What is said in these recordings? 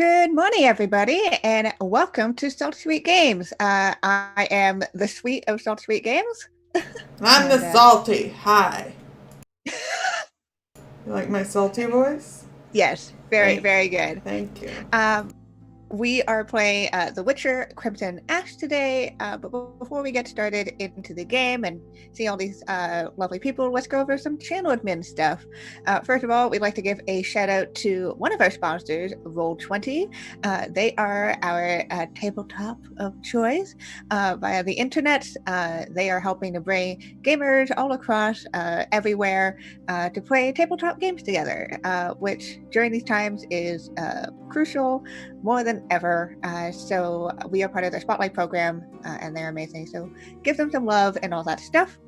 Good morning, everybody, and welcome to Salt Sweet Games. I am the sweet of Salt Sweet Games. I'm the and salty. Hi. You like my salty voice? Yes, very, Thank, very good. thank you. Um, we are playing The Witcher Crimson Ash today, but before we get started into the game and see all these lovely people, let's go over some channel admin stuff. First of all, we'd like to give a shout out to one of our sponsors, Roll20. They are our tabletop of choice via the internet. They are helping to bring gamers all across everywhere to play tabletop games together, which during these times is crucial more than ever. So we are part of their Spotlight program, and they're amazing. So give them some love and all that stuff.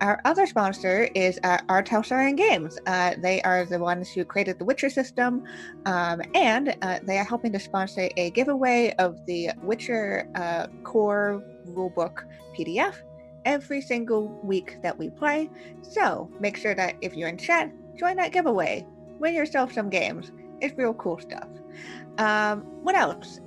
Our other sponsor is Art House Iron Games. They are the ones who created the Witcher system, and they are helping to sponsor a giveaway of the Witcher core rulebook PDF every single week that we play. So make sure that if you're in chat, join that giveaway. Win yourself some games. It's real cool stuff. What else?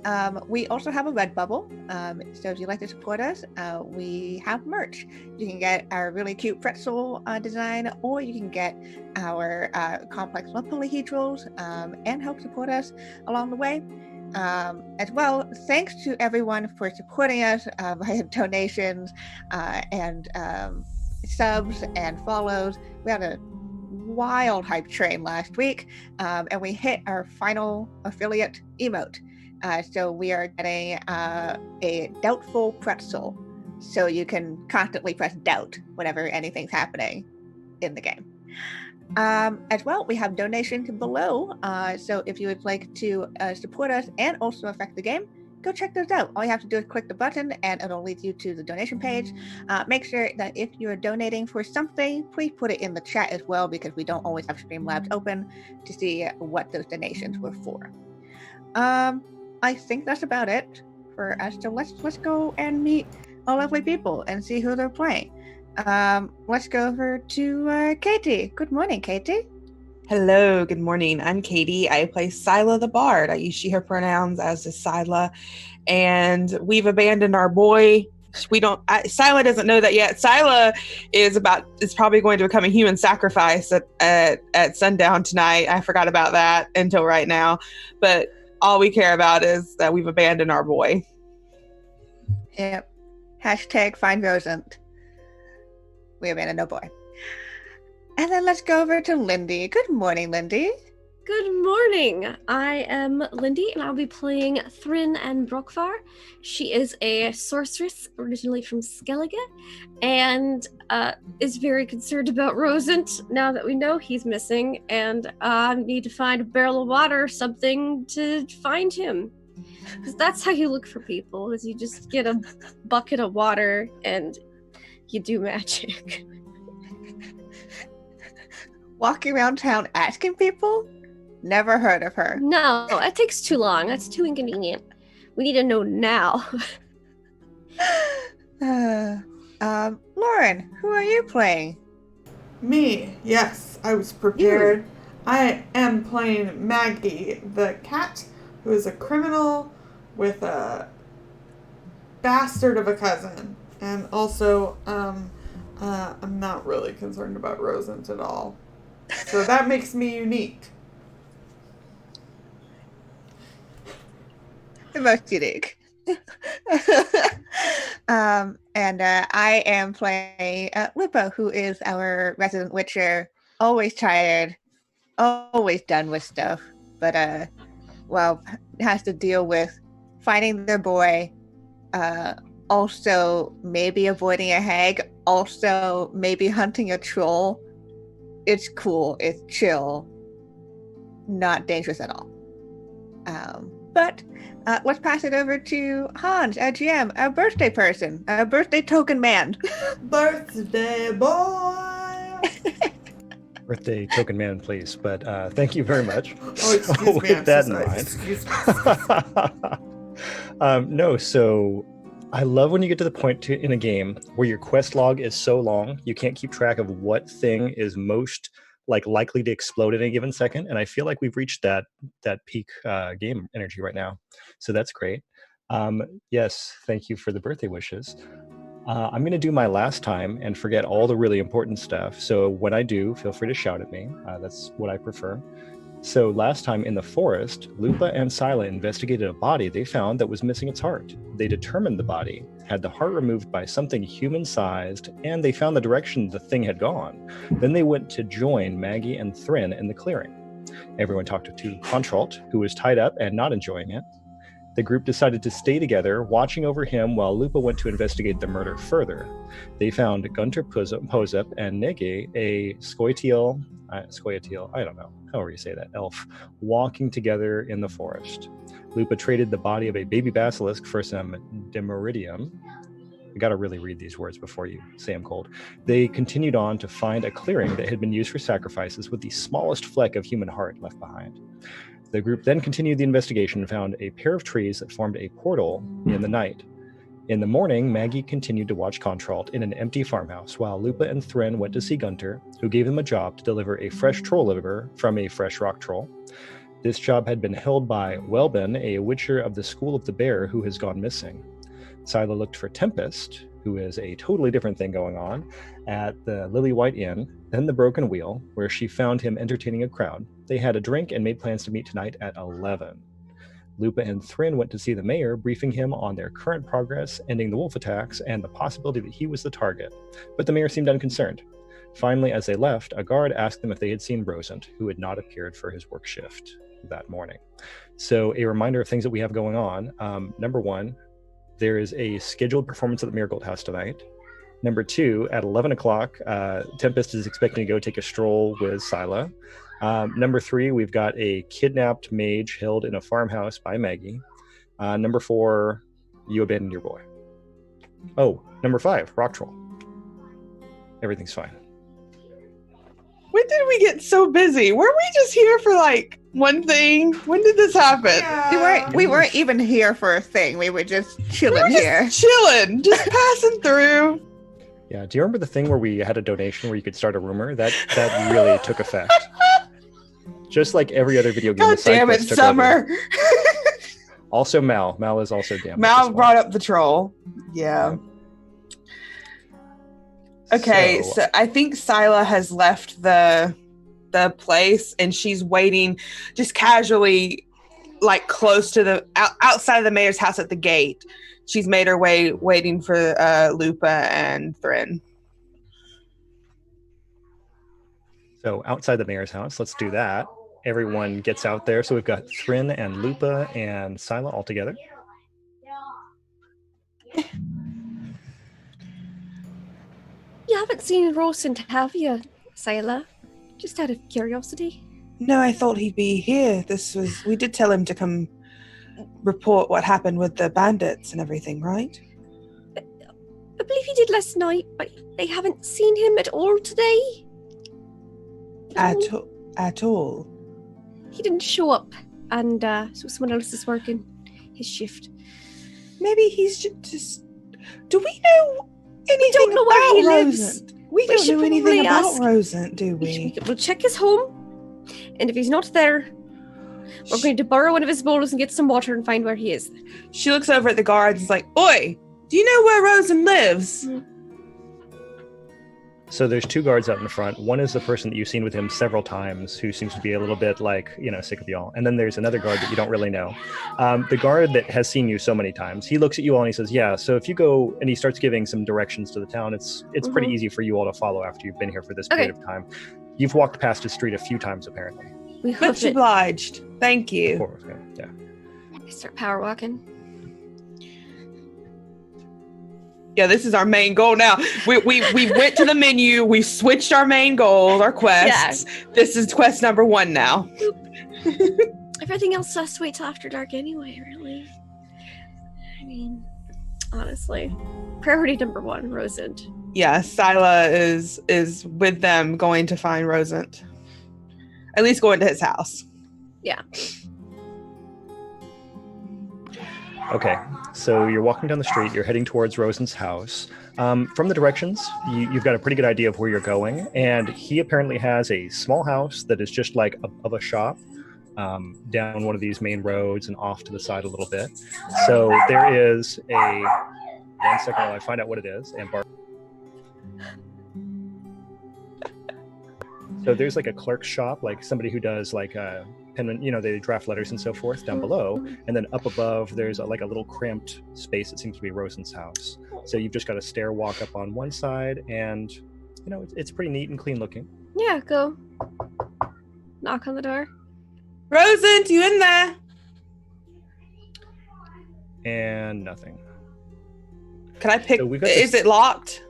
We also have a Redbubble. So if you'd like to support us, we have merch. You can get our really cute pretzel design, or you can get our complex love polyhedrals and help support us along the way. As well, thanks to everyone for supporting us via donations and subs and follows. We had a wild hype train last week, and we hit our final affiliate emote. So we are getting a doubtful pretzel, so you can constantly press doubt whenever anything's happening in the game. As well, we have donations below, so if you would like to support us and also affect the game, go check those out. All you have to do is click the button and it'll lead you to the donation page. Make sure that if you're donating for something, please put it in the chat as well, because we don't always have Streamlabs open to see what those donations were for. I think that's about it for us. So let's go and meet all lovely people and see who they're playing. Let's go over to Katie. Good morning, Katie. Hello, good morning. I'm Katie. I play Scylla the Bard. I use she, her pronouns, as is Scylla. And we've abandoned our boy. Scylla doesn't know that yet. Scylla is probably going to become a human sacrifice at sundown tonight. I forgot about that until right now. But all we care about is that we've abandoned our boy. Yep. Hashtag find Rosant. We abandoned no boy. And then let's go over to Lindy. Good morning, Lindy. Good morning. I am Lindy, and I'll be playing Thrin and Brokvar. She is a sorceress originally from Skellige, and is very concerned about Rosant now that we know he's missing, and need to find a barrel of water or something to find him. Because that's how you look for people, is you just get a bucket of water and you do magic. Walking around town asking people? Never heard of her. No, that takes too long. That's too inconvenient. We need to know now. Lauren, who are you playing? Me, yes, I was prepared. I am playing Maggie, the cat, who is a criminal with a bastard of a cousin. And also, I'm not really concerned about Rosant at all. So that makes me unique. The most unique. And I am playing Lupo, who is our resident witcher, always tired, always done with stuff, but has to deal with finding their boy, also maybe avoiding a hag, also maybe hunting a troll. It's cool, it's chill, not dangerous at all. But let's pass it over to Hans, our GM, our birthday person, our birthday token man. Birthday boy! Birthday token man, please. But thank you very much. Oh, excuse me. With that in mind. No, so I love when you get to the point in a game where your quest log is so long, you can't keep track of what thing is most like likely to explode at any given second, and I feel like we've reached that peak game energy right now. So that's great. Yes, thank you for the birthday wishes. I'm going to do my last time and forget all the really important stuff. So when I do, feel free to shout at me. That's what I prefer. So last time in the forest, Lupa and Sila investigated a body they found that was missing its heart. They determined the body had the heart removed by something human-sized, and they found the direction the thing had gone. Then they went to join Maggie and Thrin in the clearing. Everyone talked to Contralt, who was tied up and not enjoying it. The group decided to stay together, watching over him while Lupa went to investigate the murder further. They found Gunter Pozup and Nege, a Scoia'tael, I don't know, however you say that, elf, walking together in the forest. Lupa traded the body of a baby basilisk for some Demiridium. I gotta really read these words before you say them cold. They continued on to find a clearing that had been used for sacrifices with the smallest fleck of human heart left behind. The group then continued the investigation and found a pair of trees that formed a portal in the night. In the morning, Maggie continued to watch Contralt in an empty farmhouse, while Lupa and Thrin went to see Gunter, who gave them a job to deliver a fresh troll liver from a fresh rock troll. This job had been held by Welben, a witcher of the School of the Bear who has gone missing. Sila looked for Tempest, who is a totally different thing going on, at the Lily White Inn, then the Broken Wheel, where she found him entertaining a crowd. They had a drink and made plans to meet tonight at 11. Lupa and Thrin went to see the mayor, briefing him on their current progress, ending the wolf attacks, and the possibility that he was the target. But the mayor seemed unconcerned. Finally, as they left, a guard asked them if they had seen Rosent, who had not appeared for his work shift that morning. So a reminder of things that we have going on. Number one, there is a scheduled performance at the Marigold House tonight. Number two, at 11 o'clock, Tempest is expecting to go take a stroll with Sila. Number three, we've got a kidnapped mage held in a farmhouse by Maggie. Number four, you abandoned your boy. Oh, number five, rock troll. Everything's fine. When did we get so busy? Were we just here for like one thing? When did this happen? Yeah. We weren't even here for a thing. We were just chilling here. Chilling, just passing through. Yeah, do you remember the thing where we had a donation where you could start a rumor? That really took effect. Just like every other video game. God damn it, Summer. Also Mal. Mal is also damn. Mal brought up the troll. Yeah. Okay, so I think Sila has left the place and she's waiting just casually, like close to the outside of the mayor's house at the gate. She's made her way waiting for Lupa and Thrin. So outside the mayor's house, let's do that. Everyone gets out there. So we've got Thrin and Lupa and Sila all together. You haven't seen Rosent, have you, Sila? Just out of curiosity. No, I thought he'd be here. We did tell him to come report what happened with the bandits and everything, right? I believe he did last night, but they haven't seen him at all today. At all? He didn't show up, and so someone else is working his shift. Maybe he's just... Do we know anything don't know where he about lives. Rosent? We don't should know anything probably about ask. Rosent, do we? We'll check his home, and if he's not there, we're going to borrow one of his bowls and get some water and find where he is. She looks over at the guards and is like, "Oi, do you know where Rosent lives?" So there's two guards out in the front. One is the person that you've seen with him several times, who seems to be a little bit like, sick of y'all. And then there's another guard that you don't really know. The guard that has seen you so many times, he looks at you all and he says, yeah, so if you go, and he starts giving some directions to the town, it's pretty easy for you all to follow after you've been here for this period of time. You've walked past his street a few times, apparently. We hope Much obliged. Thank you. Yeah. I start power walking. Yeah, this is our main goal now. We went to the menu. We switched our main goals, our quests. Yeah. This is quest number 1 now. Everything else has to wait till after dark anyway, really. I mean, honestly. Priority number 1, Rosent. Yeah, Sila is with them going to find Rosent. At least going to his house. Yeah. Okay, so you're walking down the street. You're heading towards Rosen's house. From the directions, you've got a pretty good idea of where you're going. And he apparently has a small house that is just like above a shop, down one of these main roads and off to the side a little bit. So there is a... One second while I find out what it is. And so there's like a clerk's shop, like somebody who does like pen, they draft letters and so forth down below. And then up above, there's like a little cramped space that seems to be Rosen's house. So you've just got a stair walk up on one side, and it's pretty neat and clean looking. Yeah, go. Knock on the door. Rosen, you in there? And nothing. Can I pick? So is it locked?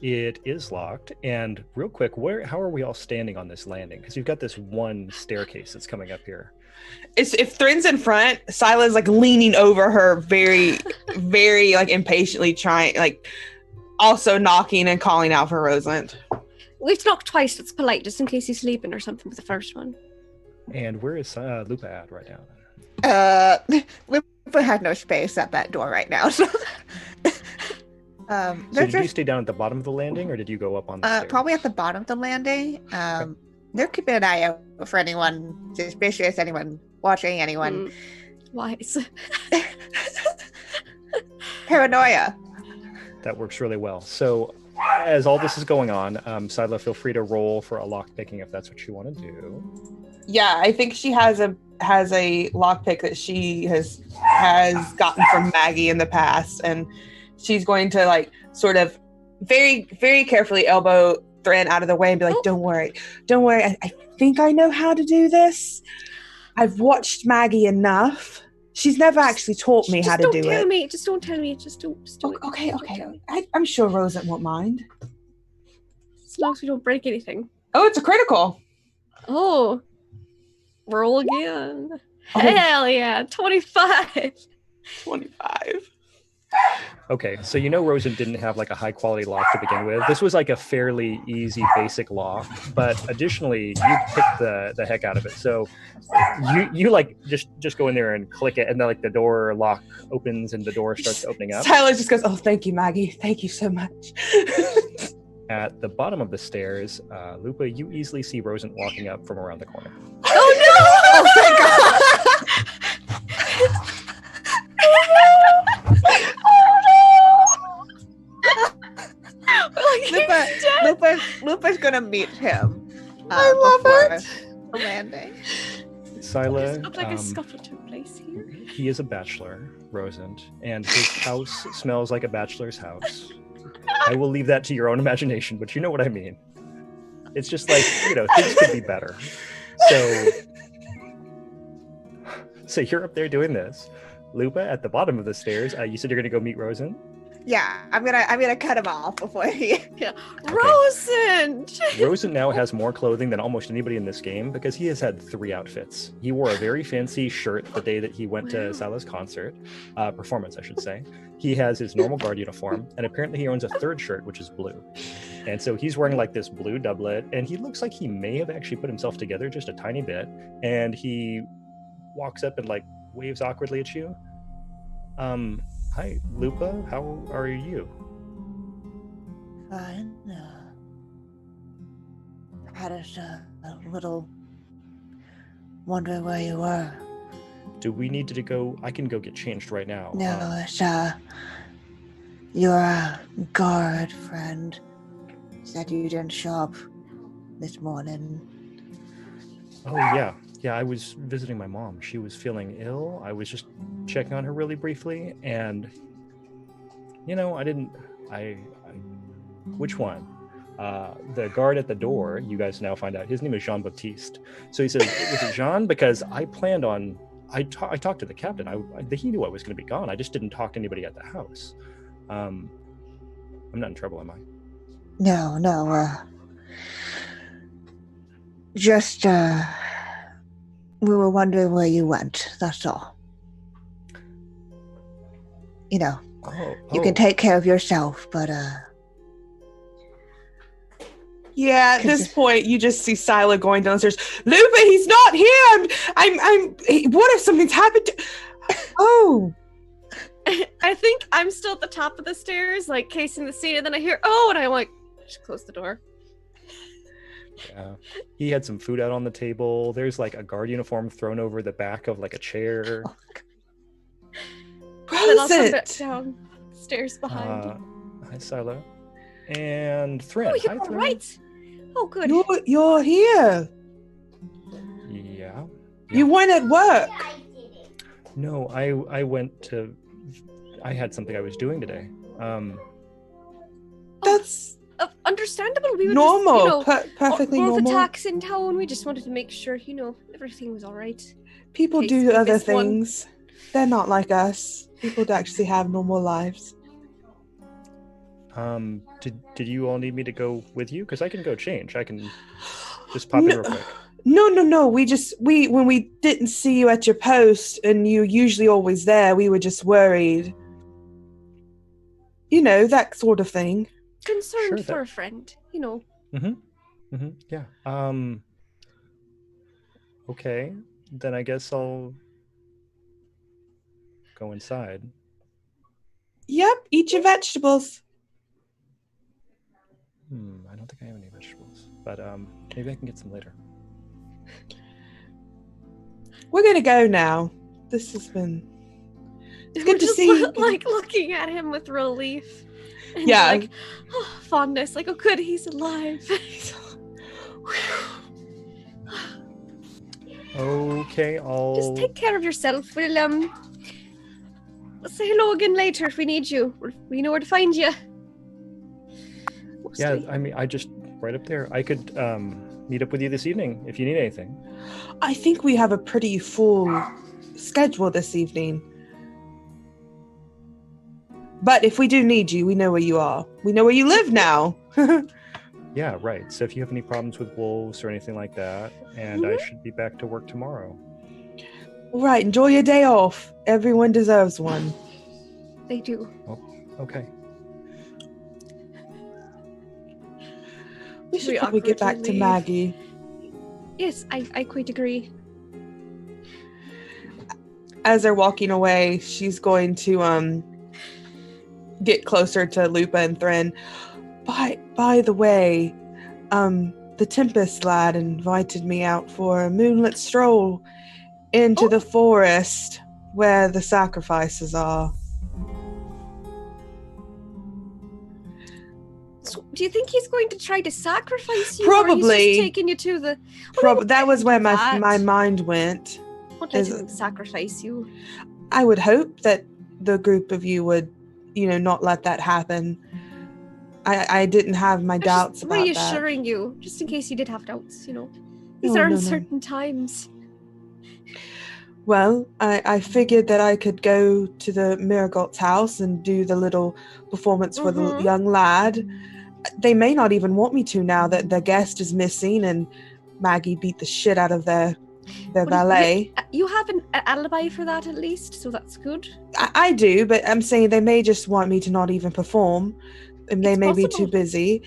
It is locked. And real quick, how are we all standing on this landing? Because you've got this one staircase that's coming up here. If Thrin's in front, Sila's like leaning over her, very, very like impatiently trying, like also knocking and calling out for Rosen. We've knocked twice. It's polite, just in case he's sleeping or something with the first one. And where is Lupa at right now? Lupa had no space at that door right now, so. So did you stay down at the bottom of the landing, or did you go up on the stairs? Probably at the bottom of the landing. They're keeping an eye out for anyone suspicious, anyone watching, anyone. Wise. Paranoia. That works really well. So as all this is going on, Sila, feel free to roll for a lock picking if that's what you want to do. Yeah, I think she has a lockpick that she has gotten from Maggie in the past, and she's going to like sort of very, very carefully elbow Thrin out of the way and be like, Don't worry. I think I know how to do this. I've watched Maggie enough. She's never actually taught me how to do it. Just don't tell me. Just do it. Okay. I'm sure Rosen won't mind. As long as we don't break anything. Oh, it's a critical. Oh. Roll again. Oh. Hell yeah. 25. 25. Okay, so Rosen didn't have like a high quality lock to begin with. This was like a fairly easy basic lock, but additionally you picked the heck out of it. So you like just go in there and click it, and then like the door lock opens and the door starts opening up. Tyler just goes, "Oh, thank you, Maggie. Thank you so much." At the bottom of the stairs, Lupa, you easily see Rosen walking up from around the corner. Oh no! Oh my god! Lupa's gonna meet him. I love it. The landing. Sila, Looks like a scuffle took place here. he is a bachelor, Rosen, and his house smells like a bachelor's house. I will leave that to your own imagination, but you know what I mean. It's just like, things could be better. So you're up there doing this. Lupa, at the bottom of the stairs, you said you're going to go meet Rosen? Yeah, I'm gonna cut him off before he. Yeah. Rosen! Rosen now has more clothing than almost anybody in this game because he has had 3 outfits. He wore a very fancy shirt the day that he went to Sila's concert, performance, I should say. He has his normal guard uniform, and apparently he owns a 3rd shirt, which is blue. And so he's wearing like this blue doublet, and he looks like he may have actually put himself together just a tiny bit. And he walks up and like waves awkwardly at you. Hi, Lupa. How are you? Fine. Had us a little wondering where you were. Do we need to go? I can go get changed right now. No, it's your guard friend said you didn't show up this morning. Oh, yeah. Yeah, I was visiting my mom. She was feeling ill. I was just checking on her really briefly, and which one? The guard at the door, you guys now find out, his name is Jean-Baptiste. So he says, was it Jean? Because I planned on, I talked to the captain. He knew I was going to be gone. I just didn't talk to anybody at the house. I'm not in trouble, am I? No, just, we were wondering where you went, that's all. You can take care of yourself, but, Yeah, at this point, you just see Sila going downstairs. Lupa, he's not here. I'm. What if something's happened? Oh, I think I'm still at the top of the stairs, like casing the scene, and then I hear, oh, and I'm like, just close the door. Yeah. He had some food out on the table. There's like a guard uniform thrown over the back of like a chair. Then I'll come back Prosit! down the stairs behind. Hi, Sila. And Thrin. Oh, Hi, you're all Thrin. right. Oh, good. You're here. Yeah. You weren't at work. No, I went to. I had something I was doing today. That's Understandable. We were normal. just, Perfectly both normal. attacks in town. We just wanted to make sure, everything was all right. People case do we other missed one. things. They're not like us. People do actually have normal lives. Did you all need me to go with you? Because I can go change. I can just pop in real quick. No. We when we didn't see you at your post and you usually always there, we were just worried. That sort of thing. Concerned Sure, for a friend, Yeah. Okay. Then I guess I'll go inside. Yep, eat your vegetables. I don't think I have any vegetables, but maybe I can get some later. We're gonna go now. This has been We're good to just see you. like looking at him with relief. And Yeah. like fondness, like, oh good, he's alive. Okay, I'll. Just take care of yourself. We'll say hello again later if we need you. We know where to find you. Yeah, I mean, I just right up there. I could meet up with you this evening if you need anything. I think we have a pretty full schedule this evening. But if we do need you, we know where you are. We know where you live now. Yeah, right. So if you have any problems with wolves or anything like that, and I should be back to work tomorrow. All right, enjoy your day off. Everyone deserves one. They do. Okay. We should We probably get back awkwardly to Maggie. Yes, I quite agree. As they're walking away, she's going to get closer to Lupa and Thrin. By the way, the Tempest lad invited me out for a moonlit stroll into the forest where the sacrifices are. So, do you think he's going to try to sacrifice you? Or Probably. he's just taking you to the. That was where my that. mind went. What let him sacrifice you? I would hope that the group of you would, not let that happen. I didn't have my doubts Just about that. reassuring you, just in case you did have doubts. These No, are no. uncertain times. Well, I figured that I could go to the Miragolt's house and do the little performance for the Mhm. young lad. They may not even want me to now that their guest is missing and Maggie beat the shit out of their valet. You have an alibi for that at least, so that's good. I do, but I'm saying they may just want me to not even perform. And they It's may be possible. too busy.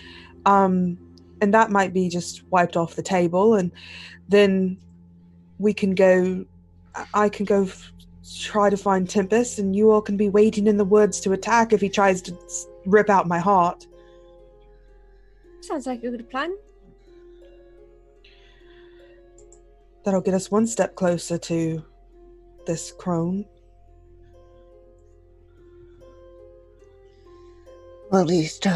And that might be just wiped off the table. And then I can go try to find Tempest, and you all can be waiting in the woods to attack if he tries to rip out my heart. Sounds like a good plan. That'll get us one step closer to this crone. Well, at least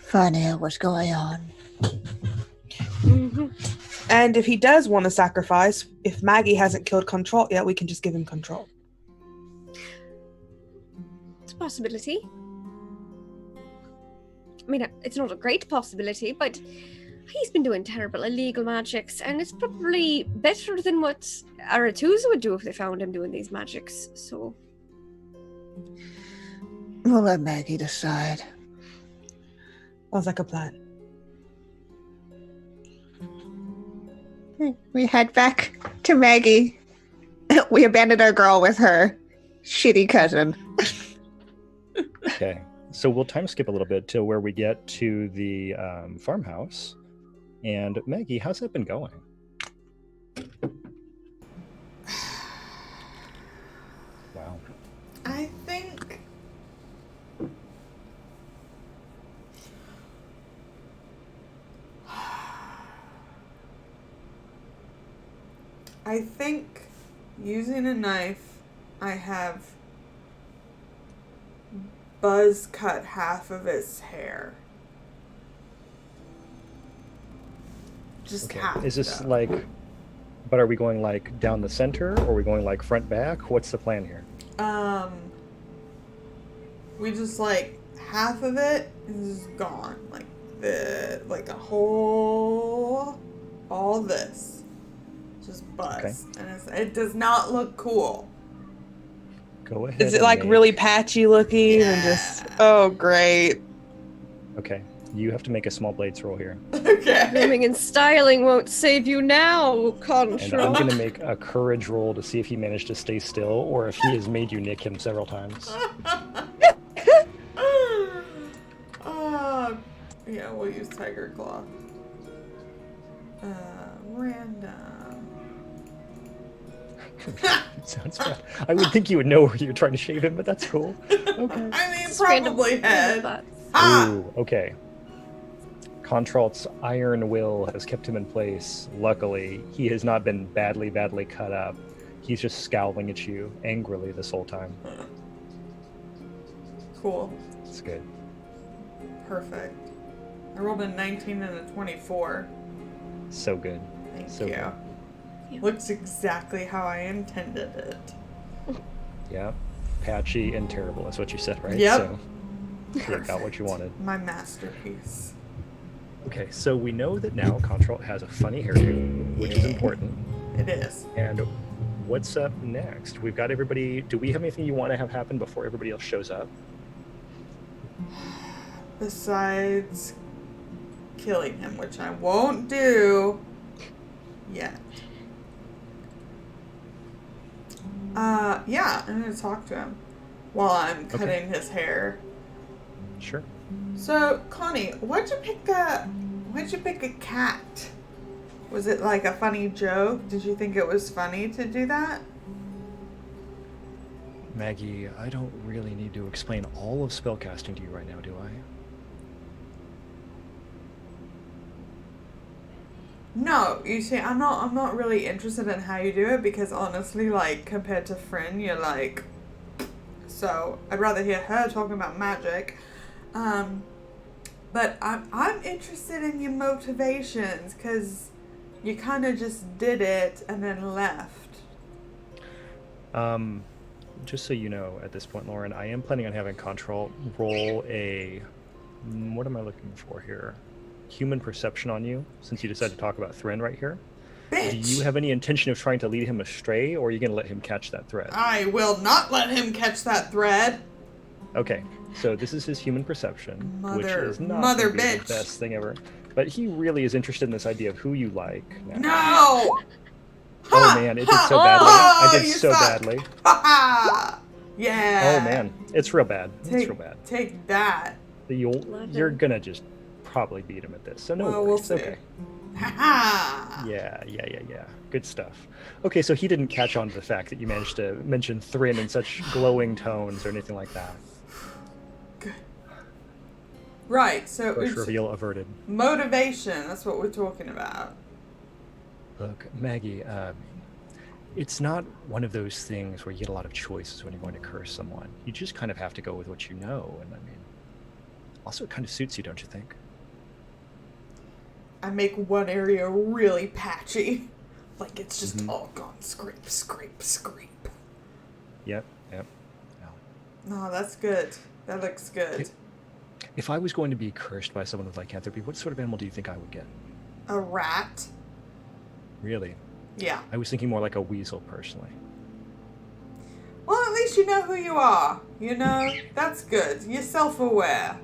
find out what's going on. Mm-hmm. And if he does want to sacrifice, if Maggie hasn't killed Control yet, we can just give him control. It's a possibility. I mean, it's not a great possibility, but he's been doing terrible illegal magics, and it's probably better than what Aretuza would do if they found him doing these magics, so... We'll let Maggie decide. Sounds like a plan. We head back to Maggie. We abandoned our girl with her shitty cousin. Okay. So we'll time skip a little bit till where we get to the farmhouse. And Maggie, how's that been going? I think I think using a knife, I have Buzz cut half of his hair. Just Okay. half. Is this though. like? But are we going like down the center, or are we going like front back? What's the plan here? We just like half of it is gone, like a whole, all this, just Buzz, and it does not look cool. Go ahead. Is it and like make- really patchy looking and just? Oh, great. Okay. You have to make a small blades roll here, Okay. Grooming and styling won't save you now, and I'm Control. gonna make a courage roll to see if he managed to stay still, or if he has made you nick him several times. Yeah, we'll use Tiger Claw. Random. Sounds bad. I would think you would know where you're trying to shave him, but that's cool. Okay. I mean, Just random probably head. thoughts. Ah! Ooh, okay. Contralt's iron will has kept him in place. Luckily, he has not been badly cut up. He's just scowling at you angrily this whole time. Cool. It's good. Perfect. I rolled a 19 and a 24. So good. Thank So you. Yeah. Looks exactly how I intended it. Yeah. Patchy and terrible. That's what you said, right? Yep. So you got what you wanted. My masterpiece. Okay, so we know that now Contralt has a funny hairdo, which is important. It is. And what's up next? We've got everybody. Do we have anything you want to have happen before everybody else shows up? Besides killing him, which I won't do yet. Yeah, I'm gonna talk to him while I'm Okay. cutting his hair. Sure. So, Connie, why'd you pick a cat? Was it like a funny joke? Did you think it was funny to do that? Maggie, I don't really need to explain all of spellcasting to you right now, do I? No, you see, I'm not really interested in how you do it because honestly, like compared to Fryn, you're like, so I'd rather hear her talking about magic. But I'm interested in your motivations because you kind of just did it and then left. Just so you know, at this point, Lauren, I am planning on having Contralt roll a. What am I looking for here? Human perception on you, since you decided to talk about Thren right here. Bitch! Do you have any intention of trying to lead him astray, or are you going to let him catch that thread? I will not let him catch that thread. Okay, so this is his human perception, which is not Mother gonna be bitch. the best thing ever. But he really is interested in this idea of who you like. Now. No! Oh man, it did so Oh, badly. I did you so suck. badly. Ha ha! Yeah. Oh man, it's real bad. It's Take, real bad. take that. You're gonna just probably beat him at this. So no Well, worries. we'll It's see. okay. Ha ha! Yeah. Good stuff. Okay, so he didn't catch on to the fact that you managed to mention Thren in such glowing tones or anything like that. Good. Right, so First it's reveal averted. motivation. That's what we're talking about. Look, Maggie, it's not one of those things where you get a lot of choices when you're going to curse someone. You just kind of have to go with what you know, and I mean, also it kind of suits you, don't you think? I make one area really patchy. Like it's just Mhm. all gone scrape, scrape, scrape. Yep. No, that's good. That looks good. If I was going to be cursed by someone with lycanthropy, what sort of animal do you think I would get? A rat? Really? Yeah. I was thinking more like a weasel, personally. Well, at least you know who you are. You know? That's good. You're self-aware.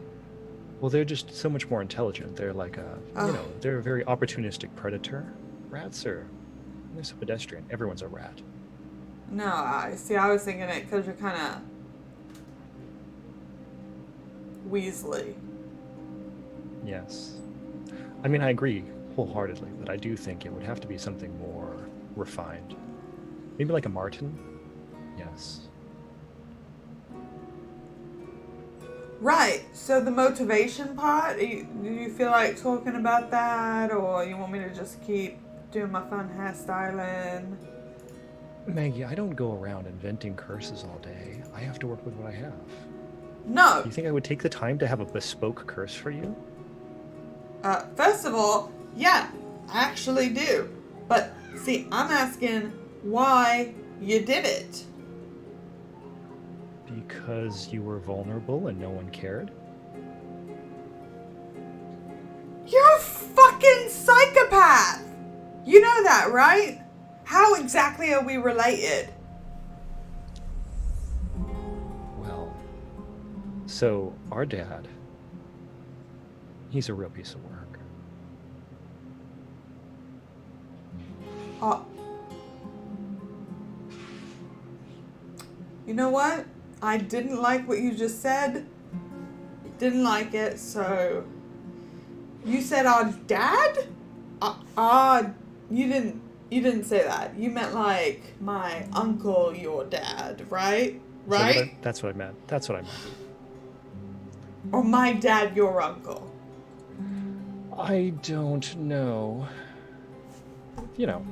Well, they're just so much more intelligent. They're like a, Oh. they're a very opportunistic predator. Rats are, they're so pedestrian. Everyone's a rat. No, I was thinking it because you're kind of Weasley. Yes. I mean, I agree wholeheartedly, but I do think it would have to be something more refined. Maybe like a marten? Yes. Right. So the motivation part, do you feel like talking about that, or you want me to just keep doing my fun hairstyling? Maggie, I don't go around inventing curses all day. I have to work with what I have. No. You think I would take the time to have a bespoke curse for you? First of all, yeah, I actually do. But see, I'm asking why you did it. Because you were vulnerable and no one cared? You're a fucking psychopath! You know that, right? How exactly are we related? Well, so our dad, he's a real piece of work. You know what? I didn't like what you just said. Didn't like it, so... You said our dad? You didn't say that. You meant like my uncle, your dad, right? Right? That's what I meant. That's what I meant. Or my dad, your uncle. I don't know. You know.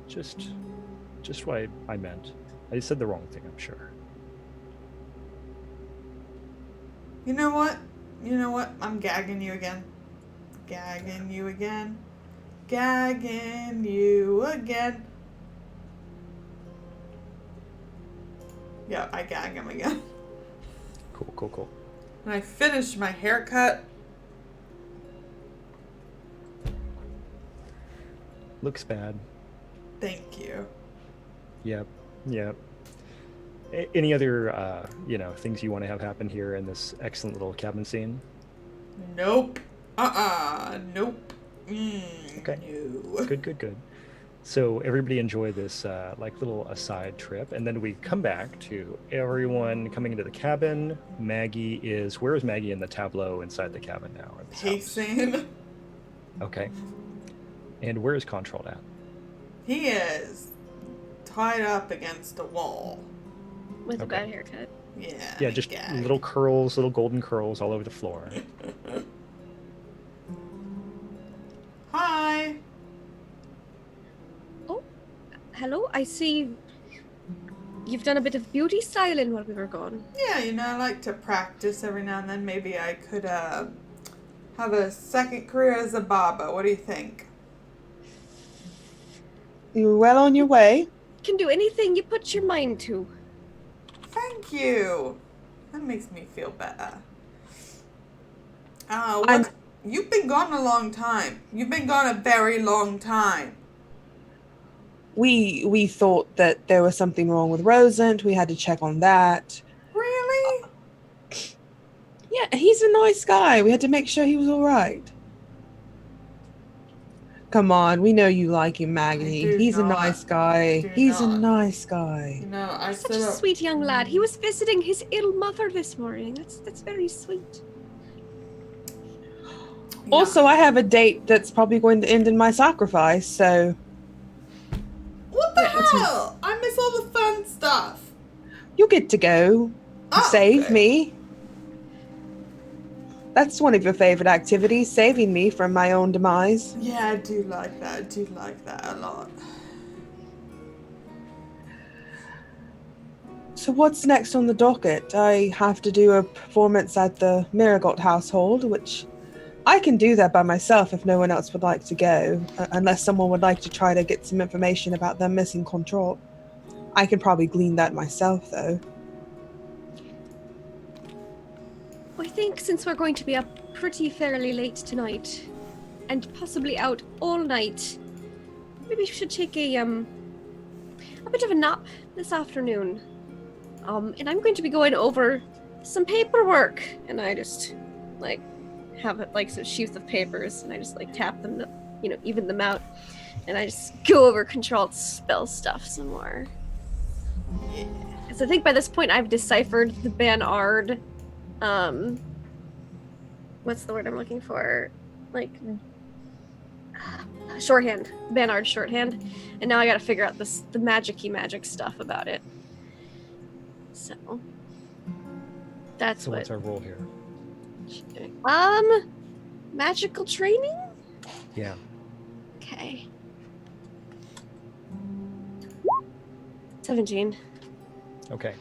Just what I meant. I said the wrong thing, I'm sure. You know what? You know what? I'm gagging you again. Gagging you again. Gagging you again. Yeah, I gag him again. Cool. And I finished my haircut. Looks bad. Thank you. Yep. Any other, things you want to have happen here in this excellent little cabin scene? Nope. Nope. Okay. No. Good. So everybody enjoy this little aside trip, and then we come back to everyone coming into the cabin. Where is Maggie in the tableau inside the cabin now? Pacing. Okay. And where is Contrald at? He is tied up against a wall. With a bad haircut. Yeah. Yeah, just little curls, little golden curls all over the floor. Hi. Oh, hello. I see you've done a bit of beauty styling while we were gone. Yeah, I like to practice every now and then. Maybe I could have a second career as a barber. What do you think? You're well on your way. Can do anything you put your mind to. Thank you. That makes me feel better. You've been gone a long time. You've been gone a very long time. We thought that there was something wrong with Rosant. We had to check on that. Really? Yeah, he's a nice guy. We had to make sure he was all right. Come on, we know you like him, Maggie. He's a nice guy. He's a nice guy. I Such a sweet young lad. He was visiting his ill mother this morning. That's very sweet. Yeah. Also, I have a date that's probably going to end in my sacrifice, so... What the hell? I miss all the fun stuff. You get to go. Save me. That's one of your favorite activities, saving me from my own demise. Yeah, I do like that. I do like that a lot. So what's next on the docket? I have to do a performance at the Marigold household, which I can do that by myself if no one else would like to go, unless someone would like to try to get some information about them missing control. I can probably glean that myself, though. I think since we're going to be up pretty fairly late tonight, and possibly out all night, maybe we should take a bit of a nap this afternoon. And I'm going to be going over some paperwork, and I just have some sheets of papers, and I just tap them, even them out, and I just go over controlled spell stuff some more. Yeah. So I think by this point I've deciphered the Banard. What's the word I'm looking for? Shorthand. Banard shorthand. And now I gotta figure out the magic stuff about it. So that's what's our role here? Magical training? Yeah. Okay. 17. Okay.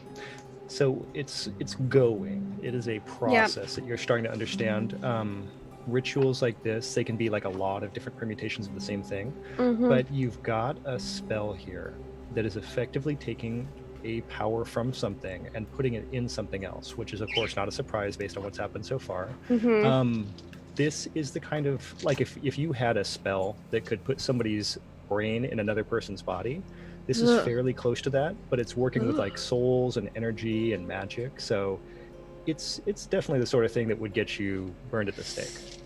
So it's going. It is a process that you're starting to understand. Rituals like this, they can be like a lot of different permutations of the same thing, but you've got a spell here that is effectively taking a power from something and putting it in something else, which is of course not a surprise based on what's happened so far. This is the kind of, like, if you had a spell that could put somebody's brain in another person's body, this is fairly close to that, but it's working with like souls and energy and magic. So it's definitely the sort of thing that would get you burned at the stake.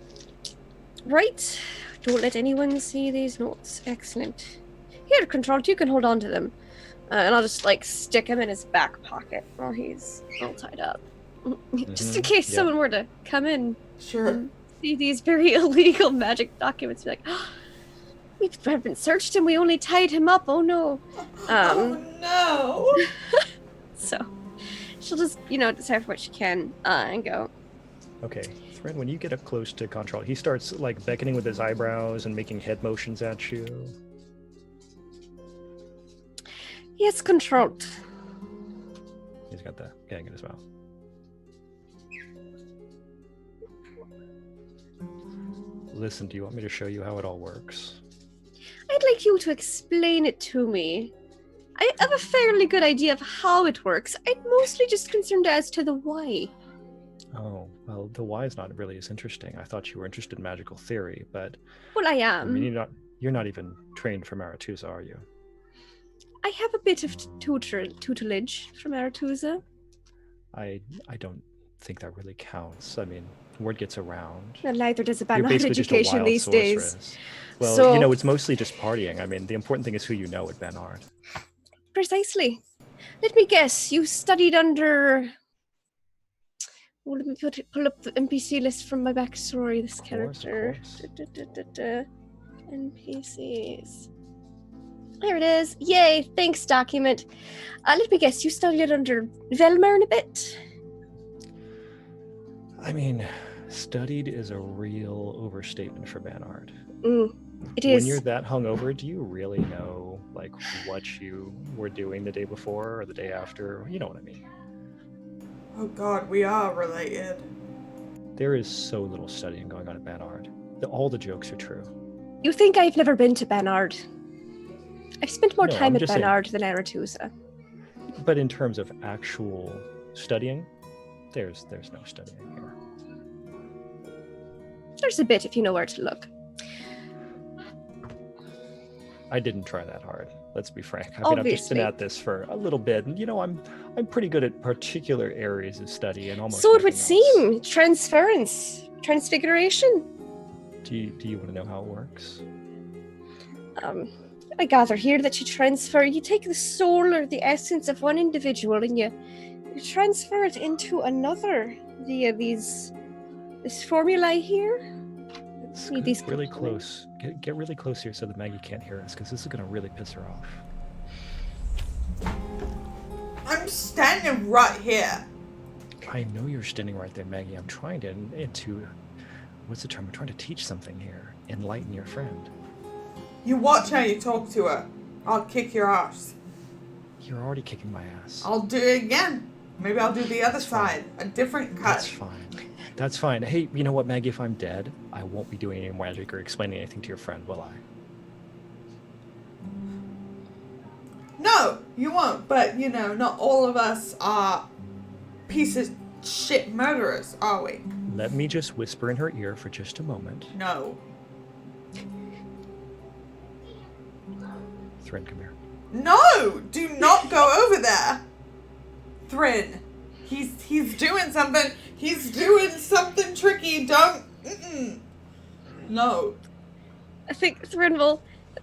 Right. Don't let anyone see these notes. Excellent. Here, Controlled, you can hold on to them. And I'll just like stick him in his back pocket while he's all tied up. Just in case someone were to come in and see these very illegal magic documents. Be like, oh, we haven't searched him, we only tied him up, oh no. Oh no! So she'll just, decipher what she can and go. Okay, Thrin, when you get up close to Control, he starts like beckoning with his eyebrows and making head motions at you. Yes, Controlled. He's got the gag in his mouth. Listen, do you want me to show you how it all works? I'd like you to explain it to me. I have a fairly good idea of how it works. I'm mostly just concerned as to the why. Oh, well, the why is not really as interesting. I thought you were interested in magical theory, but... Well, I am. I mean, you're not even trained from Aretuza, are you? I have a bit of tutelage from Aretuza. I don't think that really counts. I mean, word gets around. Well, neither does a You're Banard basically just a education wild these days. sorceress. Well, So- it's mostly just partying. I mean, the important thing is who you know at Banard. Precisely. Let me guess, you studied under... Well, let me pull up the NPC list from my backstory, this Of course, character. of course. NPCs. There it is. Yay, thanks, document. Let me guess, you studied under Velmern a bit? I mean, studied is a real overstatement for Banard. It is. When you're that hungover, do you really know, like, what you were doing the day before or the day after? You know what I mean. Oh god, we are related. There is so little studying going on at Banard. All the jokes are true. You think I've never been to Banard? I've spent more No, time I'm at just saying- Banard than Aretuza. But in terms of actual studying, there's no studying here. There's a bit if you know where to look. I didn't try that hard. Let's be frank. I mean, I've just been Obviously. at this for a little bit, and I'm pretty good at particular areas of study, and almost. So it would nothing else. seem. Transference. Transfiguration. Do you want to know how it works? I gather here that you take the soul or the essence of one individual and you transfer it into another via this formulae here. It's Need these really components. close. Get really close here so that Maggie can't hear us, because this is going to really piss her off. I'm standing right here. I know you're standing right there, Maggie. I'm trying to what's the term? I'm trying to teach something here. Enlighten your friend. You watch how you talk to her. I'll kick your ass. You're already kicking my ass. I'll do it again. Maybe I'll do the other side. A different cut. That's fine. That's fine. Hey, you know what, Maggie? If I'm dead, I won't be doing any magic or explaining anything to your friend, will I? No, you won't. But, not all of us are pieces of shit murderers, are we? Let me just whisper in her ear for just a moment. No. Thrin, come here. No! Do not go over there! Thrin. He's doing something. He's doing something tricky. Don't. No. I think Thrin will.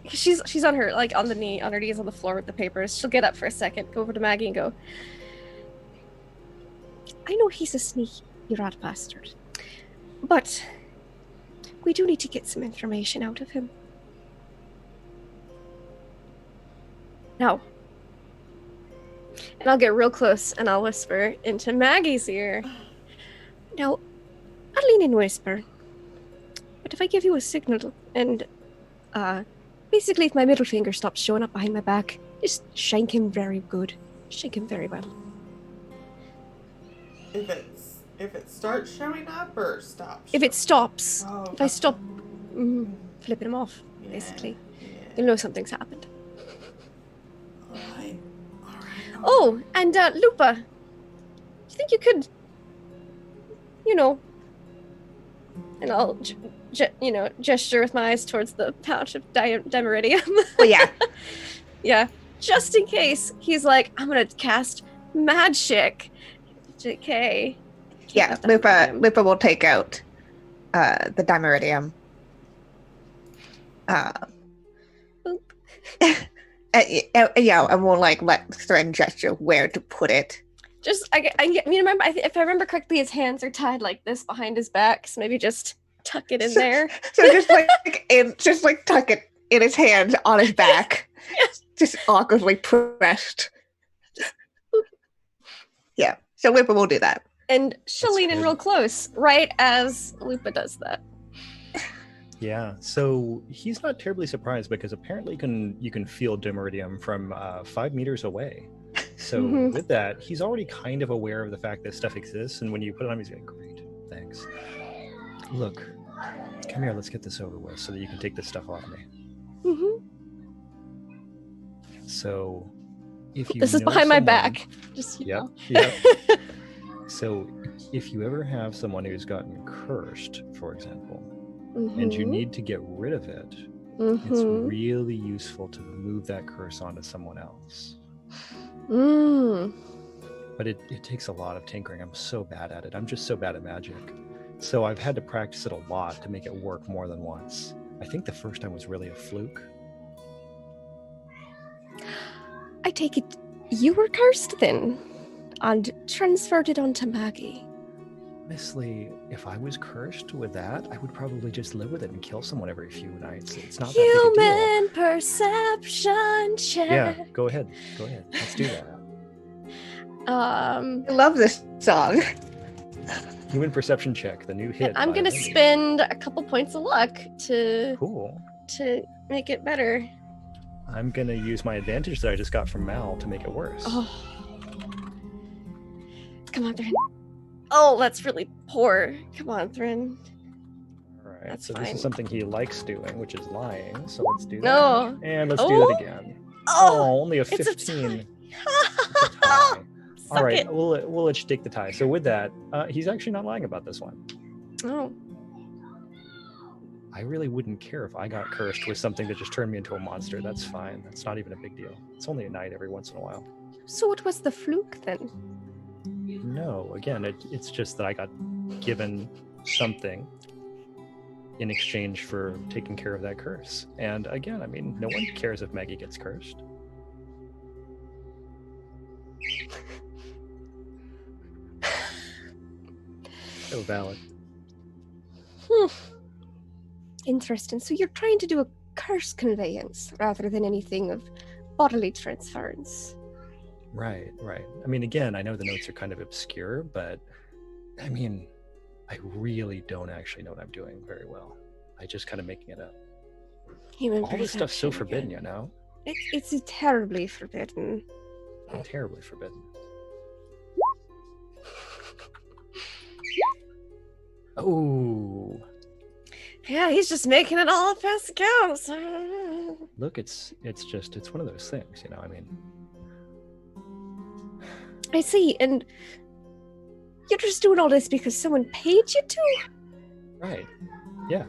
She's on her on her knees on the floor with the papers. She'll get up for a second, go over to Maggie and go. I know he's a sneaky rat bastard, but we do need to get some information out of him. Now. And I'll get real close and I'll whisper into Maggie's ear. Now, I'll lean in and whisper. But if I give you a signal and, basically if my middle finger stops showing up behind my back, Just shank him very good. Shake him very well. If it starts showing up or stops? If it stops, Oh, if I okay. stop flipping him off, basically, Yeah. you'll know something's happened. Alright. Oh, and Lupa, do you think you could, and I'll, gesture with my eyes towards the pouch of Demeridium. Well, yeah. Yeah, just in case he's like, I'm gonna cast magic. JK. Yeah, Lupa will take out the Dimeridium. Yeah, and we'll like let Thrin gesture where to put it. Just, remember, if I remember correctly, his hands are tied like this behind his back, so maybe just tuck it in there. So just like tuck it in his hands on his back. Yes. Just awkwardly pressed. Yeah, so Lupa will do that. And she'll lean in real close, right as Lupa does that. Yeah, so he's not terribly surprised because apparently you can feel Demeridium from 5 meters away. So with that, he's already kind of aware of the fact that stuff exists, and when you put it on him, he's like, great, thanks. Look, come here, let's get this over with so that you can take this stuff off me. So if you This is behind my back. Just, Yep. So if you ever have someone who's gotten cursed, for example, and you need to get rid of it, it's really useful to move that curse onto someone else. But it takes a lot of tinkering. I'm so bad at it. I'm just so bad at magic. So I've had to practice it a lot to make it work more than once. I think the first time was really a fluke. I take it you were cursed then, and transferred it onto Maggie. Honestly, if I was cursed with that, I would probably just live with it and kill someone every few nights. It's not that big a deal. Human perception check. Yeah, go ahead. Let's do that. I love this song. Human perception check, the new hit. And I'm gonna Lindy. spend a couple points of luck to make it better. I'm gonna use my advantage that I just got from Mal to make it worse. Oh. Come on, Thrin. Oh, that's really poor. Come on, Thrin. All right, That's so fine. this is something he likes doing, which is lying. So let's do that. No. And let's do that again. Oh, only a 15. It's a tie. It's a tie. All Suck right, it. we'll let you take the tie. So with that, he's actually not lying about this one. Oh. I really wouldn't care if I got cursed with something that just turned me into a monster. That's fine. That's not even a big deal. It's only a night every once in a while. So it was the fluke then? No, again, it's just that I got given something in exchange for taking care of that curse. And again, I mean, no one cares if Maggie gets cursed. So valid. Interesting. So you're trying to do a curse conveyance rather than anything of bodily transference. Right. I mean, again, I know the notes are kind of obscure, but I mean, I really don't actually know what I'm doing very well. I just kind of making it up. Human All this stuff's so perception forbidden, again. you know? It's terribly forbidden. Terribly forbidden. Oh, Yeah, he's just making it all up as it goes. look, it's one of those things, you know. I mean, I see, and you're just doing all this because someone paid you to? right? Yeah.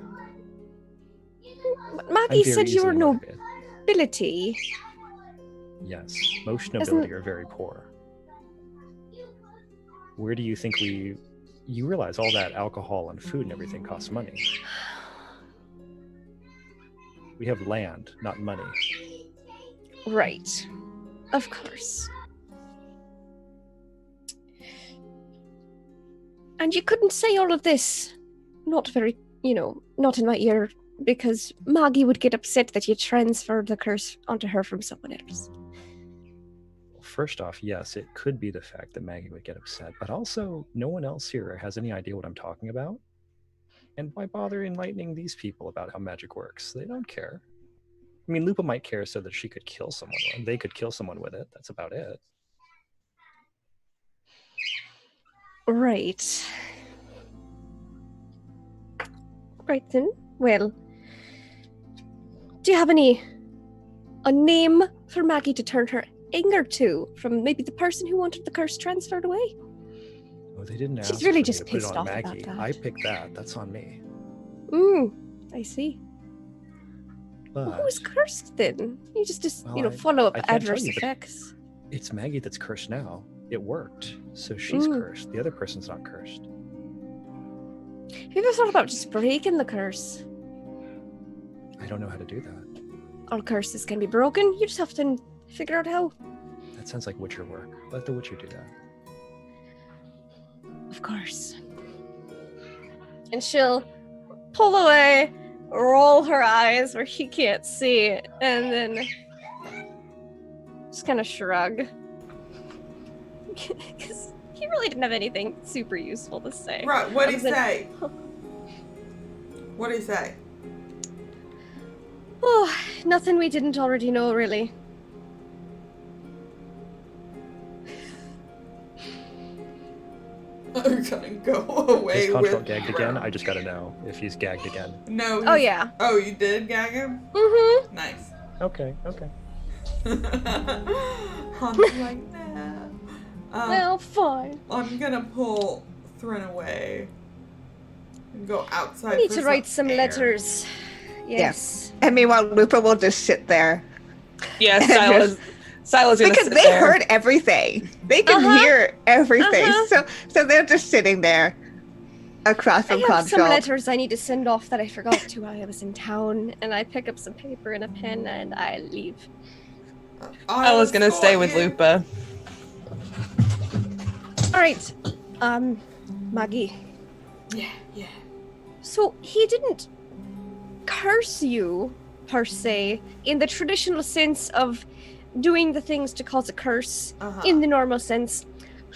But I'm Maggie very said you were easily motivated. nobility. Yes, most nobility are very poor. Where do you think you realize all that alcohol and food and everything costs money? We have land, not money. Right. Of course. And you couldn't say all of this, not very, not in my ear, because Maggie would get upset that you transferred the curse onto her from someone else. First off, yes, it could be the fact that Maggie would get upset, but also no one else here has any idea what I'm talking about. And why bother enlightening these people about how magic works? They don't care. I mean, Lupa might care so that she could kill someone. They could kill someone with it. That's about it. Right. Right then. Well, do you have a name for Maggie to turn her anger to from maybe the person who wanted the curse transferred away? Oh, they didn't ask. She's really for me just to put it pissed on off about Maggie. that. I picked that. That's on me. I see. But Well, who's cursed then? You just Well, follow up I can't tell adverse you, but- effects. it's Maggie that's cursed now. It worked, so she's Mm. cursed. The other person's not cursed. Have you ever thought about just breaking the curse? I don't know how to do that. All curses can be broken. You just have to figure out how. That sounds like Witcher work. Let the Witcher do that. Of course. And she'll pull away, roll her eyes where he can't see, and then just kind of shrug. Because he really didn't have anything super useful to say. Right, what'd he Other than- say? What'd he say? Oh, nothing we didn't already know, really. I'm gonna go away Is Contralt with... gagged again? I just gotta know if he's gagged again. No. Oh, he's- yeah. Oh, you did gag him? Mm-hmm. Nice. Okay, okay. I'm like, nah. Well, fine. I'm gonna pull Thrin away and go outside. I need for to write some air. letters. Yes. And meanwhile, Lupa will just sit there Yes, Sila's gonna because sit they there. heard everything. They can Uh-huh. hear everything. Uh-huh. So they're just sitting there across I from have some Control. letters I need to send off that I forgot to while I was in town, and I pick up some paper and a pen and I leave. I was gonna stay with you. Lupa. All right, Maggie. Yeah. So he didn't curse you per se in the traditional sense of doing the things to cause a curse Uh-huh. in the normal sense.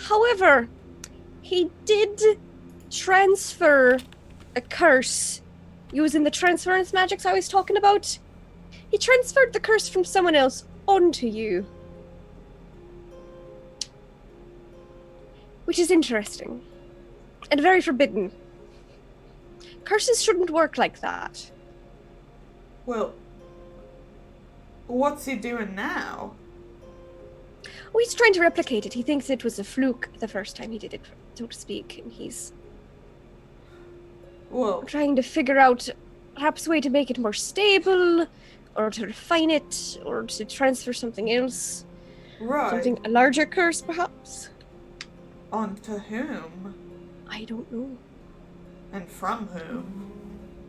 However, he did transfer a curse using the transference magics I was talking about. He transferred the curse from someone else onto you. Which is interesting. And very forbidden. Curses shouldn't work like that. Well, what's he doing now? Oh, he's trying to replicate it. He thinks it was a fluke the first time he did it, so to speak, and he's Well, trying to figure out perhaps a way to make it more stable, or to refine it, or to transfer something else. right. Something, a larger curse, perhaps? Onto whom? I don't know. And from whom?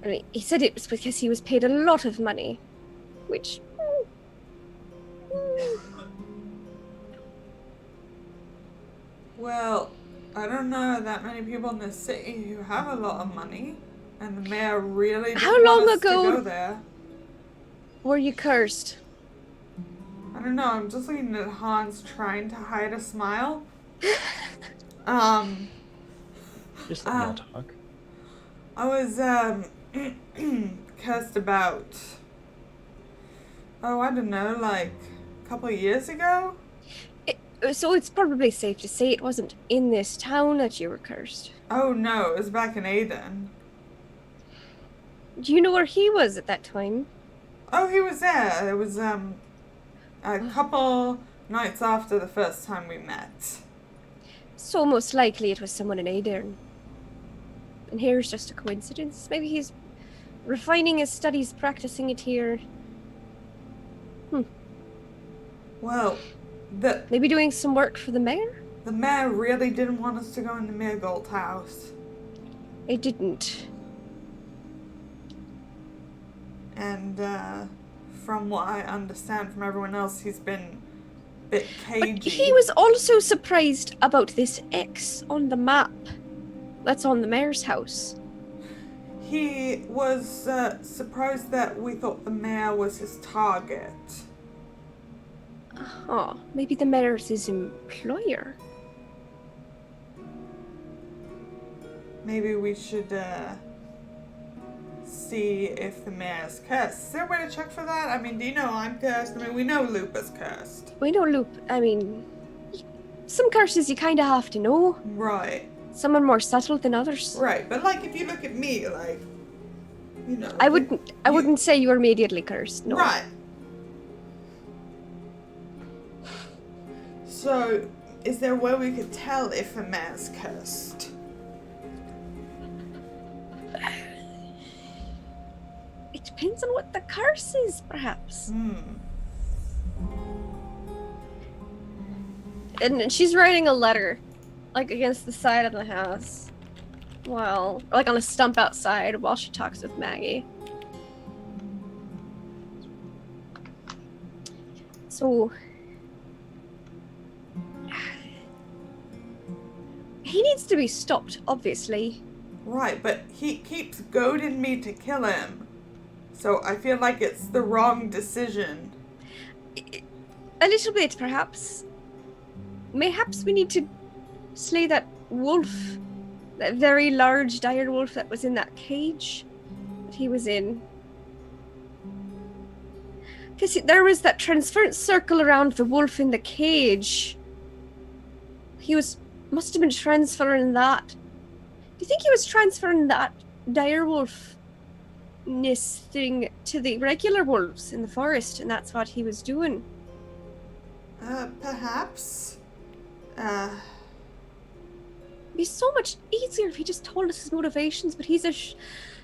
I mean, he said it was because he was paid a lot of money, which... Well, I don't know that many people in this city who have a lot of money. And the mayor really didn't How long want us ago- to go there. Were you cursed? I don't know, I'm just looking at Hans trying to hide a smile. Just let me all talk. I was, cursed about, I don't know, like, a couple of years ago? So it's probably safe to say it wasn't in this town that you were cursed. Oh no, it was back in Aden. Do you know where he was at that time? Oh, he was there. It was, a couple nights after the first time we met. So most likely it was someone in Aedirn. And here's just a coincidence. Maybe he's refining his studies, practicing it here. Well, the Maybe doing some work for the mayor? mayor really didn't want us to go in the Mirgold house. I didn't. And, from what I understand from everyone else, he's been a bit cagey. But he was also surprised about this X on the map that's on the mayor's house. He was surprised that we thought the mayor was his target. Oh, maybe the mayor's his employer. Maybe we should see if the mayor's cursed. Is there a way to check for that? I mean, do you know I'm cursed? I mean, we know Lupa's cursed. We know some curses you kind of have to know. Right. Some are more subtle than others. Right, but like if you look at me, like, you know. I wouldn't say you were immediately cursed, no. Right. So, is there a way we could tell if a man's cursed? It depends on what the curse is, perhaps. And she's writing a letter, like against the side of the house, like on a stump outside while she talks with Maggie. So, he needs to be stopped, obviously. Right, but he keeps goading me to kill him. So I feel like it's the wrong decision. A little bit, perhaps. Mayhaps we need to slay that wolf. That very large dire wolf that was in that cage that he was in. Because there was that transference circle around the wolf in the cage. He must have been transferring that. Do you think he was transferring that dire wolf thing to the regular wolves in the forest, and that's what he was doing? Perhaps. It'd be so much easier if he just told us his motivations, but he's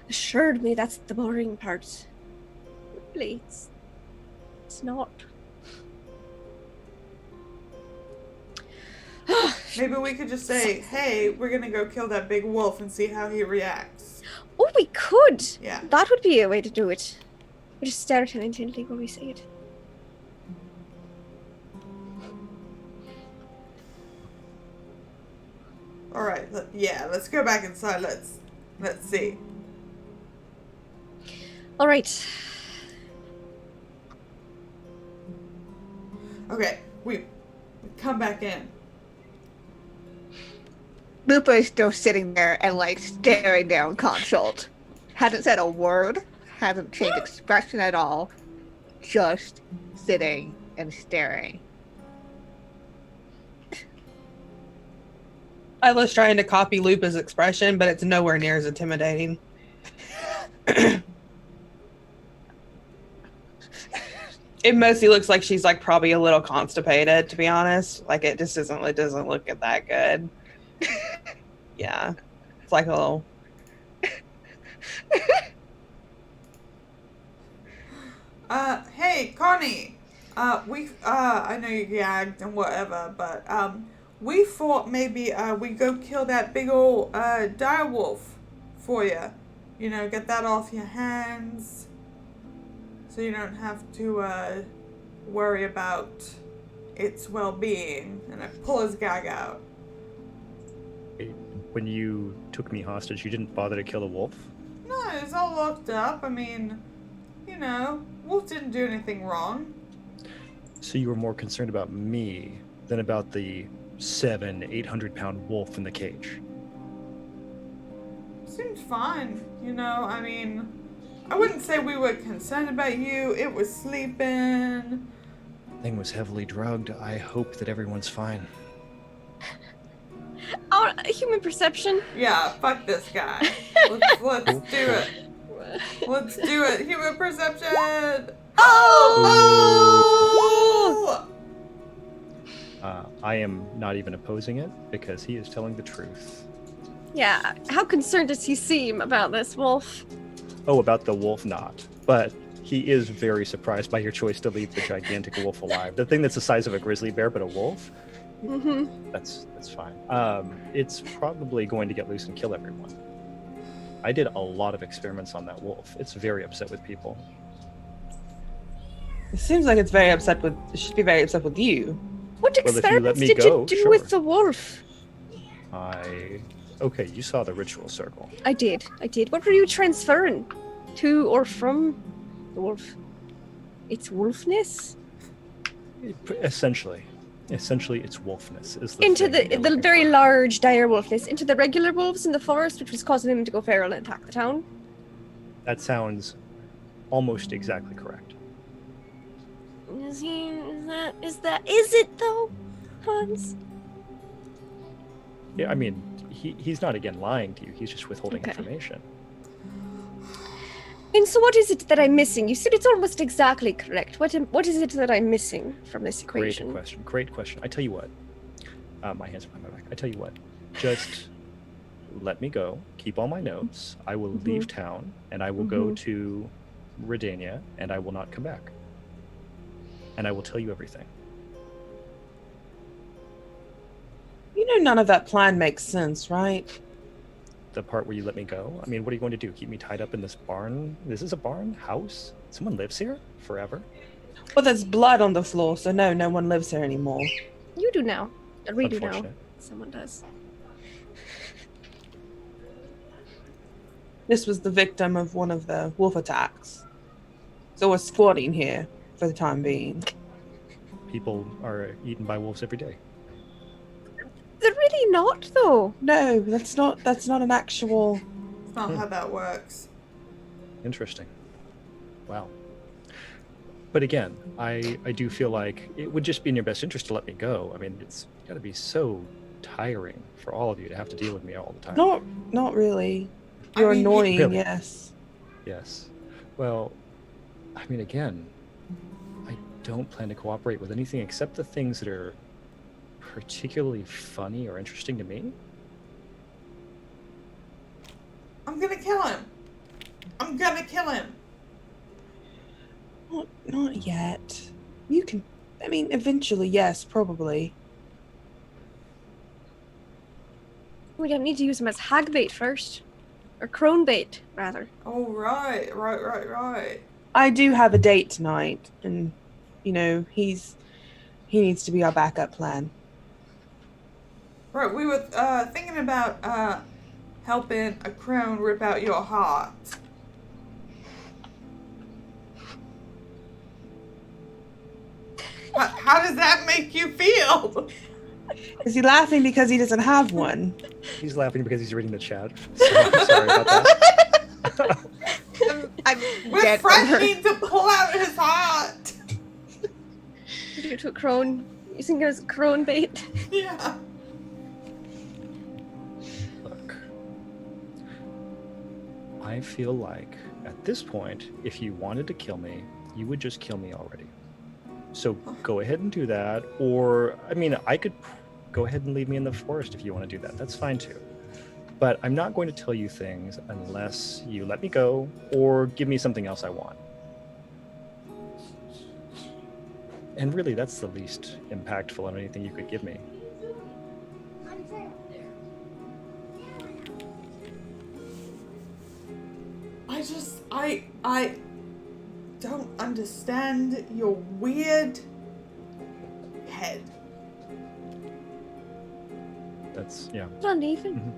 assured me that's the boring part. Really, it's not. Maybe we could just say, hey, we're gonna go kill that big wolf and see how he reacts. Oh, we could! Yeah. That would be a way to do it. We just stare at him intently while we say it. Alright, let's go back inside. Let's see. Alright. Okay, we come back in. Lupa is still sitting there and like staring down Consult. Hasn't said a word, hasn't changed expression at all. Just sitting and staring. Isla's trying to copy Lupa's expression, but it's nowhere near as intimidating. It mostly looks like she's like probably a little constipated, to be honest. Like it doesn't look that good. Yeah. It's like a little Hey, Connie. I know you gagged and whatever, but we thought maybe we go kill that big old dire wolf for you. You know, get that off your hands, so you don't have to worry about its well-being. And I pull his gag out. When you took me hostage, you didn't bother to kill the wolf? No, it's all locked up. I mean, you know, wolf didn't do anything wrong. So you were more concerned about me than about the 800-pound wolf in the cage? Seemed fine, you know, I mean, I wouldn't say we were concerned about you. It was sleeping. Thing was heavily drugged. I hope that everyone's fine. Oh, human perception. Yeah, fuck this guy. Let's do it. Let's do it. Human perception. Oh! I am not even opposing it because he is telling the truth. Yeah, how concerned does he seem about this wolf? Oh, about the wolf, not. But he is very surprised by your choice to leave the gigantic wolf alive. The thing that's the size of a grizzly bear, but a wolf? Mm-hmm. That's fine. It's probably going to get loose and kill everyone. I did a lot of experiments on that wolf. It's very upset with people. It seems like it should be very upset with you. What Well, if you let experiments me did go, you do sure. with the wolf? Okay, you saw the ritual circle. I did. What were you transferring to or from the wolf? Its wolfness? Essentially, its wolfness is the Into thing you're the looking very for. large dire wolfness, into the regular wolves in the forest, which was causing him to go feral and attack the town? That sounds almost exactly correct. Is it though, Hans? Yeah, I mean, he's not again lying to you. He's just withholding Okay. information. And so what is it that I'm missing? You said it's almost exactly correct. What is it that I'm missing from this Great equation? question. Great question. I tell you what. My hands are behind my back. I tell you what. Just let me go. Keep all my notes. I will leave town, and I will go to Redania, and I will not come back. And I will tell you everything. You know, none of that plan makes sense, right? The part where you let me go? I mean, what are you going to do? Keep me tied up in this barn? This is a barn? House? Someone lives here? Forever? Well, there's blood on the floor, so no one lives here anymore. You do now. We do now. Unfortunate. Someone does. This was the victim of one of the wolf attacks. So we're squatting here for the time being. People are eaten by wolves every day. They're really not, though. No, that's not an actual. It's not how that works. Interesting. Wow. But again, I do feel like it would just be in your best interest to let me go. I mean, it's got to be so tiring for all of you to have to deal with me all the time. Not really. I You're mean, annoying, Really? yes. Yes. Well, I mean, again, I don't plan to cooperate with anything except the things that are particularly funny or interesting to me. I'm gonna kill him. I'm gonna kill him. Not yet. You can. I mean, eventually, yes, probably. We don't need to use them as hag bait first. Or crone bait, rather. Oh, right. I do have a date tonight, and he needs to be our backup plan. Right, we were thinking about helping a crone rip out your heart. How does that make you feel? Is he laughing because he doesn't have one? He's laughing because he's reading the chat. Sorry about that. I'm We're dead over. threatening to pull out his heart. Do it to a crone. Using it as crone bait. Yeah. Look, I feel like at this point, if you wanted to kill me, you would just kill me already. So go ahead and do that. Or, I mean, I could go ahead and leave me in the forest if you want to do that. That's fine too. But I'm not going to tell you things unless you let me go or give me something else I want. And really, that's the least impactful on anything you could give me. I don't understand your weird head. That's, yeah. It's uneven.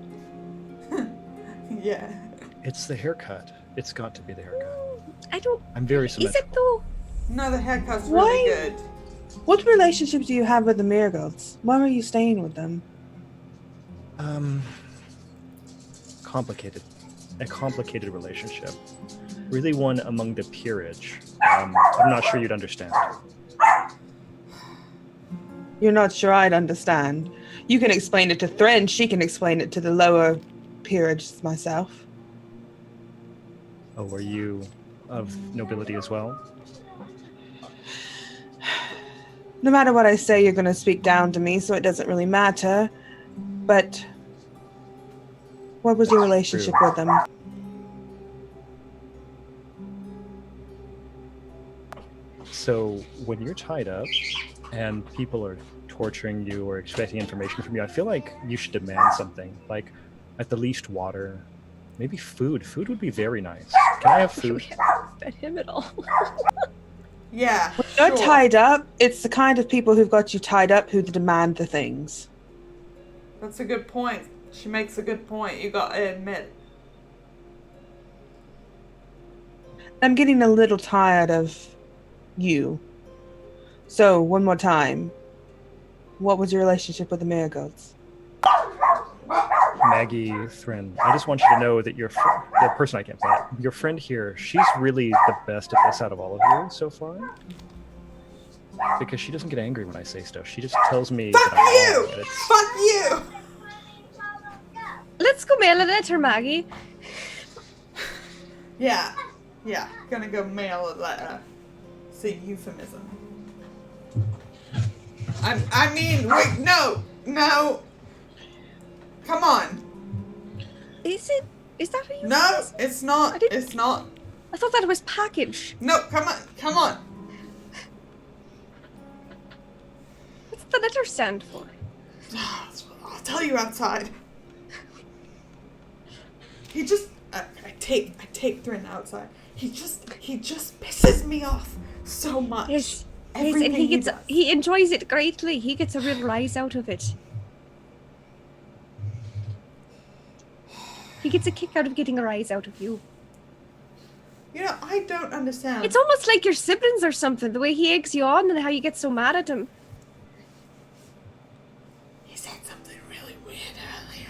Yeah. It's the haircut. It's got to be the haircut. I don't. I'm very Is symmetrical. it though? No, the haircut's Why? really good. What relationship do you have with the Marigold's? Why were you staying with them? Complicated. A complicated relationship. Really one among the peerage. I'm not sure you'd understand. You're not sure I'd understand. You can explain it to Thren. She can explain it to the lower peerage myself. Oh, are you of nobility as well? No matter what I say, you're going to speak down to me, so it doesn't really matter. But what was your relationship True. with them? So when you're tied up and people are torturing you or expecting information from you, I feel like you should demand something. Like, at the least, water. Maybe food. Food would be very nice. Can I have food? We haven't fed him at all. Yeah. You're sure. tied up. It's the kind of people who've got you tied up who demand the things. That's a good point. She makes a good point. You gotta admit. I'm getting a little tired of you. So, one more time. What was your relationship with the Marigolds? Maggie Thrin, I just want you to know that the person I can't play, your friend here, she's really the best at this out of all of you so far. Because she doesn't get angry when I say stuff. She just tells me Fuck that I'm you! wrong. And it's, Fuck you! Let's go mail a letter, Maggie. Yeah. Gonna go mail a letter. It's a euphemism. I mean, wait, no! Come on. Is that what you No, it's not. It's not. I thought that was package. No, come on. What's the letter stand for? I'll tell you outside. He just, I take Thrin outside. He just pisses me off so much. Yes, Everything and does. he enjoys it greatly. He gets a real rise out of it. He gets a kick out of getting a rise out of you. You know, I don't understand. It's almost like your siblings or something, the way he eggs you on and how you get so mad at him. He said something really weird earlier,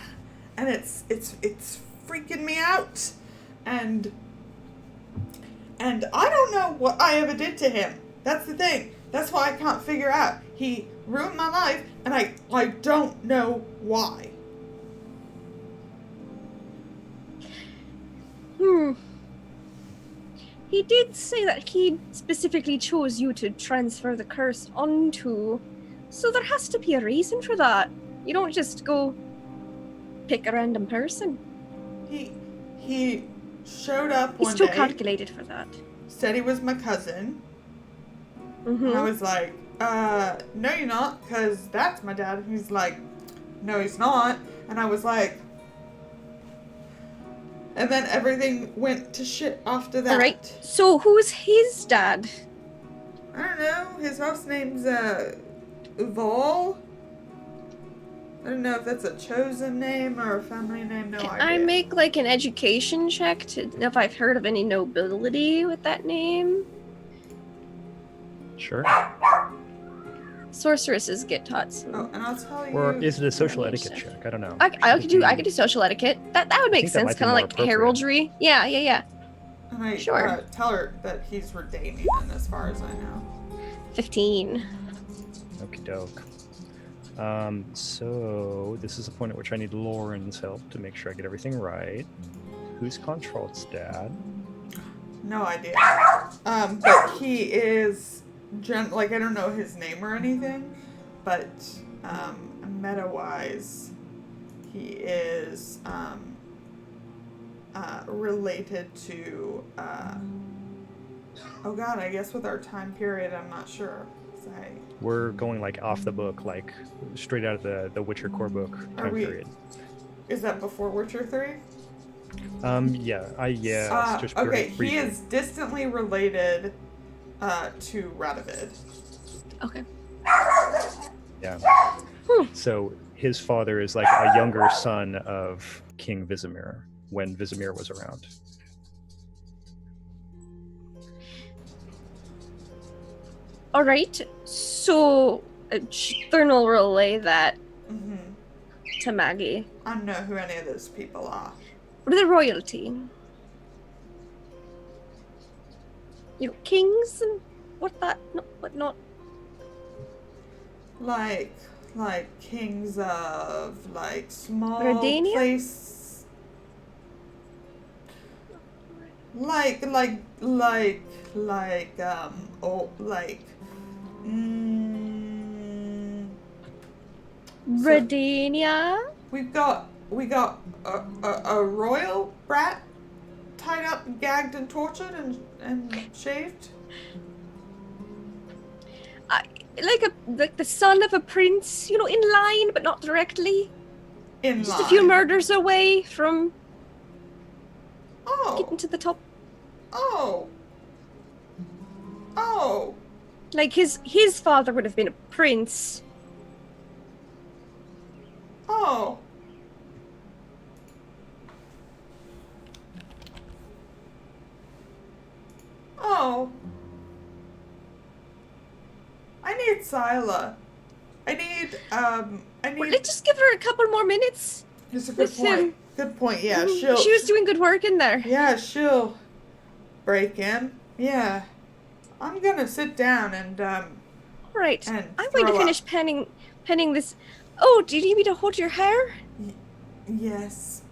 and it's freaking me out, and I don't know what I ever did to him. That's the thing. That's why I can't figure out. He ruined my life, and I don't know why. He did say that he specifically chose you to transfer the curse onto, so there has to be a reason for that. You don't just go pick a random person. He showed up He's one too day, calculated for that. said he was my cousin. Mm-hmm. And I was like, no you're not, because that's my dad. And he's like, no he's not. And I was like, and then everything went to shit after that. Alright, so who's his dad? I don't know. His house name's, Uval. I don't know if that's a chosen name or a family name, no Can idea. I make like an education check to know if I've heard of any nobility with that name? sure. Sorceresses get taught some. Oh, and I'll tell you... Or is it a social information. etiquette check? I don't know. I could do social etiquette. That would make think that sense. might be Kind of more like appropriate. heraldry. Yeah. And I Sure. tell her that he's Redanian, as far as I know. 15. Okie doke. So this is a point at which I need Lauren's help to make sure I get everything right. Who's Contralt's dad? No idea. But he is, I don't know his name or anything, but meta-wise, he is related to, oh god, I guess with our time period, I'm not sure. We're going like off the book, like straight out of the Witcher core book time period. Is that before Witcher 3? Yeah. It's just okay, briefly. he is distantly related to Radovid. Okay. Yeah. Hmm. So his father is like a younger son of King Vizimir when Vizimir was around. All right. So Thurn will relay that Mm-hmm. to Maggie. I don't know who any of those people are. What are the royalty? You know, kings and whatnot. Like kings of small Redania? place. So Redania? we got a royal brat tied up, gagged, and tortured, and shaved. Like the son of a prince, in line but not directly. In Just line. a few murders away from getting Oh, to the top. oh. Like his father would have been a prince. Oh. Oh. I need Scylla. I need Let's just give her a couple more minutes. That's a good With point. him. Good point. Yeah, Mhm. she'll. She was doing good work in there. Yeah, she'll break in. Yeah. I'm gonna sit down and Right. and I'm going to throw finish up. penning this. Oh, do you need me to hold your hair? Yes,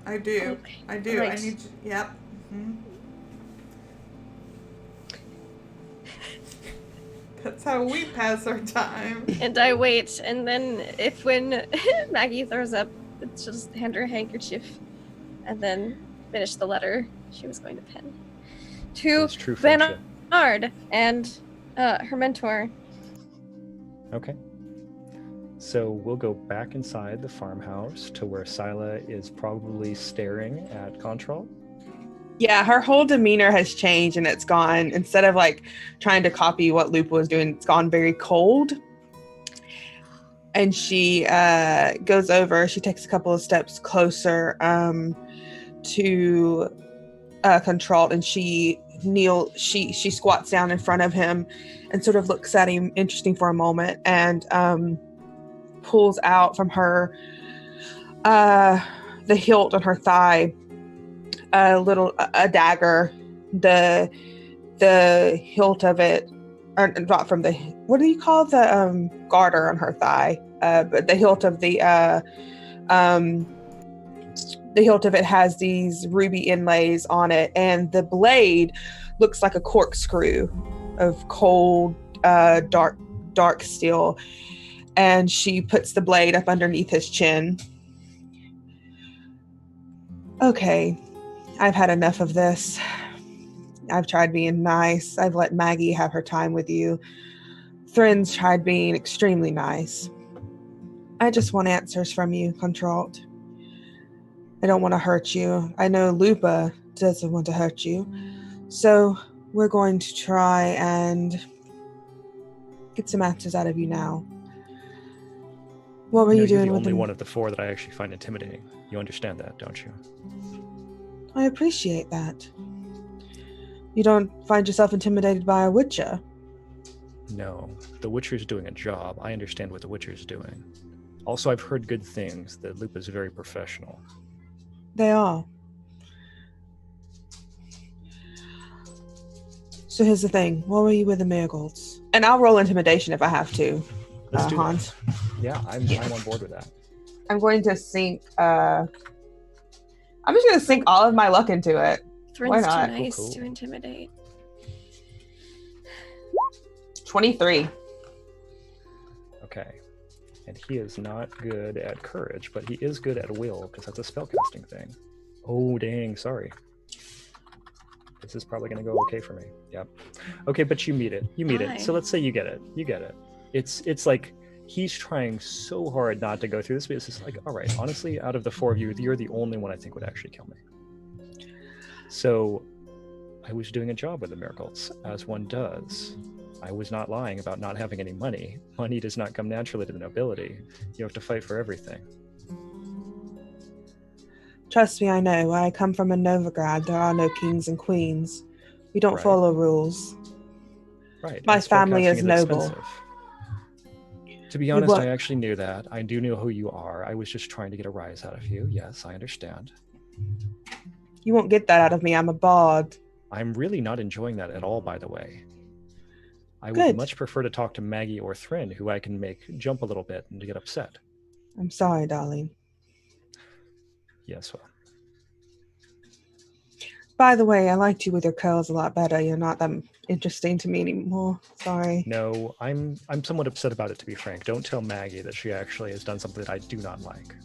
I do. Okay. I do. Right. I need to. Yep. hmm That's how we pass our time. And I wait, and then when Maggie throws up, she'll just hand her a handkerchief, and then finish the letter she was going to pen to It's true friendship. Bernard and her mentor. Okay. So we'll go back inside the farmhouse to where Scylla is probably staring at Control. Yeah, her whole demeanor has changed, and it's gone, instead of like trying to copy what Lupa was doing, it's gone very cold. And she goes over, she takes a couple of steps closer to Control, and she squats down in front of him and sort of looks at him interesting for a moment, and pulls out from her the hilt on her thigh a dagger. The hilt of it, or not from the, what do you call the garter on her thigh, but the hilt of the hilt of it has these ruby inlays on it, and the blade looks like a corkscrew of cold dark steel. And she puts the blade up underneath his chin. Okay, I've had enough of this. I've tried being nice. I've let Maggie have her time with you. Thrin's tried being extremely nice. I just want answers from you, Contralt. I don't want to hurt you. I know Lupa doesn't want to hurt you. So we're going to try and get some answers out of you now. What were you doing You're the with only them? one of the four that I actually find intimidating. You understand that, don't you? I appreciate that. You don't find yourself intimidated by a Witcher? No, the Witcher's doing a job. I understand what the Witcher's doing. Also, I've heard good things, that Lupa's very professional. They are. So here's the thing. What were you with the Marigolds? And I'll roll intimidation if I have to. Let's do Hans. that. Yeah, I'm on board with that. I'm going to sink. I'm just going to sink all of my luck into it. Thrin's Why not? too nice Cool. to intimidate. 23. Okay. And he is not good at courage, but he is good at will, because that's a spellcasting thing. Oh, dang, sorry. This is probably going to go okay for me. Yep. Okay, but you meet it. You meet it. So Fine. let's say you get it. You get it. It's like he's trying so hard not to go through this, but it's just like, all right, honestly, out of the four of you, you're the only one I think would actually kill me. So I was doing a job with the Miracles, as one does. I was not lying about not having any money. Money does not come naturally to the nobility. You have to fight for everything. Trust me, I know. Where I come from in Novigrad, there are no kings and queens. We don't Right. follow rules. Right. My and family spellcasting is noble. expensive. To be honest, what- I actually knew that. I do know who you are. I was just trying to get a rise out of you. Yes, I understand. You won't get that out of me. I'm a bard. I'm really not enjoying that at all, by the way. I would Good. much prefer to talk to Maggie or Thrin, who I can make jump a little bit and to get upset. I'm sorry, darling. Yes, well. By the way, I liked you with your curls a lot better. You're not that interesting to me anymore. Sorry. No, I'm somewhat upset about it, to be frank. Don't tell Maggie that she actually has done something that I do not like.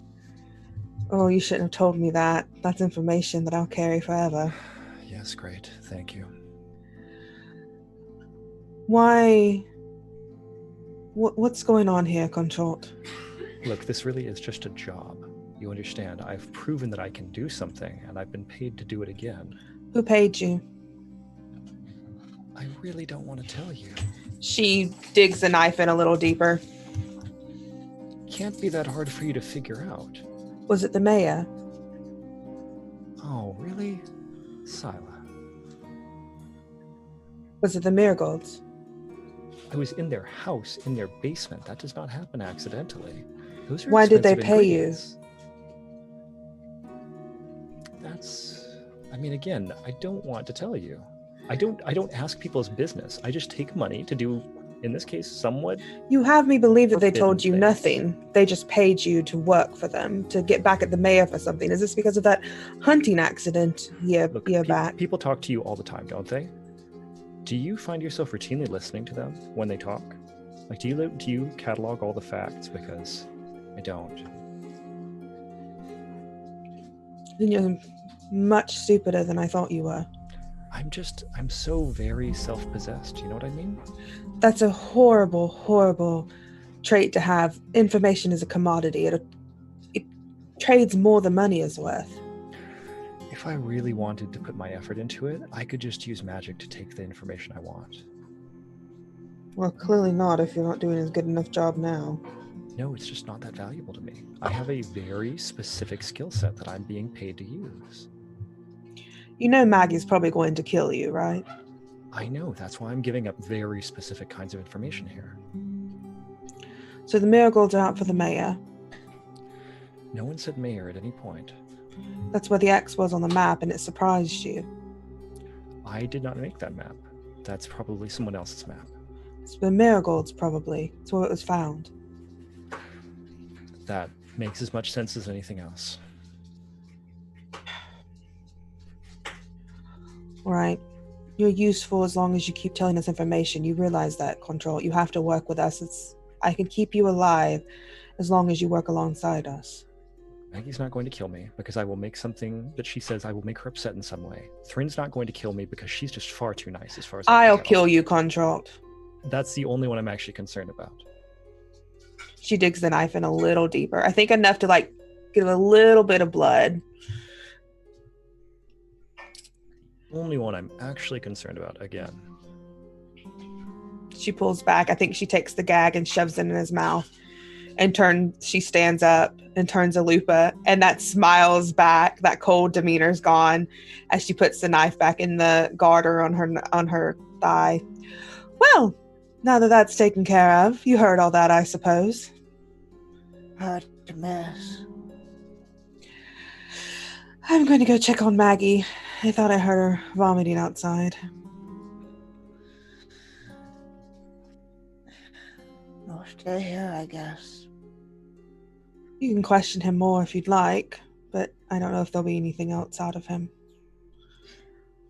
Oh, you shouldn't have told me that. That's information that I'll carry forever. Yes, great. Thank you. Why? What's going on here, Contralt? Look, this really is just a job. You understand, I've proven that I can do something, and I've been paid to do it again. Who paid you? I really don't want to tell you. She digs the knife in a little deeper. Can't be that hard for you to figure out. Was it the mayor? Oh, really? Scylla. Was it the Marigolds? I was in their house, in their basement. That does not happen accidentally. Those are Why did they expensive pay you? ingredients. I mean, again, I don't want to tell you. I don't ask people's business. I just take money to do, in this case, somewhat. You have me believe that they Forbidden told you things. nothing. They just paid you to work for them, to get back at the mayor for something. Is this because of that hunting accident year back? People talk to you all the time, don't they? Do you find yourself routinely listening to them when they talk? Like, do you catalog all the facts? Because I don't. Then you're much stupider than I thought you were. I'm so very self-possessed. You know what I mean? That's a horrible, horrible trait to have. Information is a commodity. It trades more than money is worth. If I really wanted to put my effort into it, I could just use magic to take the information I want. Well, clearly not if you're not doing a good enough job now. No, it's just not that valuable to me. I have a very specific skill set that I'm being paid to use. You know Maggie's probably going to kill you, right? I know, that's why I'm giving up very specific kinds of information here. So the marigolds are out for the mayor. No one said mayor at any point. That's where the X was on the map, and it surprised you. I did not make that map. That's probably someone else's map. It's the marigolds, probably. It's where it was found. That makes as much sense as anything else. Right. You're useful as long as you keep telling us information. You realize that, Control. You have to work with us. I can keep you alive as long as you work alongside us. Maggie's not going to kill me because I will make something that she says I will make her upset in some way. Thrin's not going to kill me because she's just far too nice as far as I'll I can tell. kill you, Control. That's the only one I'm actually concerned about. She digs the knife in a little deeper. I think enough to get a little bit of blood. Only one I'm actually concerned about again. She pulls back. I think she takes the gag and shoves it in his mouth. And she stands up and turns a lupa, and that smiles back. That cold demeanor's gone as she puts the knife back in the garter on her thigh. Well, now that that's taken care of, you heard all that, I suppose. Hard to mess. I'm going to go check on Maggie. I thought I heard her vomiting outside. I'll stay here, I guess. You can question him more if you'd like, but I don't know if there'll be anything else out of him.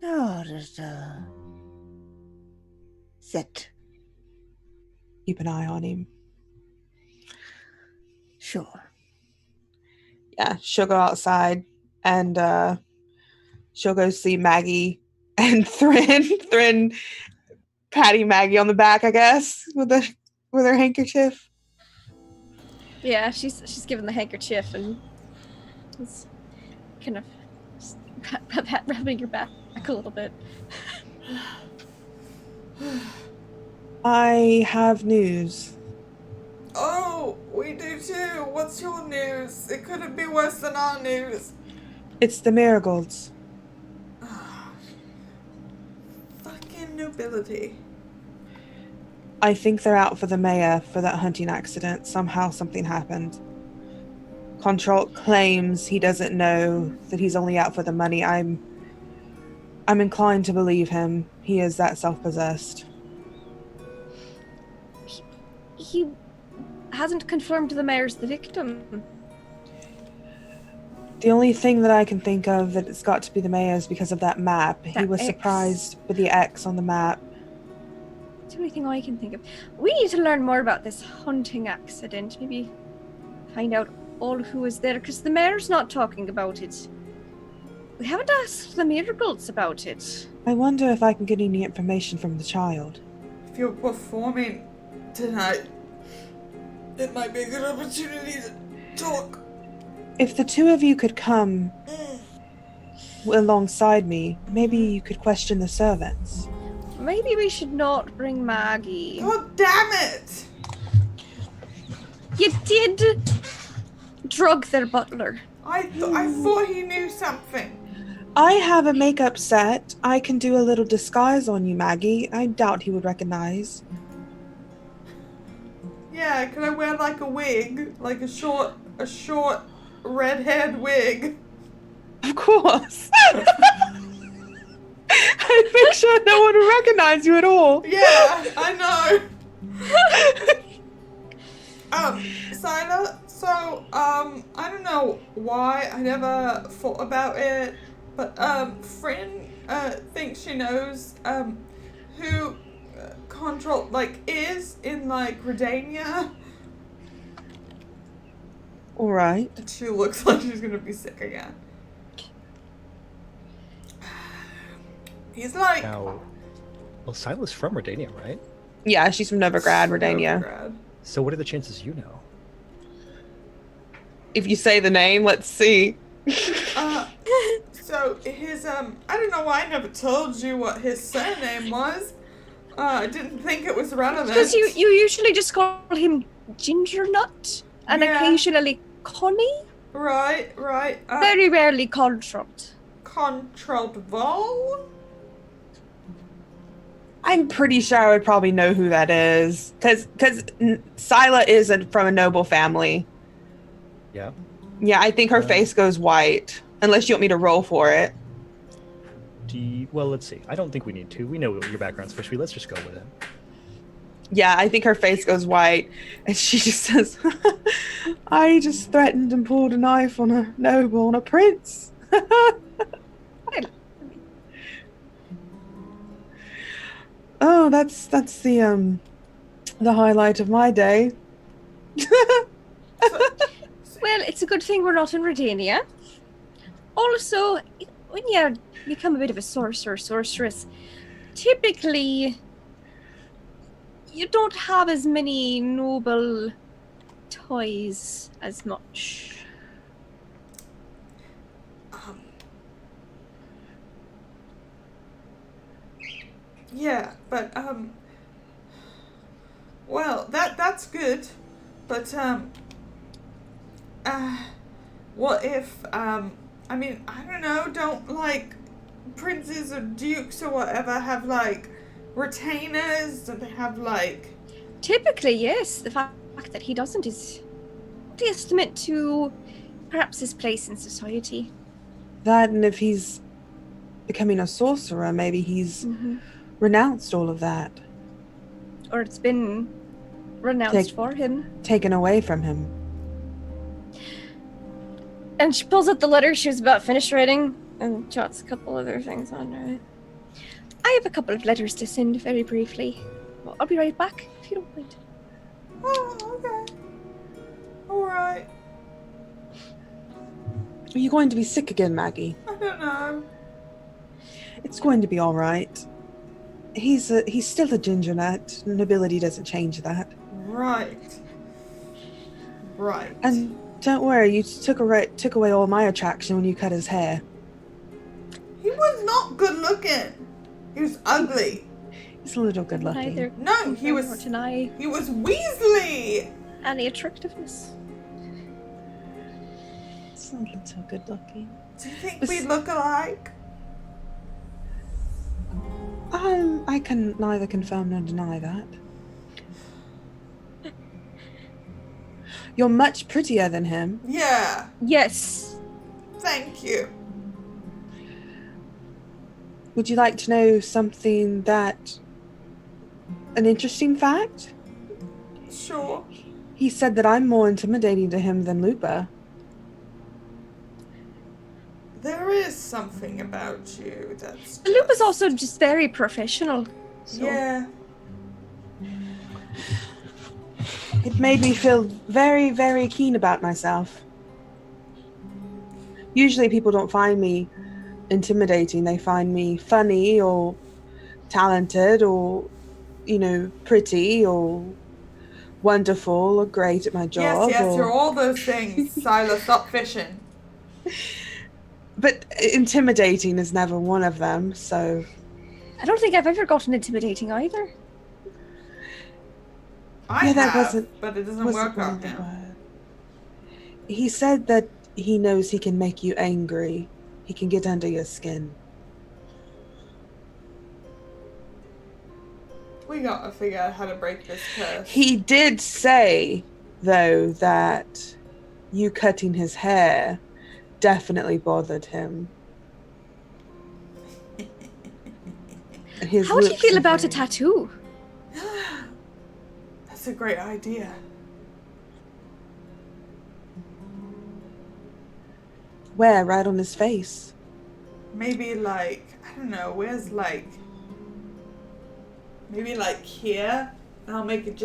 No, just sit. Keep an eye on him. Sure. Yeah, she'll go outside and she'll go see Maggie and Thrin patting Maggie on the back, I guess, with her handkerchief. Yeah, she's given the handkerchief and is kind of rubbing your back a little bit. I have news. Oh, we do too. What's your news? It couldn't be worse than our news. It's the marigolds. Fucking nobility. I think they're out for the mayor for that hunting accident. Somehow something happened. Control claims he doesn't know that he's only out for the money. I'm inclined to believe him. He is that self-possessed. He hasn't confirmed the mayor's the victim. The only thing that I can think of that it's got to be the mayor is because of that map. He was X. surprised with the X on the map. It's the only thing I can think of. We need to learn more about this hunting accident. Maybe find out all who was there, because the mayor's not talking about it. We haven't asked the miracles about it. I wonder if I can get any information from the child. If you're performing tonight, it might be a good opportunity to talk. If the two of you could come alongside me, maybe you could question the servants. Maybe we should not bring Maggie. God damn it! You did drug their butler. I thought he knew something. I have a makeup set. I can do a little disguise on you, Maggie. I doubt he would recognize. Yeah, could I wear like a wig? Like a short red-haired wig? Of Of course. I make sure no one will recognize you at all. Yeah, I know. Sila, so, I don't know why I never thought about it, but, Fryn, thinks she knows, who Control, is in, Redania. All right. She looks like she's gonna be sick again. He's like... Now, well, Sila's from Redania, right? Yeah, she's from Novigrad, Redania. Novigrad. So what are the chances you know? If you say the name, let's see. So his, I don't know why I never told you what his surname was. I didn't think it was relevant. Because you usually just call him Ginger Nut and Yeah. occasionally Connie. Right. Very rarely Contralt. Contralt Vol? I'm pretty sure I would probably know who that is. Because Sila is from a noble family. Yeah. Yeah, I think her face goes white. Unless you want me to roll for it. Well, let's see. I don't think we need to. We know your background's supposed to be. Let's just go with it. Yeah, I think her face goes white. And she just says, I just threatened and pulled a knife on a noble, on a prince. Oh, that's the highlight of my day. Well, it's a good thing we're not in Redania. Also, when you become a bit of a sorceress, typically you don't have as many noble toys as much. Yeah, but, well, that's good, but, what if, I mean, I don't know, don't, princes or dukes or whatever have, retainers? Do they have, Typically, yes. The fact that he doesn't is a testament to perhaps his place in society. That, and if he's becoming a sorcerer, maybe he's renounced all of that. Or it's been renounced for him. Taken away from him. And she pulls out the letter she was about finished writing and jots a couple other things on it. I have a couple of letters to send very briefly. Well, I'll be right back, if you don't mind. Oh, okay. Alright. Are you going to be sick again, Maggie? I don't know. It's going to be all right. He's still a ginger nut. Nobility doesn't change that. Right. And don't worry, you took away all my attraction when you cut his hair. He was not good looking. He was ugly. He's a little good looking. Neither No, he was. nor deny He was Weasley. any attractiveness. He's a little good looking. Do you think we look alike? I can neither confirm nor deny that. You're much prettier than him. Yeah. Yes. Thank you. Would you like to know something an interesting fact? Sure. He said that I'm more intimidating to him than Lupa. There is something about you that's. Luke was also just very professional. So. Yeah. It made me feel very, very keen about myself. Usually people don't find me intimidating. They find me funny or talented or, pretty or wonderful or great at my job. Yes, you're all those things. Silas, stop fishing. But intimidating is never one of them, so... I don't think I've ever gotten intimidating either. I Yeah, that have, wasn't- but it doesn't wasn't work out one of the now. word. He said that he knows he can make you angry. He can get under your skin. We gotta figure out how to break this curse. He did say, though, that you cutting his hair definitely bothered him. And his How would he lips feel are about a very- tattoo? That's a great idea. Where? Right on his face. Maybe like, I don't know, where's like, maybe like here. And I'll make it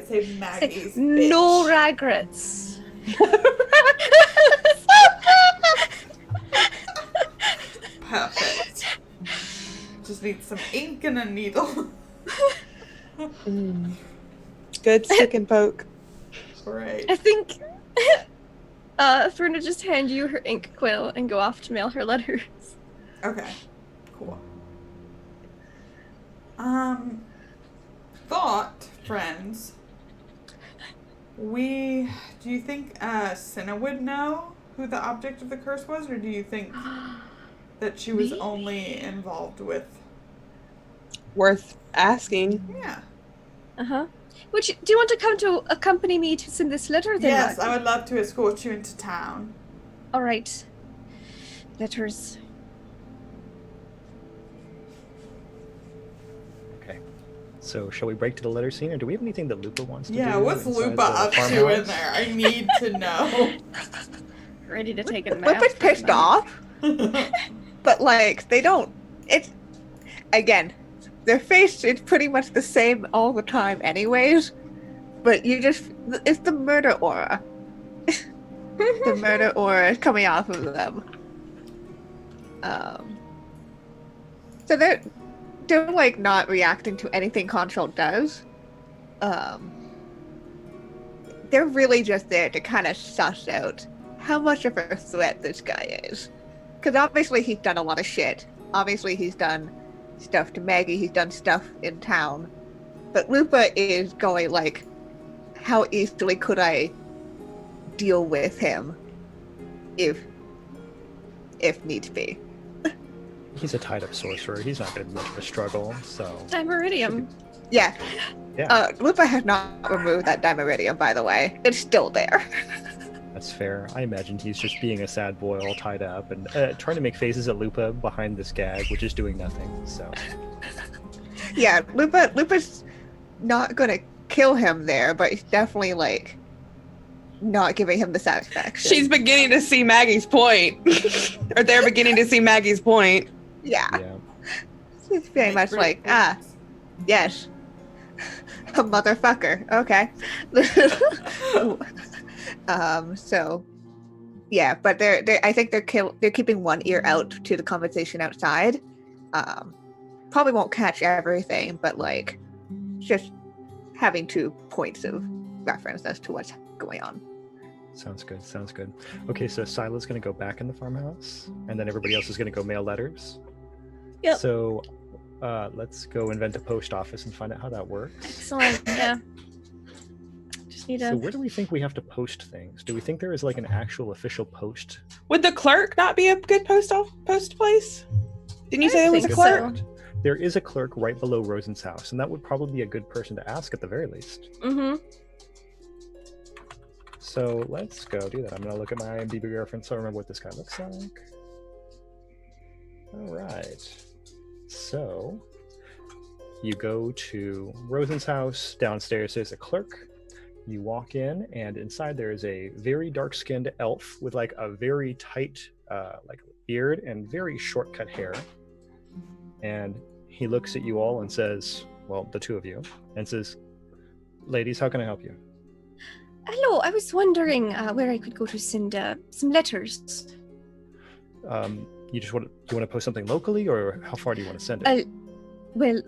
say Maggie's Say, bitch. no regrets. Perfect. Just need some ink and a needle. Mm. Good stick and poke. Great. I think Ferna just hand you her ink quill and go off to mail her letters. Okay. Cool. Thought, friends. Do you think Cinna would know who the object of the curse was, or do you think that she was Me? only involved with? Worth asking. Yeah. Uh-huh. Do you want to come to accompany me to send this letter then? Yes, Maggie? I would love to escort you into town. All right. Letters. Okay. So shall we break to the letter scene, or do we have anything that Lupa wants to do? Yeah, what's inside Lupa the up to in farmhouse? there? I need to know. Ready to take a nap. Lupa's pissed off, but like they don't. It's again, their face is pretty much the same all the time, anyways. But it's the murder aura. The murder aura is coming off of them. So they're like not reacting to anything Control does. They're really just there to kind of suss out how much of a threat this guy is. Because obviously he's done a lot of shit. Obviously he's done stuff to Maggie, he's done stuff in town. But Lupa is going like, how easily could I deal with him if needs be? He's a tied-up sorcerer. He's not going to be much of a struggle, so... Dimeridium. Yeah. Yeah. Lupa has not removed that Dimeridium, by the way. It's still there. That's fair. I imagine he's just being a sad boy all tied up and trying to make faces at Lupa behind this gag, which is doing nothing, so... Yeah, Lupa's not gonna kill him there, but he's definitely like not giving him the satisfaction. She's beginning to see Maggie's point. Or they're beginning to see Maggie's point. yeah. Yeah. It's very much like, yes. A motherfucker. Okay. So yeah, but I think they're keeping one ear out to the conversation outside. Probably won't catch everything, but like just having 2 points of reference as to what's going on. Sounds good, sounds good. Okay, so Sila's going to go back in the farmhouse, and then everybody else is going to go mail letters. Yep. So let's go invent a post office and find out how that works. Excellent. Yeah. Just need So a. where do we think we have to post things? Do we think there is like an actual official post? Would the clerk not be a good post place? Didn't you say there was a think clerk? so. There is a clerk right below Rosen's house, and that would probably be a good person to ask at the very least. Mm-hmm. So let's go do that. I'm going to look at my IMDb reference so I remember what this guy looks like. All right. So you go to Rosen's house. Downstairs there's a clerk. You walk in, and inside there is a very dark-skinned elf with like a very tight like beard and very short-cut hair. And he looks at you all and says, well, the 2 of you, and says, ladies, how can I help you? Hello, I was wondering where I could go to send some letters. You want to post something locally, or how far do you want to send it? Well,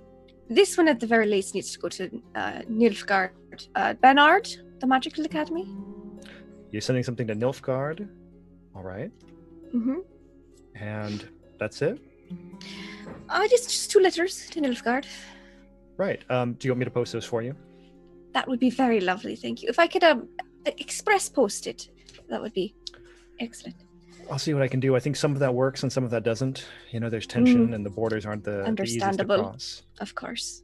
this one at the very least needs to go to Nilfgaard. Bernard, the Magical Academy. You're sending something to Nilfgaard. All right. Mm-hmm. And that's it? Just 2 letters to Nilfgaard. Right. Do you want me to post those for you? That would be very lovely, thank you. If I could express post it, that would be excellent. I'll see what I can do. I think some of that works and some of that doesn't. You know, there's tension and the borders aren't the easiest to Understandable. cross. Of course.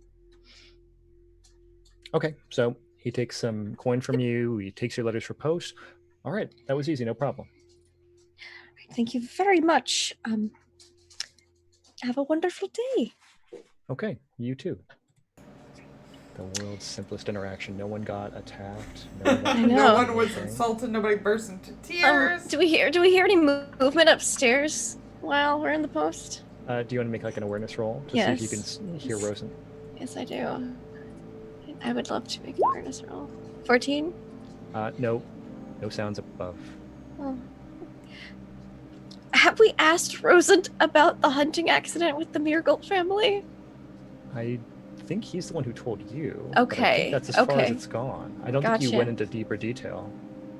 Okay, so he takes some coin from you. He takes your letters for post. All right, that was easy, no problem. Thank you very much. Have a wonderful day. Okay, you too. The world's simplest interaction. No one got attacked. No one got I No know. one was anything. insulted. Nobody burst into tears. Do we hear any movement upstairs while we're in the post? Do you want to make like an awareness roll to see if you can hear Rosen? Yes, I do. I would love to make an awareness roll. 14? No sounds above. Oh. Have we asked Rosen about the hunting accident with the Mirgold family? I think he's the one who told you. But I Okay, think that's as far as okay. it's gone. I don't think you Gotcha. went into deeper detail.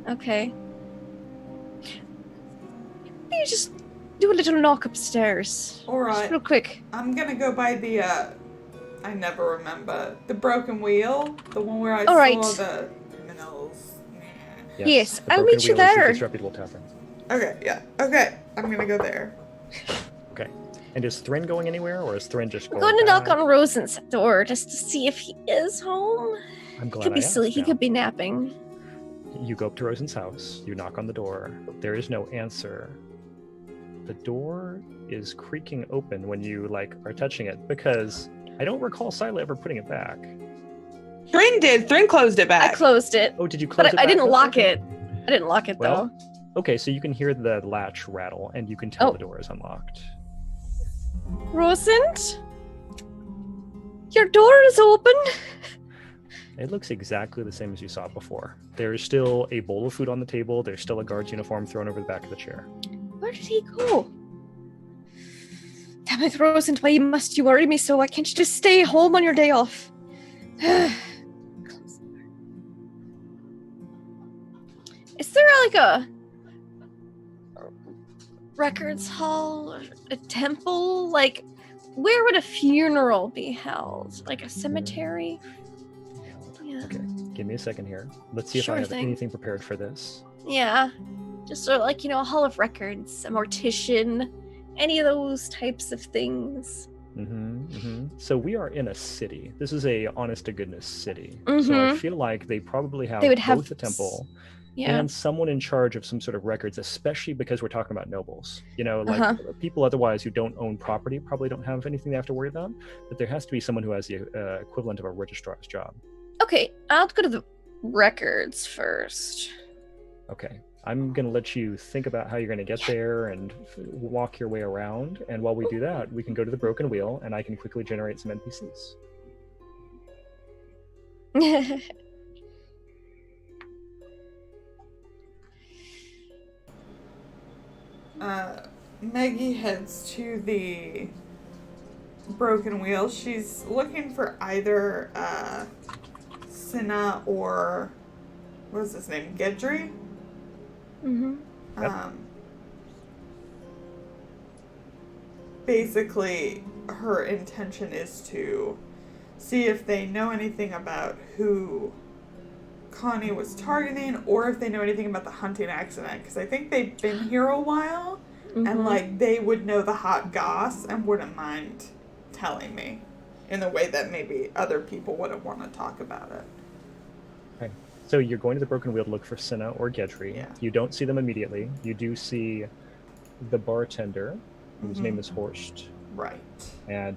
Okay. Maybe just do a little knock upstairs. All Just right. real quick. I'm gonna go by the. I never remember the broken wheel, the one where I All right. saw the criminals. Yes, the I'll broken meet you wheel is the there. disreputable tavern. Okay, yeah. Okay, I'm gonna go there. Okay. And is Thrin going anywhere, or is Thrin just I'm going going to knock back? on Rosen's door just to see if he is home. I'm He glad could be I silly. asked He now. could be napping. You go up to Rosen's house, you knock on the door, there is no answer. The door is creaking open when you are touching it, because I don't recall Sila ever putting it back. Thrin did. Thrin closed it back. I closed it, Oh, did you close but it I back? didn't lock Okay. it. I didn't lock it Well, though. okay, so you can hear the latch rattle, and you can tell Oh. the door is unlocked. Rosend? Your door is open? It looks exactly the same as you saw it before. There is still a bowl of food on the table, there's still a guard's uniform thrown over the back of the chair. Where did he go? Damn it, Rosend, why must you worry me so? Why can't you just stay home on your day off? Close the door. Is there a records hall or a temple? Where would a funeral be held? Like a cemetery? Yeah. Okay, give me a second here. Let's see if Sure I have thing. anything prepared for this. Yeah. Just sort of a hall of records, a mortician, any of those types of things. So we are in a city. This is a honest to goodness city. So I Mhm. feel like they probably have They would have both a temple Yeah. and someone in charge of some sort of records, especially because we're talking about nobles. Uh-huh. People otherwise who don't own property probably don't have anything they have to worry about. But there has to be someone who has the equivalent of a registrar's job. Okay, I'll go to the records first. Okay, I'm going to let you think about how you're going to get there and walk your way around. And while we do that, we can go to the broken wheel and I can quickly generate some NPCs. Maggie heads to the broken wheel. She's looking for either Cinna or what is his name? Gedry? Mm-hmm. Yep. Basically, her intention is to see if they know anything about who Connie was targeting or if they know anything about the hunting accident. Because I think they've been here a while and they would know the hot goss and wouldn't mind telling me in a way that maybe other people wouldn't want to talk about it. Okay. So you're going to the broken wheel to look for Cinna or Gedry. Yeah. You don't see them immediately. You do see the bartender, whose Mhm. name is Horst. Right. And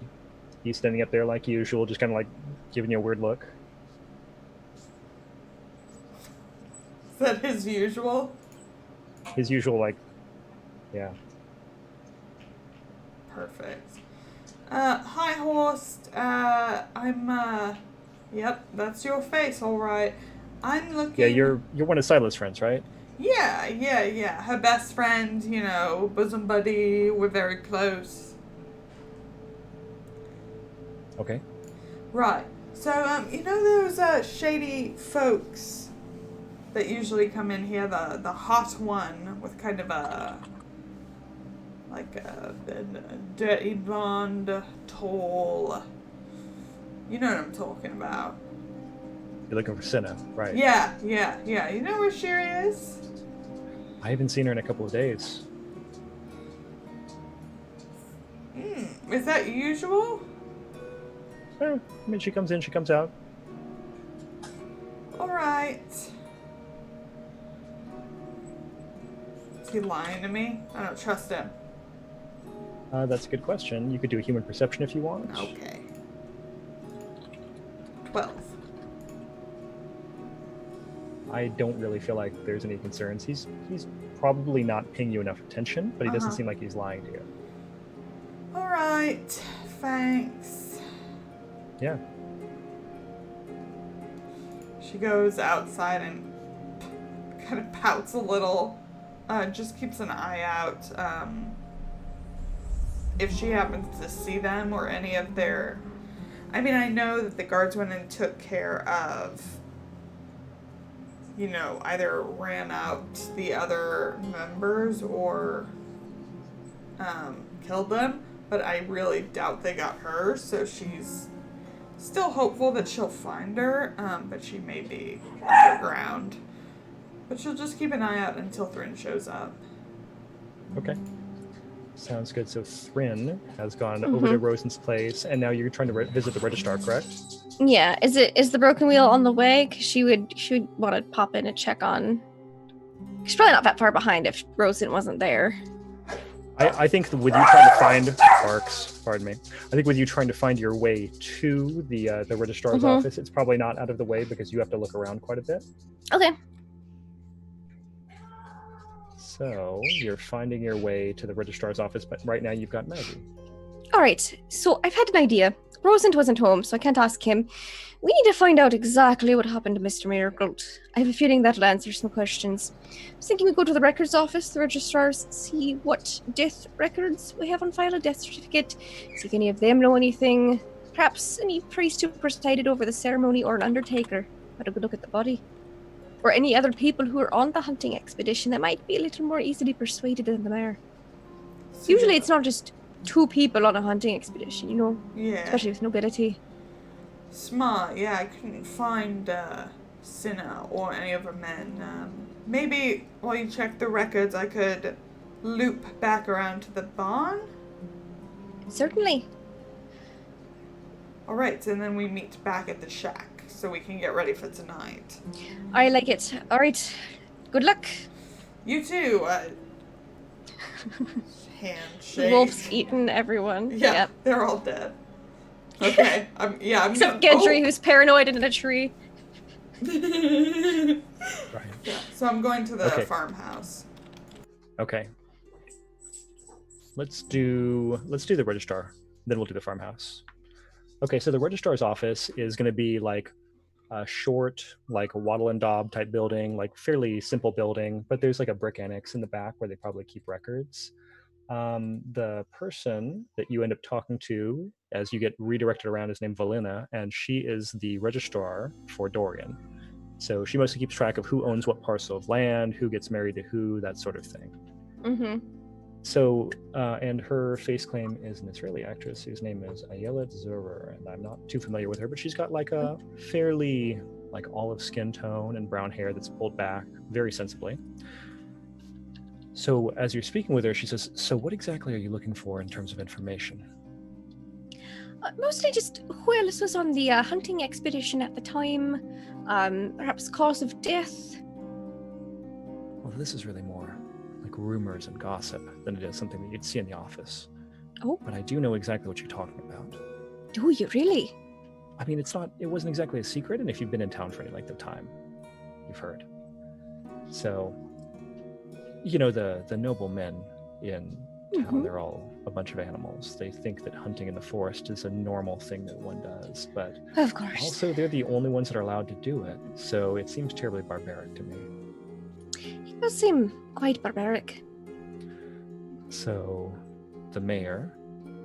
he's standing up there like usual, just kind of giving you a weird look. Is that his usual? His usual, yeah. Perfect. Hi, Horst. Yep, that's your face, all right. I'm looking. Yeah, you're one of Silas' friends, right? Yeah. Her best friend, bosom buddy. We're very close. Okay. Right. So, those shady folks that usually come in here, the hot one with kind of a dirty blonde, tall. You know what I'm talking about. You're looking for Cinna, right? Yeah. You know where she is? I haven't seen her in a couple of days. Is that usual? She comes in, she comes out. Alright. Is he lying to me? I don't trust him. That's a good question. You could do a human perception if you want. Okay. 12. I don't really feel like there's any concerns. He's probably not paying you enough attention, but he doesn't seem like he's lying to you. All right. Thanks. Yeah. She goes outside and kind of pouts a little. Just keeps an eye out. If she happens to see them or any of their... I mean, I know that the guards went and took care of, you know, either ran out the other members or killed them, but I really doubt they got her, so she's still hopeful that she'll find her, but she may be underground. But she'll just keep an eye out until Thrin shows up. Okay. Sounds good. So Thrin has gone over to Rosen's place, and now you're trying to visit the registrar, correct? Yeah. Is the broken wheel on the way? Because she would want to pop in and check on. She's probably not that far behind if Rosen wasn't there. I think with you trying to find Parks, pardon me. I think with you trying to find your way to the registrar's office, it's probably not out of the way because you have to look around quite a bit. Okay. So you're finding your way to the registrar's office, but right now you've got Maggie. All right. So I've had an idea. Rosen wasn't home, so I can't ask him. We need to find out exactly what happened to Mr. Marigold. I have a feeling that'll answer some questions. I was thinking we go to the records office, the registrars, see what death records we have on file, a death certificate, see if any of them know anything. Perhaps any priest who presided over the ceremony or an undertaker had a good look at the body. Or any other people who were on the hunting expedition that might be a little more easily persuaded than the mayor. Usually it's not just 2 people on a hunting expedition, you know? Yeah. Especially with nobility. Smart, yeah, I couldn't find Cinna or any of her men. Maybe while you check the records, I could loop back around to the barn? Certainly. Alright, and then we meet back at the shack so we can get ready for tonight. I like it. Alright. Good luck. You too. Handshake. Wolf's eaten everyone. Yeah, Yep. they're all dead. Okay. I'm Except Gendry, who's paranoid and in a tree. Right. Yeah, so I'm going to the Okay. farmhouse. Okay. Let's do the registrar, then we'll do the farmhouse. Okay, so the registrar's office is going to be like a short, like a wattle and daub type building, like fairly simple building, but there's like a brick annex in the back where they probably keep records. The person that you end up talking to as you get redirected around is named Valina, and she is the registrar for Dorian. So she mostly keeps track of who owns what parcel of land, who gets married to who, that sort of thing. Mm-hmm. So, and her face claim is an Israeli actress whose name is Ayelet Zurer, and I'm not too familiar with her, but she's got like a fairly like olive skin tone and brown hair that's pulled back very sensibly. So as you're speaking with her, she says, so what exactly are you looking for in terms of information? Mostly just who else was on the hunting expedition at the time. Perhaps cause of death. Well, this is really more like rumors and gossip than it is something that you'd see in the office. Oh. But I do know exactly what you're talking about. Do you really? I mean, it wasn't exactly a secret, and if you've been in town for any length of time, you've heard. So, you know, the noble men in town, they're all a bunch of animals. They think that hunting in the forest is a normal thing that one does, but Of course. also they're the only ones that are allowed to do it, so it seems terribly barbaric to me. It does seem quite barbaric. So, the mayor,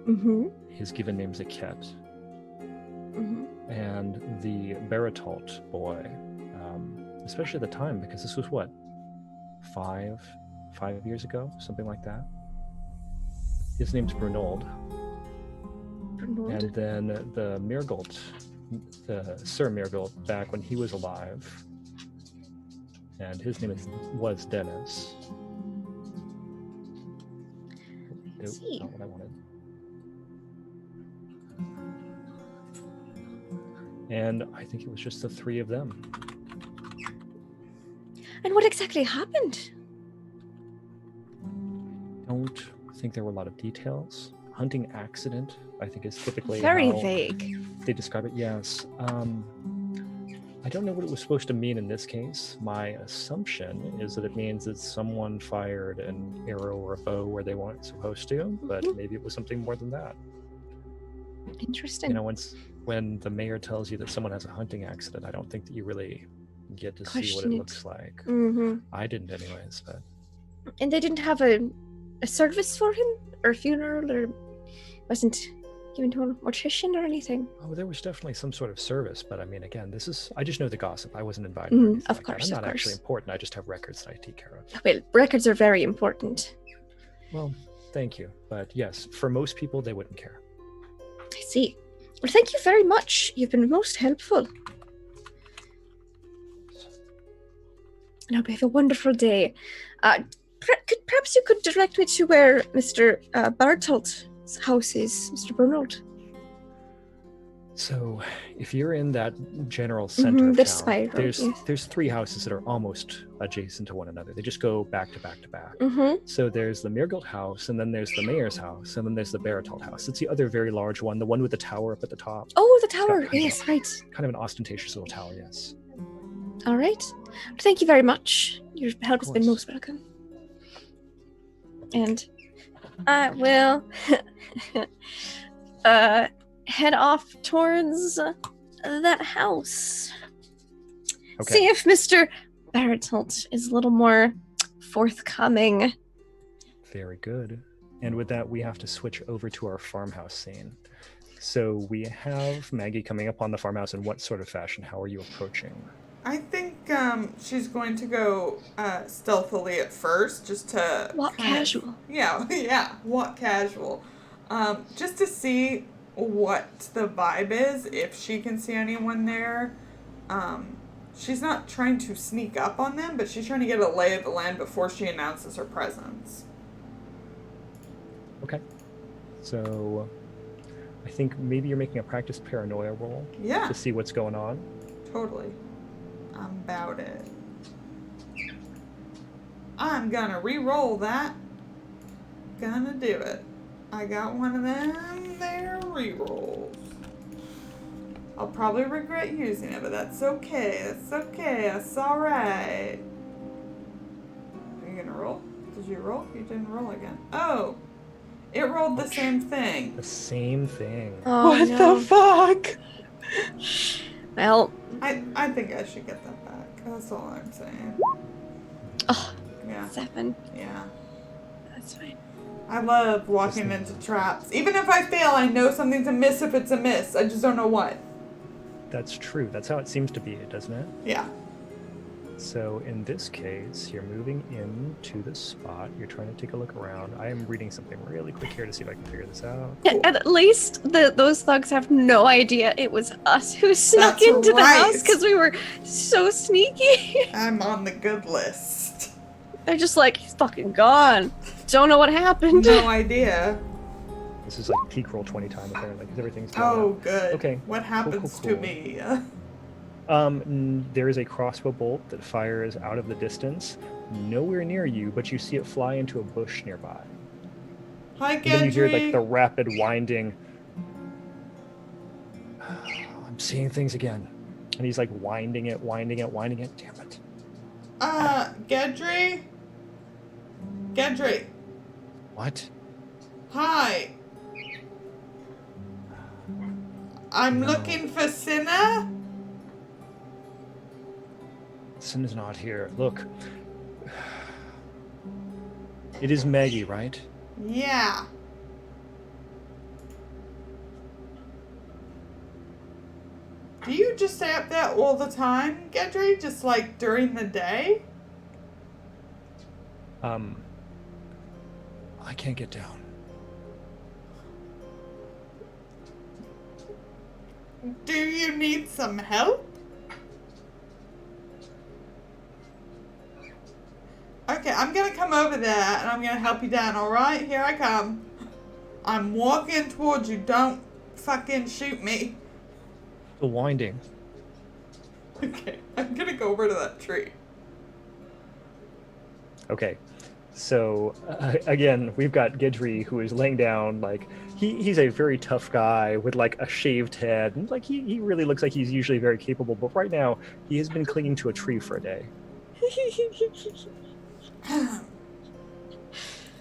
Mm-hmm. his given name's Aket, Mm-hmm. and the Baratalt boy, especially at the time, because this was what, 5 years ago, something like that. His name's Brunold. And then the Mirgold, the Sir Mirgold, back when he was alive, and his name was Dennis. I see. Not what I wanted. And I think it was just the 3 of them. And what exactly happened? don't think there were a lot of details. Hunting accident, I think, is typically Very how vague. they describe it. Yes. I don't know what it was supposed to mean in this case. My assumption is that it means that someone fired an arrow or a bow where they weren't supposed to, but maybe it was something more than that. Interesting. You know, when the mayor tells you that someone has a hunting accident, I don't think that you really get to see what it Question it. looks like. Mm-hmm. I didn't anyways, but And they didn't have a service for him, or a funeral, or wasn't given to a mortician or anything. oh, there was definitely some sort of service, but I mean, again, I just know the gossip. I wasn't invited. Mhm, or anything of like that. course, I'm of not actually course. important. I just have records that I take care of. Well, records are very important. Well, thank you, but yes, for most people, they wouldn't care. I see. Well, thank you very much. You've been most helpful. And I hope you have a wonderful day. Perhaps you could direct me to where Mr. Bartolt's house is, Mr. Bernard. So, if you're in that general center of the town, spiral, yes. there's 3 houses that are almost adjacent to one another. They just go back to back to back. Mm-hmm. So there's the Mirgold house, and then there's the mayor's house, and then there's the Baratold house. It's the other very large one, the one with the tower up at the top. Oh, the tower. kind of- Yes, right. Kind of an ostentatious little tower, yes. All right. Thank you very much. Your help has been course. most welcome. And I will head off towards that house. Okay. See if Mr. Baratold is a little more forthcoming. Very good. And with that, we have to switch over to our farmhouse scene. So we have Maggie coming up on the farmhouse in what sort of fashion? How are you approaching? I think she's going to go stealthily at first, just to Walk kind of- casual. yeah, walk casual, just to see what the vibe is. If she can see anyone there, she's not trying to sneak up on them, but she's trying to get a lay of the land before she announces her presence. Okay. So I think maybe you're making a practice paranoia roll Yeah, to see what's going on. totally. I'm about it. I'm gonna re-roll that. Gonna do it. I got one of them there re-rolls. I'll probably regret using it, but that's okay. That's okay. That's alright. Are you gonna roll? Did you roll? You didn't roll again. Oh! It rolled the same thing. The same thing. Oh, what no. the fuck? Well, I think I should get that back. That's all I'm saying. oh, Yeah. 7. Yeah. That's fine. I love walking into traps. Even if I fail, I know something's a miss if it's a miss. I just don't know what. That's true. That's how it seems to be, doesn't it? Yeah. So in this case, you're moving into the spot. You're trying to take a look around. I am reading something really quick here to see if I can figure this out. Yeah, at least those thugs have no idea it was us who snuck That's into the right. house because we were so sneaky. I'm on the good list. They're just like, he's fucking gone. Don't know what happened. No idea. This is like peak roll 20 time apparently, because everything's going Oh, up. good. Okay. What happens cool. to me? There is a crossbow bolt that fires out of the distance, nowhere near you, but you see it fly into a bush nearby. Hi, And then you hear like Gendry. the rapid winding. I'm seeing things again. And he's like winding it. Damn it. Gedry? Gedry. What? Hi. I'm No. looking for Cinna. Sin is not here. Look. It is Maggie, right? Yeah. Do you just stay up there all the time, Gedry? Just like during the day? I can't get down. Do you need some help? Okay, I'm gonna come over there and I'm gonna help you down, alright? Here I come. I'm walking towards you. Don't fucking shoot me. The winding. Okay, I'm gonna go over to that tree. Okay. So again, we've got Gidry, who is laying down. Like he's a very tough guy with like a shaved head, and like he really looks like he's usually very capable. But right now, he has been clinging to a tree for a day.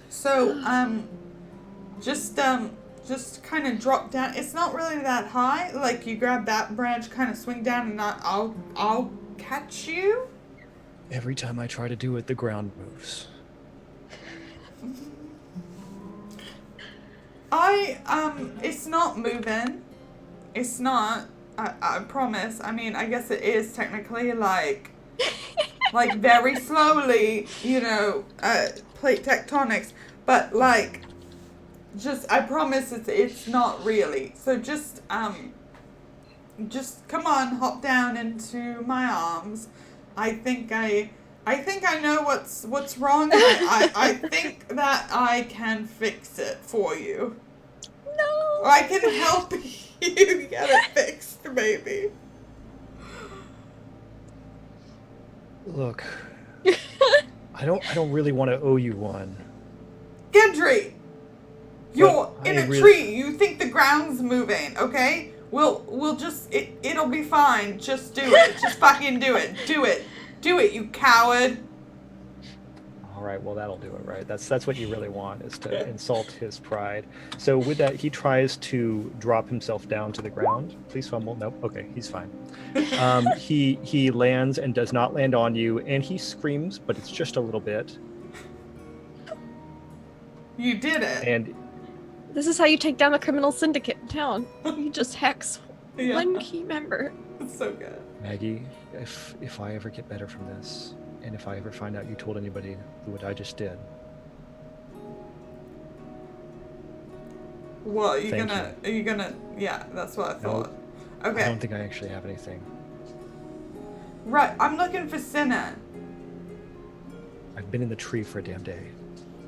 So just kind of drop down. It's not really that high. Like you grab that branch, kind of swing down, and I'll catch you. Every time I try to do it, the ground moves. It's not moving. It's not. I promise. I mean, I guess it is technically like very slowly, plate tectonics. But like, I promise it's not really. So just come on, hop down into my arms. I think I know what's wrong. I think that I can fix it for you. No. Or I can help you get it fixed, maybe. Look, I don't really want to owe you one. Gendry, you're But in I a really- tree. You think the ground's moving, okay? We'll just it'll be fine. Just do it. Just fucking do it. Do it. Do it, you coward. All right, well that'll do it, right? That's what you really want, is to insult his pride. So with that, he tries to drop himself down to the ground. Please fumble. Nope. Okay, he's fine. He lands and does not land on you, and he screams, but it's just a little bit. You did it. And This is how you take down a criminal syndicate in town. You just hex Yeah. one key member. It's so good. Maggie, if I ever get better from this, and if I ever find out you told anybody what I just did, What, are you Thank gonna yeah, that's what I No, thought. I Okay. don't think I actually have anything. Right, I'm looking for Cinna. I've been in the tree for a damn day.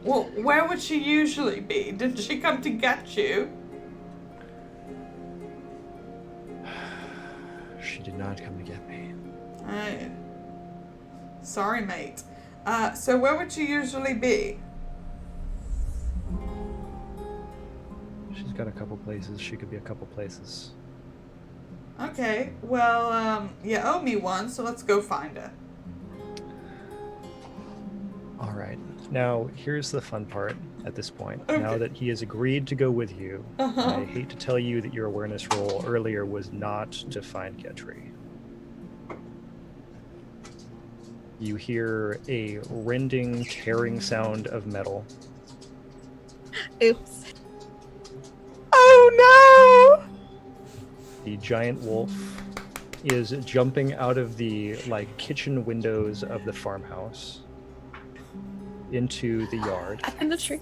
Well, where would she usually be? Did she come to get you? She did not come to get me. Sorry, mate. So where would she usually be? She's got a couple places. She could be a couple places. Okay, well, you owe me one, so let's go find her. All right. Now, here's the fun part at this point. Okay. Now that he has agreed to go with you, Uh-huh. I hate to tell you that your awareness roll earlier was not to find Getry. You hear a rending, tearing sound of metal. Oops. Oh no! The giant wolf is jumping out of the kitchen windows of the farmhouse into the yard, Up in the tree.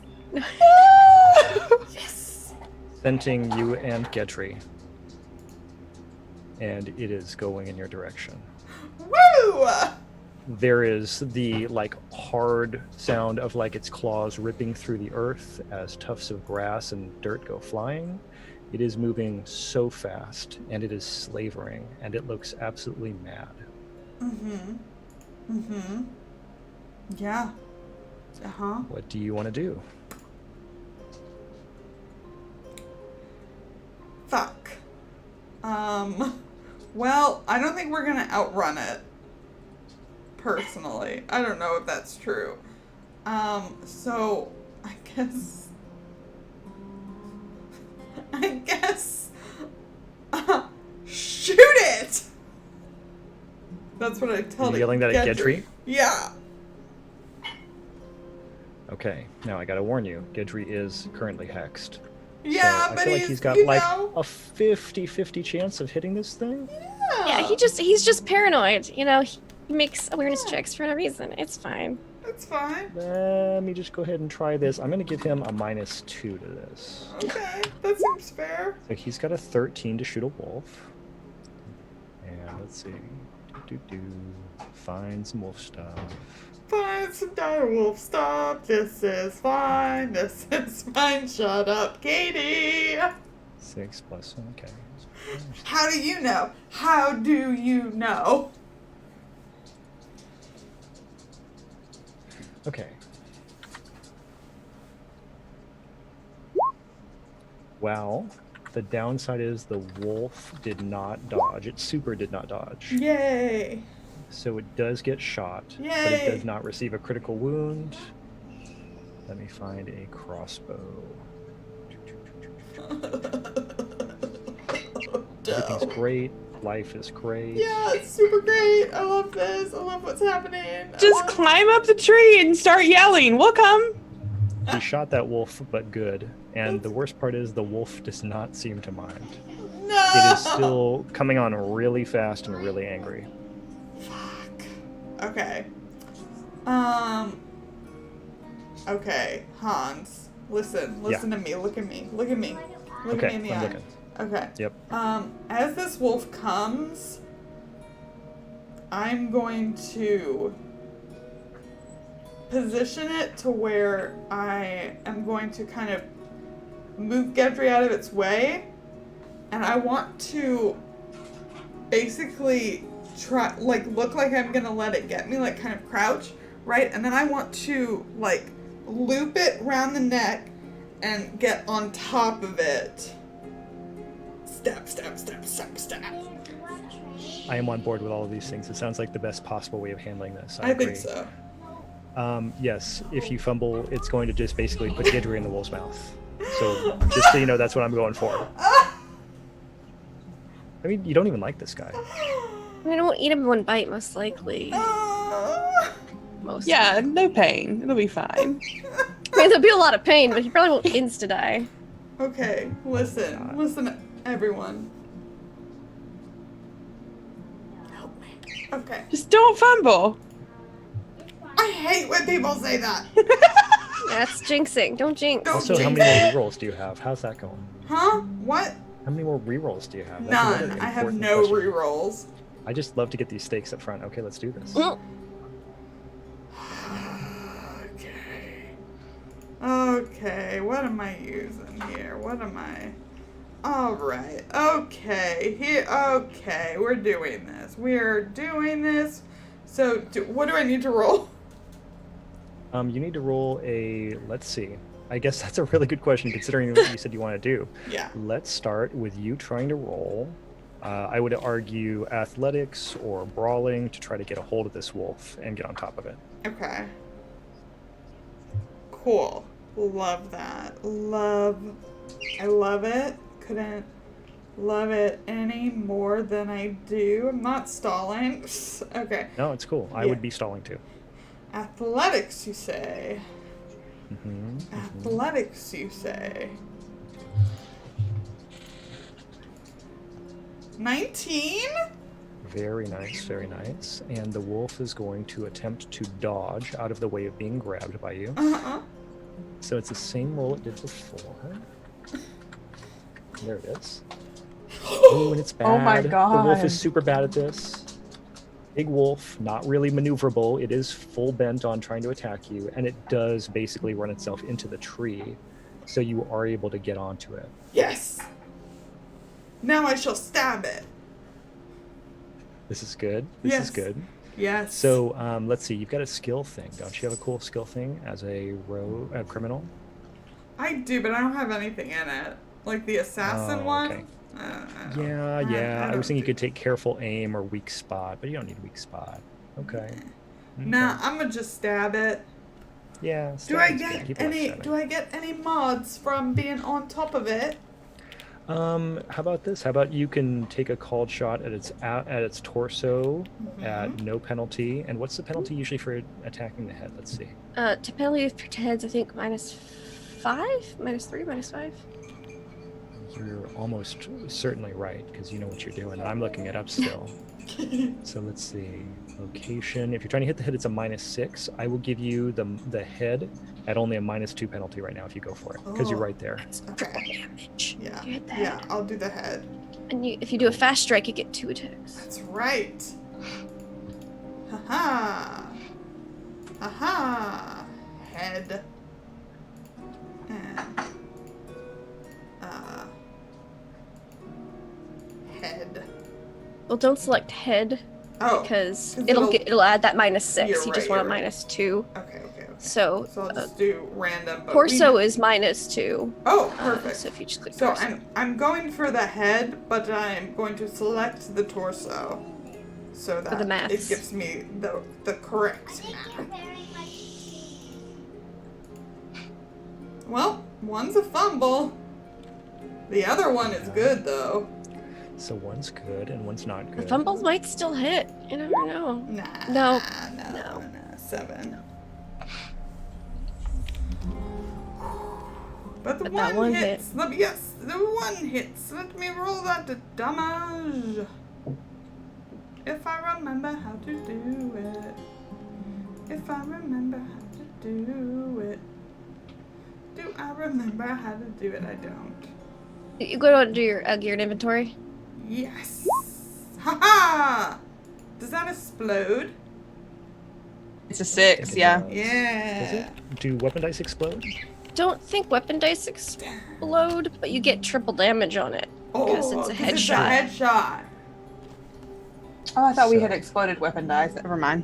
Yes! scenting you and Getry. And it is going in your direction. Woo! There is the hard sound of its claws ripping through the earth as tufts of grass and dirt go flying. It is moving so fast, and it is slavering, and it looks absolutely mad. Yeah. Uh-huh. What do you want to do? Fuck. Well, I don't think we're gonna outrun it. Personally. I don't know if that's true. So I guess shoot it! That's what I tell Are you the yelling that at Gedry? Yeah. Okay, now I gotta warn you, Gedry is currently hexed. Yeah, so I but feel like he's got a 50-50 chance of hitting this thing. Yeah, he's just paranoid. He makes awareness checks for no reason. It's fine. That's fine. Let me just go ahead and try this. I'm gonna give him a -2 to this. Okay, that seems fair. So he's got a 13 to shoot a wolf. And let's see. Find some wolf stuff. Find some direwolf stuff. This is fine. This is fine. Shut up, Katie. 6 plus, okay. How do you know? How do you know? Okay. Well, the downside is the wolf did not dodge. It super did not dodge. Yay! So it does get shot, but it Yay! does not receive a critical wound. Let me find a crossbow. Everything's great. Life is great. Yeah, it's super great. I love this. I love what's happening. Just climb up the tree and start yelling. We'll come. He shot that wolf, but good. And the worst part is the wolf does not seem to mind. No! It is still coming on really fast and really angry. Fuck. Okay. Okay, Hans. Listen to me. Look at me. Look at me. Look at me in the I'm eye. looking. Okay. Yep. As this wolf comes, I'm going to position it to where I am going to kind of move Gedry out of its way, and I want to basically try, like, look like I'm gonna let it get me, like, kind of crouch, right? And then I want to, like, loop it around the neck and get on top of it. Step, step, step, step, step. I am on board with all of these things. It sounds like the best possible way of handling this. I agree. think so. Yes, if you fumble, it's going to just basically put Gedry in the wolf's mouth. So just so you know, that's what I'm going for. I mean, you don't even like this guy. I mean, I won't eat him in one bite, most likely. Most. Yeah, no pain. It'll be fine. I mean, there'll be a lot of pain, but he probably won't insta-die. Okay, listen, everyone. Help me. Okay. Just don't fumble. I hate when people say that. That's jinxing. Don't jinx. Don't Also, how jinx many it. more rerolls do you have? How's that going? Huh? What? How many more rerolls do you have? That's another None. I have important no question. rerolls. I just love to get these stakes up front. Okay, let's do this. Okay, what am I using here? What am I? Alright, okay, we're doing this. So, what do I need to roll? You need to roll a, let's see. I guess that's a really good question considering what you said you want to do. Yeah. Let's start with you trying to roll. I would argue athletics or brawling to try to get a hold of this wolf and get on top of it. Okay. Cool. Love that. I love it. Couldn't love it any more than I do. I'm not stalling. Okay. No, it's cool. I Yeah. would be stalling too. Athletics, you say? Mm-hmm. Athletics, you say? 19? Very nice, very nice. And the wolf is going to attempt to dodge out of the way of being grabbed by you. Uh-huh. So it's the same roll it did before. There it is. Oh, and it's bad. Oh my The wolf God. is super bad at this. Big wolf, not really maneuverable. It is full bent on trying to attack you, and it does basically run itself into the tree, so you are able to get onto it. Yes! Now I shall stab it. This is good. This Yes. is good. Yes. So let's see. You've got a skill thing, don't you? Have a cool skill thing as a criminal? I do, but I don't have anything in it. Like the assassin Oh, one? okay. I don't- Yeah. I I don't was thinking you think- could take careful aim or weak spot, but you don't need weak spot. Okay. Nah, I'm gonna just stab it. Yeah. Do I stabbing's good. get People like any? stabbing. Do I get any mods from being on top of it? How about this? How about you can take a called shot at its torso at no penalty? And what's the penalty usually for attacking the head? Let's see. To penalty for heads, I think -5, -3, -5. You're almost certainly right because you know what you're doing, and I'm looking it up still. So let's see. Location. If you're trying to hit the head, it's a -6. I will give you the head at only a -2 penalty right now if you go for it because you're Oh. right there. Okay. Damage. Yeah. You hit the Yeah, head. I'll do the head. And if you do a fast strike, you get 2 attacks. That's right. Haha. Haha. Head. And head. Well, don't select head Oh. because 'cause it'll add that -6. You're You right, just want a you're right. -2. Okay. So So I'll just do random. But torso is -2. Oh, perfect. So if you just click So torso. I'm going for the head, but I'm going to select the torso, so that the maths. it gives me the correct math. Well, one's a fumble. The other one is good though. So one's good and one's not The good. fumbles might still hit. You never know. Nah. No. No. 7. But the But that one hit. hits. Yes, the one hits. Let me roll that damage. If I remember how to do it. If I remember how to do it. Do I remember how to do it? I don't. You go to do your geared inventory. Yes. Haha! Does that explode? It's a 6, yeah. Does Yeah. it? Do weapon dice explode? Don't think weapon dice explode, but you get triple damage on it. Because it's a 'cause headshot. It's a headshot. Oh, I thought we So- had exploded weapon dice. Never mind.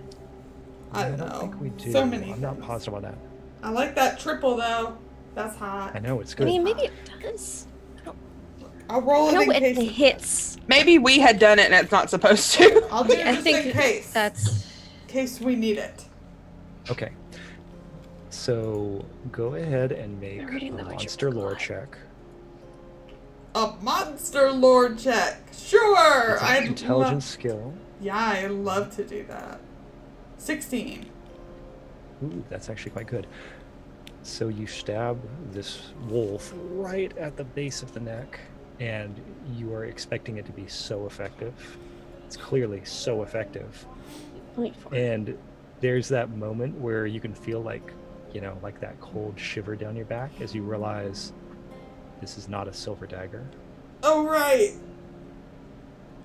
I don't know. think we do. So many I'm not things. positive on that. I like that triple though. That's hot. I know it's I good. mean, maybe it does. I'll roll it No, in it case. hits. Maybe we had done it and it's not supposed to. I'll do it I just think in case. that's. In case we need it. Okay. So go ahead and make They're a reading the Witcher monster book a lore lot. check. A monster lord check. Sure. It's an intelligence skill. Yeah, I love to do that. 16. Ooh, that's actually quite good. So you stab this wolf right at the base of the neck, and you are expecting it to be so effective. It's clearly so effective. Wait for it. And there's that moment where you can feel like, like that cold shiver down your back as you realize this is not a silver dagger. Oh right.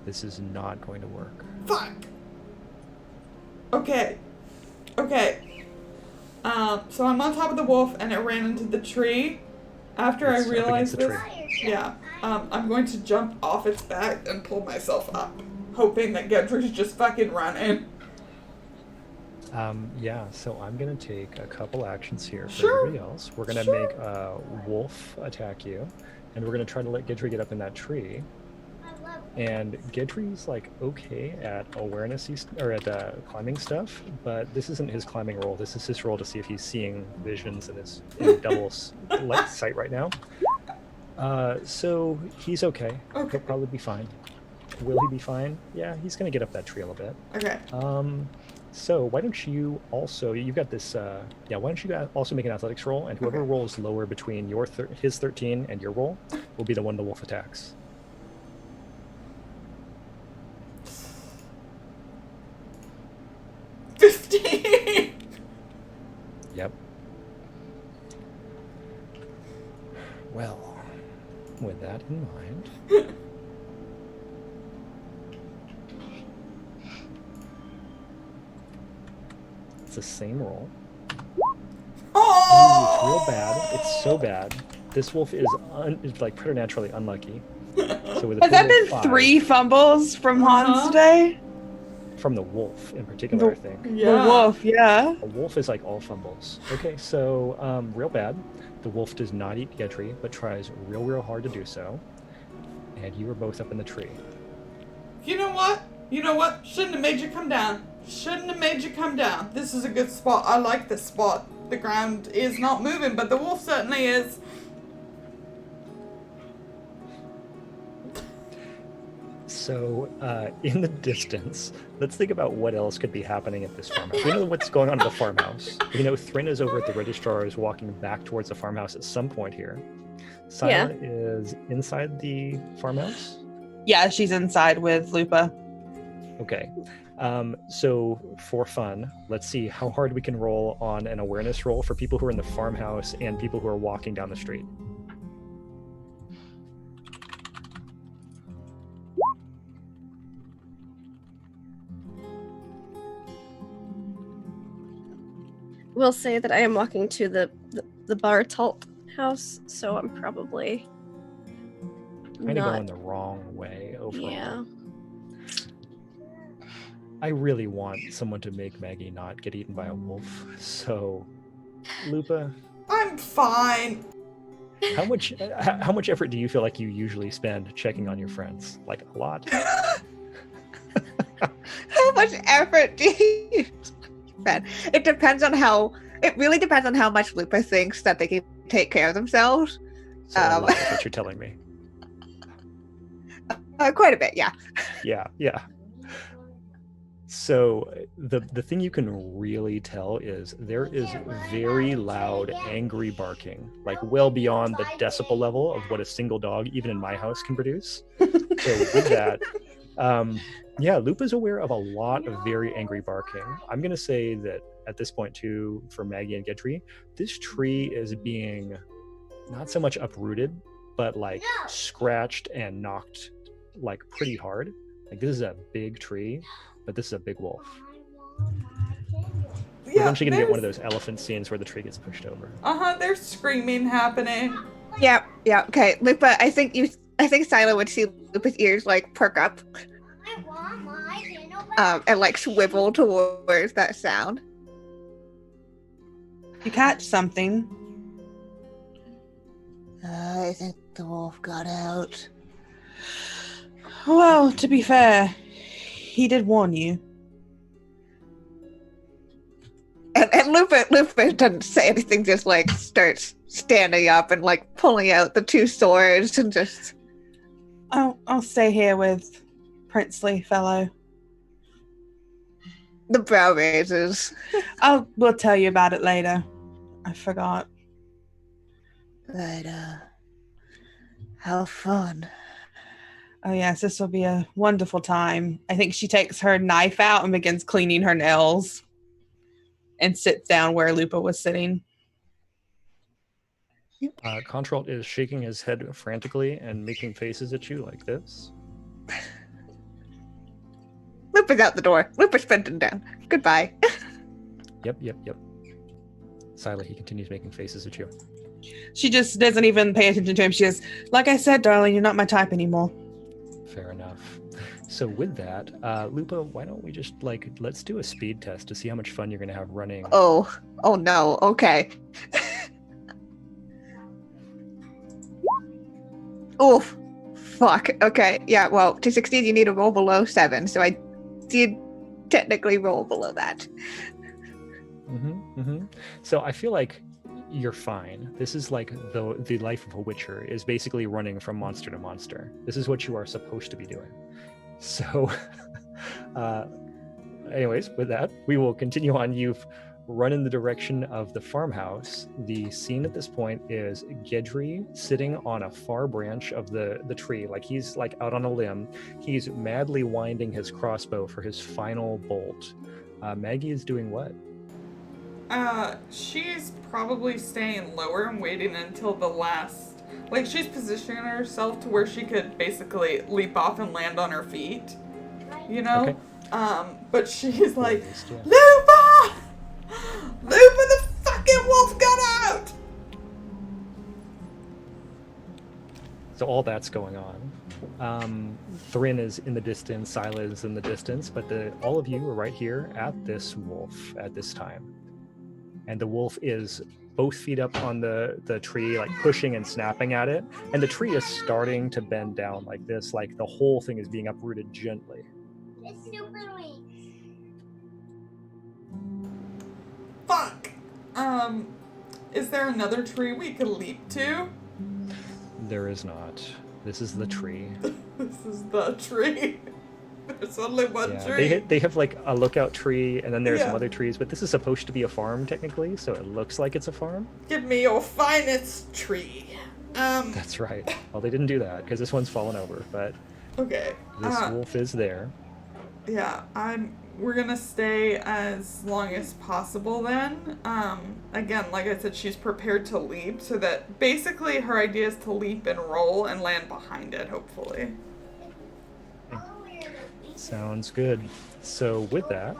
This is not going to work. Fuck. Okay. So I'm on top of the wolf and it ran into the tree. After It's I up realized against this, the yeah, I'm going to jump off its back and pull myself up, hoping that Gedry's just fucking running. Yeah, so I'm going to take a couple actions here for Sure. everybody else. We're going to Sure. make Wolf attack you, and we're going to try to let Gedry get up in that tree. And Gedry's like okay at or at climbing stuff, but this isn't his climbing roll. This is his roll to see if he's seeing visions in his double light sight right now. So he's okay. Okay. He'll probably be fine. Will he be fine? Yeah, he's going to get up that tree a little bit. Okay. So why don't you also, you've got this, why don't you also make an athletics roll, and whoever Okay. rolls lower between his 13 and your roll will be the one the wolf attacks. Yep. Well, with that in mind, it's the same roll. Ooh, it's real bad. It's so bad. This wolf is like preternaturally unlucky. So with a Has that total been of 5 3 fumbles from Hans today? from the wolf in particular, I think. The wolf, yeah. A wolf is like all fumbles. Okay, so real bad. The wolf does not eat Gedry, but tries real hard to do so. And you are both up in the tree. You know what? Shouldn't have made you come down. This is a good spot. I like this spot. The ground is not moving, but the wolf certainly is. So, in the distance, let's think about what else could be happening at this farmhouse. We know what's going on at the farmhouse. We know Thrin is over at the registrar, is walking back towards the farmhouse at some point here. Sila is inside the farmhouse. Yeah, she's inside with Lupa. Okay. So for fun, let's see how hard we can roll on an awareness roll for people who are in the farmhouse and people who are walking down the street. Will say that I am walking to the Bartalt house, so I'm probably Kind of not. going the wrong way overall. Yeah. I really want someone to make Maggie not get eaten by a wolf. So Lupa, I'm fine. how much effort do you feel like you usually spend checking on your friends? Like a lot? How much effort do you spend? It really depends on how much Lupa thinks that they can take care of themselves. So a lot is what you're telling me. Quite a bit, yeah. Yeah. So the thing you can really tell is there is very loud, angry barking, like well beyond the decibel level of what a single dog, even in my house, can produce. So with that, Lupa's aware of a lot of very angry barking. I'm going to say that at this point too, for Maggie and Gedry, this tree is being not so much uprooted, but like scratched and knocked like pretty hard. Like this is a big tree, but this is a big wolf. We're eventually going to get one of those elephant scenes where the tree gets pushed over. There's screaming happening. Yeah. Okay, Lupa, I think Silo would see Lupa's ears like perk up. And like swivel towards that sound. You catch something. I think the wolf got out. Well, to be fair, he did warn you. And Lupa doesn't say anything, just like starts standing up and like pulling out the two swords and just... I'll stay here with princely fellow. The brow raises. We'll tell you about it later. I forgot. But, how fun. Oh yes, this will be a wonderful time. I think she takes her knife out and begins cleaning her nails and sits down where Lupa was sitting. Contralt is shaking his head frantically and making faces at you like this. Lupa's out the door. Lupa's bending down. Goodbye. Yep. Sila, he continues making faces at you. She just doesn't even pay attention to him. She goes, like I said, darling, you're not my type anymore. Fair enough. So with that, Lupa, why don't we just let's do a speed test to see how much fun you're going to have running. Oh no. Okay. Oof. Fuck. Okay. Yeah, well, to succeed, you need to roll below 7. So I did technically roll below that. So I feel like you're fine. This is like the life of a Witcher is basically running from monster to monster. This is what you are supposed to be doing. So, anyways, with that, we will continue on. You've run in the direction of the farmhouse. The scene at this point is Gedry sitting on a far branch of the tree, like he's like out on a limb. He's madly winding his crossbow for his final bolt. Maggie is doing what? She's probably staying lower and waiting until the last... Like, she's positioning herself to where she could basically leap off and land on her feet. You know? Okay. But she's like, Lupa! Lupa, the fucking wolf got out! So all that's going on. Thrin is in the distance, Sila is in the distance, but all of you are right here at this wolf at this time. And the wolf is both feet up on the tree, like pushing and snapping at it. And the tree is starting to bend down like this, like the whole thing is being uprooted gently. It's super weak. Fuck! Is there another tree we could leap to? There is not. This is the tree. This is the tree. There's only one tree. They have like a lookout tree, and then there's some Yeah. other trees, but this is supposed to be a farm technically, so it looks like it's a farm. Give me your finest tree. That's right. Well, they didn't do that because this one's fallen over, but Okay. this wolf is there. Yeah, we're gonna stay as long as possible then. Again, like I said, she's prepared to leap, so that basically her idea is to leap and roll and land behind it, hopefully. Sounds good. So with that,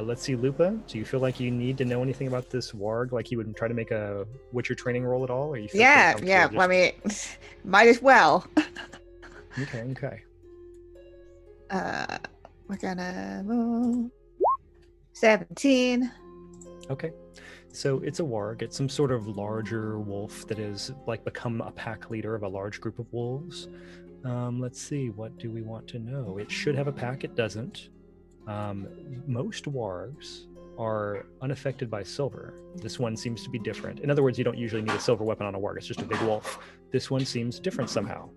let's see, Lupa, do you feel like you need to know anything about this warg? Like you would try to make a Witcher training roll at all? Or you feel Yeah. I mean, might as well. Okay. We're gonna roll 17. Okay. So it's a warg. It's some sort of larger wolf that has like become a pack leader of a large group of wolves. Let's see, what do we want to know? It should have a pack, it doesn't. Most wargs are unaffected by silver. This one seems to be different. In other words, you don't usually need a silver weapon on a warg, it's just a big wolf. This one seems different somehow.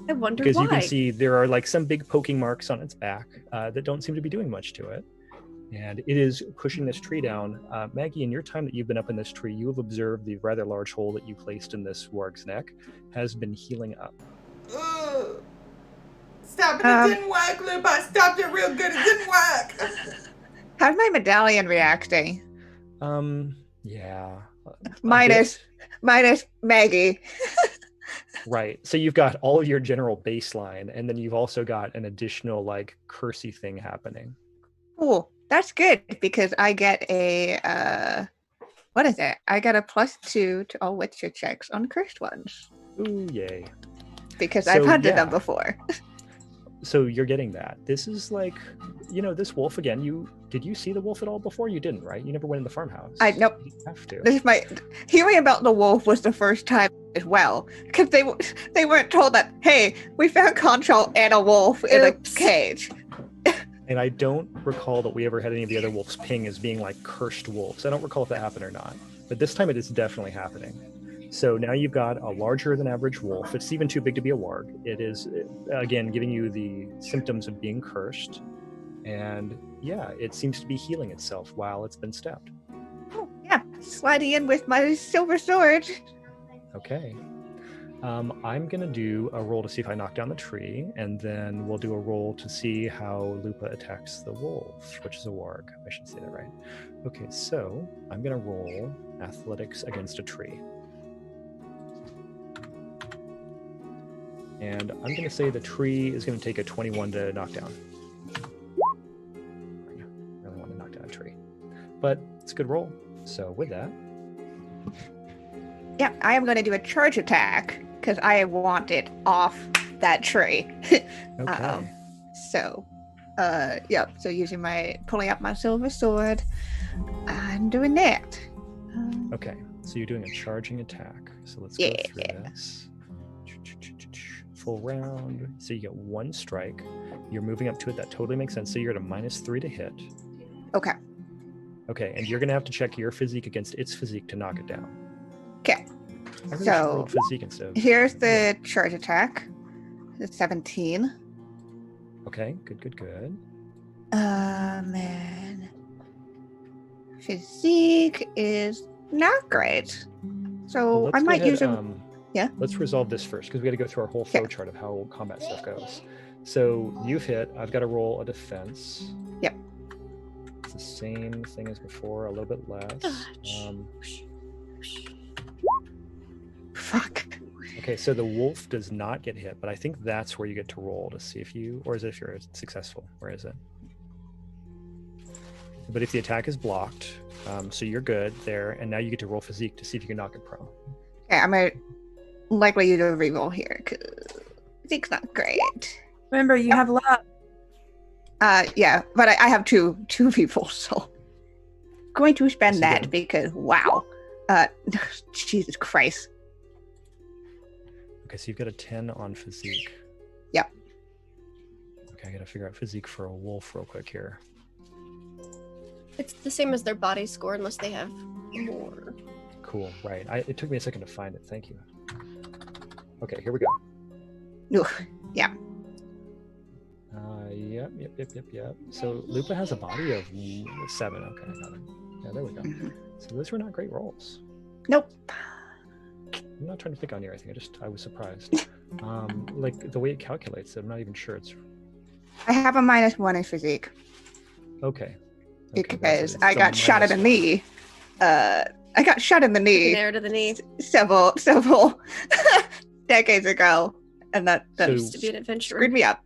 I wonder Because why. you can see there are like some big poking marks on its back that don't seem to be doing much to it. And it is pushing this tree down. Maggie, in your time that you've been up in this tree, you have observed the rather large hole that you placed in this warg's neck has been healing up. Ugh. Stop it! It didn't work, Lupa. I stopped it real good. It didn't work. How's my medallion reacting? Yeah. Minus Maggie. Right. So you've got all of your general baseline, and then you've also got an additional like cursey thing happening. Cool. That's good because I get a what is it? I got a +2 to all Witcher checks on cursed ones. Ooh, yay. Because So, I've hunted yeah. them before. So you're getting that. This is like, this wolf again. Did you see the wolf at all before? You didn't, right? You never went in the farmhouse. Nope. You have to. This is hearing about the wolf was the first time as well, because they weren't told that, hey, we found Control and a wolf in a Oops. And cage. I don't recall that we ever had any of the other wolves ping as being like cursed wolves. I don't recall if that happened or not. But this time it is definitely happening. So now you've got a larger than average wolf. It's even too big to be a warg. It is, again, giving you the symptoms of being cursed. And yeah, it seems to be healing itself while it's been stabbed. Oh, yeah, sliding in with my silver sword. Okay. I'm going to do a roll to see if I knock down the tree, and then we'll do a roll to see how Lupa attacks the wolf, which is a warg. I should say that right. Okay, so I'm going to roll athletics against a tree. And I'm going to say the tree is going to take a 21 to knock down. I really want to knock down a tree. But it's a good roll. So with that, Yeah, I am going to do a charge attack because I want it off that tree. okay. So using pulling out my silver sword, I'm doing that. Okay, so you're doing a charging attack. So let's go through this. Full round. So you get one strike. You're moving up to it. That totally makes sense. So you're at a -3 to hit. Okay. Okay, and you're going to have to check your physique against its physique to knock it down. Okay. I really So, should roll physique instead of... Here's the charge attack. It's 17. Okay, good. Man. Physique is not great. So Well, I let's might go ahead, use a yeah? Let's resolve this first because we got to go through our whole flow chart of how combat stuff goes. So you've hit. I've got to roll a defense. Yep. It's the same thing as before, a little bit less. Fuck. Okay, so the wolf does not get hit, but I think that's where you get to roll to see if you, or is it if you're successful? Where is it? But if the attack is blocked, so you're good there, and now you get to roll physique to see if you can knock it prone. Okay, I'm gonna likely use a reroll here because physique's not great. Remember, you have luck. Yeah, but I have two people, so going to spend So that good. because wow. Jesus Christ. Okay, so you've got a 10 on physique. Yep. Okay, I gotta figure out physique for a wolf real quick here. It's the same as their body score unless they have more. Cool, right. It took me a second to find it. Thank you. Okay, here we go. Ugh, yeah. Yep. So Lupa has a body of 7. Okay, I got it. Yeah, there we go. So those were not great rolls. Nope. I'm not trying to pick on you or anything. I was surprised. Like the way it calculates, I'm not even sure it's I have a -1 in physique okay. because I got shot in the knee. I got shot in the knee There to the knee. several decades ago, and that So- Used to be an adventurer. screwed me up.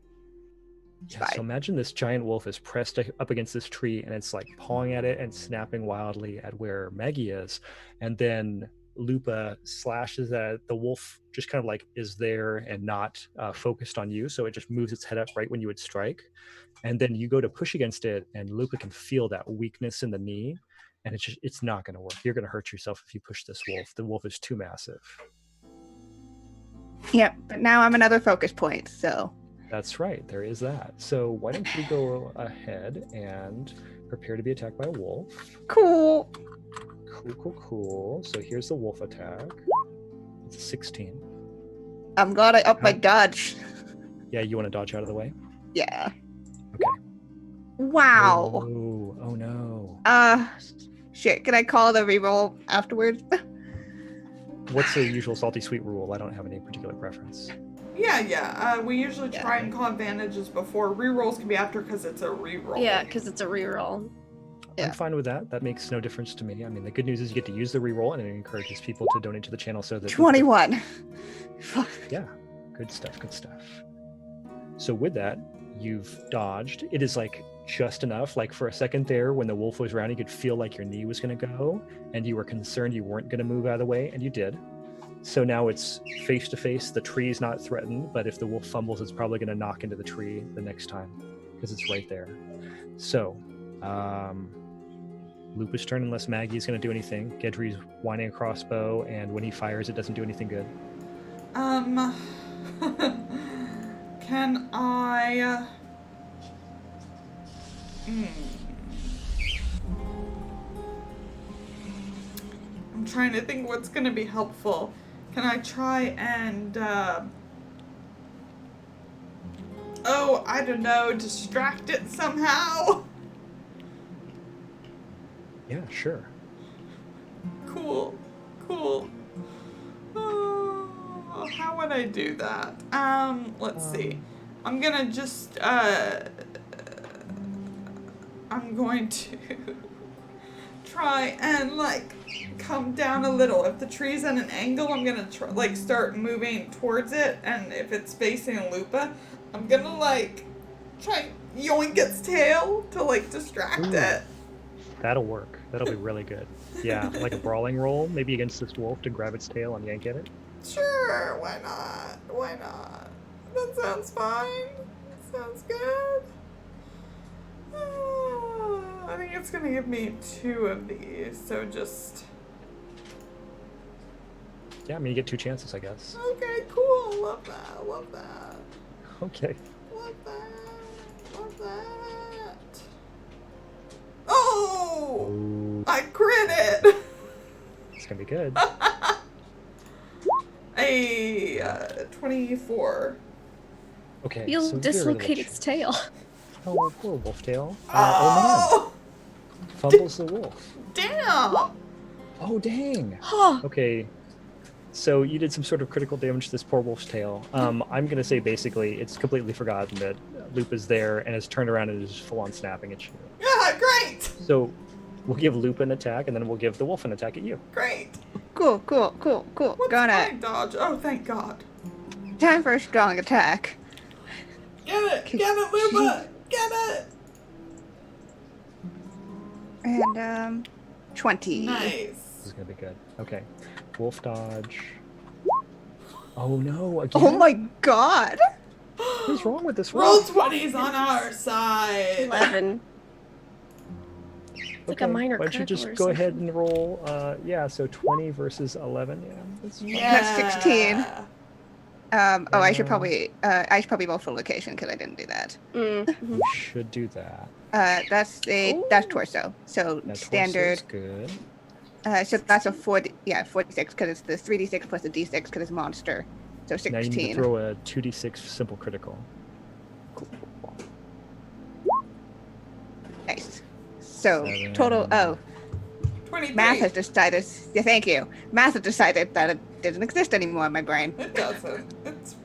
It's Yeah, so fine. imagine this giant wolf is pressed up against this tree and it's like pawing at it and snapping wildly at where Maggie is. And then Lupa slashes at it. The wolf just kind of like is there and not focused on you. So it just moves its head up right when you would strike. And then you go to push against it and Lupa can feel that weakness in the knee. and it's not going to work. You're going to hurt yourself if you push this wolf. The wolf is too massive. Yep, but now I'm another focus point, so. That's right, there is that. So why don't you go ahead and prepare to be attacked by a wolf. Cool. Cool. So here's the wolf attack. It's a 16. I'm glad I upped my dodge. Yeah, you want to dodge out of the way? Yeah. Okay. Wow. Oh no. Shit, can I call the reroll afterwards? What's the usual salty sweet rule? I don't have any particular preference. Yeah. We usually try and call advantages before. Rerolls can be after because it's a reroll. Yeah, because it's a reroll. Yeah. I'm fine with that. That makes no difference to me. I mean, the good news is you get to use the reroll, and it encourages people to donate to the channel so that 21. Yeah, good stuff. So with that, you've dodged. It is like just enough. Like for a second there, when the wolf was around, you could feel like your knee was going to go, and you were concerned you weren't going to move out of the way, and you did. So now it's face to face. The tree is not threatened, but if the wolf fumbles, it's probably going to knock into the tree the next time because it's right there. So, Lupus' turn, unless Maggie's going to do anything. Gedry's winding a crossbow, and when he fires, it doesn't do anything good. Can I? I'm trying to think what's gonna be helpful. Can I try and? I don't know. Distract it somehow. Yeah, sure. Cool. Oh, how would I do that? Let's see. I'm gonna just, I'm going to try and, like, come down a little. If the tree's at an angle, I'm gonna start moving towards it, and if it's facing Lupa, I'm gonna, like, try yoink its tail to, like, distract it. That'll work. That'll be really good. Yeah, like a brawling roll, maybe against this wolf to grab its tail and yank at it. Sure, why not? That sounds fine. That sounds good. I think it's gonna give me 2 of these, so just... Yeah, I mean, you get 2 chances, I guess. Okay, cool. Love that. Okay. Love that. Oh! Ooh, I crit it! it's gonna be good. A 24. Okay. You'll so dislocate its tail. Oh, poor wolf tail. Oh! Man. Fumbles the wolf. Damn! Oh, dang. Huh. Okay. So you did some sort of critical damage to this poor wolf's tail. I'm going to say basically it's completely forgotten that Loop is there and has turned around and is full-on snapping at you. Yeah, great! So we'll give Loop an attack, and then we'll give the wolf an attack at you. Great. Cool. What's Gonna my dodge? Oh, thank God. time for a strong attack. Get it, Lupa! Get it! And 20. Nice. This is going to be good. Okay. Wolf dodge. Oh, no. Again? Oh my god! What's wrong with this Roll wolf? 20's on our side. 11. It's like a minor Why don't you critical just or go ahead something. and roll, so 20 versus 11, yeah. That's fine. That's 16. I should Uh, probably roll full location because I didn't do that. Mm-hmm. You should do that. That's torso. So That standard. torso's good. So that's a 46 because it's the 3d6 plus a d6 because it's monster. So Now you need to 16. throw a 2d6 simple critical. Nice. So 7. total. 23. Math has decided. Yeah, thank you. Math has decided that it doesn't exist anymore in my brain. It doesn't. It's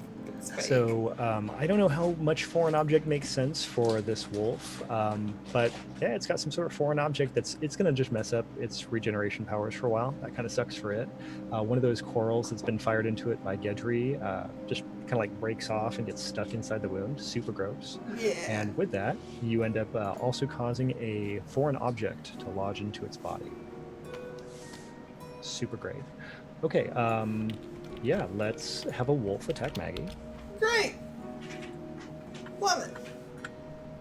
fake. So I don't know how much foreign object makes sense for this wolf, but yeah, it's got some sort of foreign object it's going to just mess up its regeneration powers for a while. That kind of sucks for it. One of those corals that's been fired into it by Gedry just kind of like breaks off and gets stuck inside the wound. Super gross. Yeah. And with that, you end up also causing a foreign object to lodge into its body. Super great. Okay, yeah, let's have a wolf attack Maggie. Great. Love it.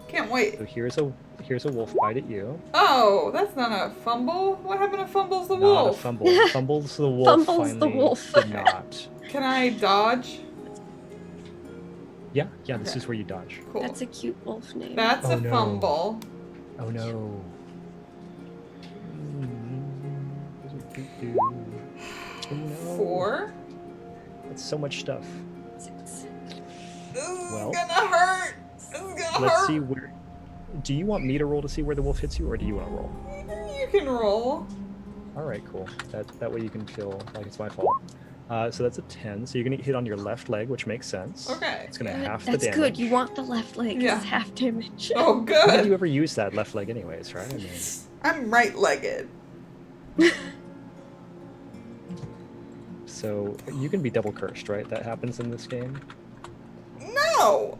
Can't wait. So here's a wolf bite at you. Oh, that's not a fumble. What happened to Fumbles the Not Wolf? a fumble. Fumbles the wolf Fumbles the finally wolf. did not. Can I dodge? Yeah, this Okay. is where you dodge. Cool. That's a cute wolf name. That's Oh, a no. fumble. Oh no. Oh, no. 4. That's so much stuff. 6. This Well, is gonna hurt. This is gonna Let's hurt. see where. Do you want me to roll to see where the wolf hits you, or do you want to roll? You can roll. All right, cool. That way you can feel like it's my fault. So that's a 10. So you're gonna hit on your left leg, which makes sense. Okay. It's gonna Good. half the That's damage. good. You want the left leg. Yeah. It's half damage. Oh, When did good. you ever use that left leg, anyways? Right? I mean, I'm right-legged. so you can be double cursed, right? That happens in this game. No.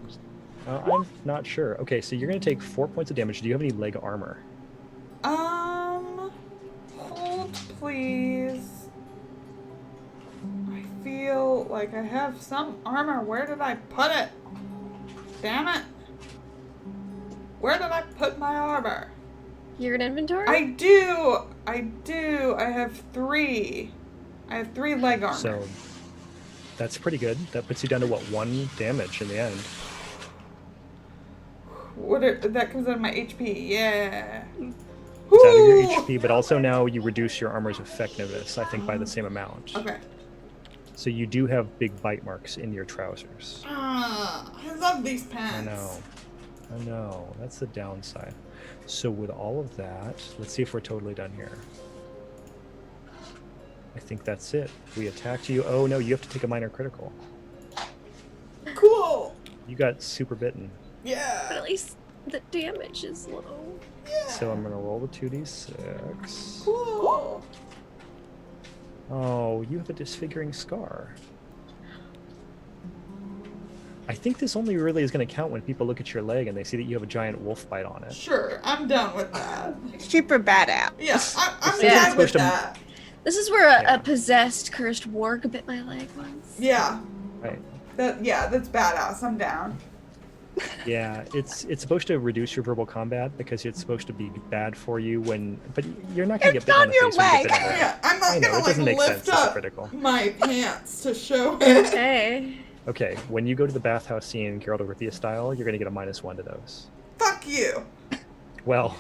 I'm not sure. Okay, so you're gonna take 4 points of damage. Do you have any leg armor? Hold please. I feel like I have some armor. Where did I put it? Damn it. Where did I put my armor? You're in inventory? I do. I have 3. I have 3 leg armor. So that's pretty good. That puts you down to what, 1 damage in the end. That comes out of my HP. Yeah. It's out of your Woo! HP, but also now you reduce your armor's effectiveness, I think, by the same amount. Okay. So you do have big bite marks in your trousers. I love these pants. I know. That's the downside. So with all of that, let's see if we're totally done here. I think that's it. We attacked you. Oh no, you have to take a minor critical. Cool. You got super bitten. But Yeah. at least the damage is low. Yeah. So I'm gonna roll the 2d6. Cool. Oh, you have a disfiguring scar. I think this only really is going to count when people look at your leg and they see that you have a giant wolf bite on it. Sure, I'm done with that. Super badass. Yeah, I'm Yeah. done with Supposed to- that. This is where Yeah. a possessed, cursed warg bit my leg once. Yeah, Right. that's badass. I'm down. Yeah, it's supposed to reduce your verbal combat because it's supposed to be bad for you when, but you're not going to get It's bitten on on the your face when you get leg. bitten on the leg. Yeah, I'm I not know, gonna it like doesn't make sense. lift It's up critical. my pants to show it. Okay. Okay, when you go to the bathhouse scene, Geralt of Rivia style, you're going to get a -1 to those. Fuck you. Well,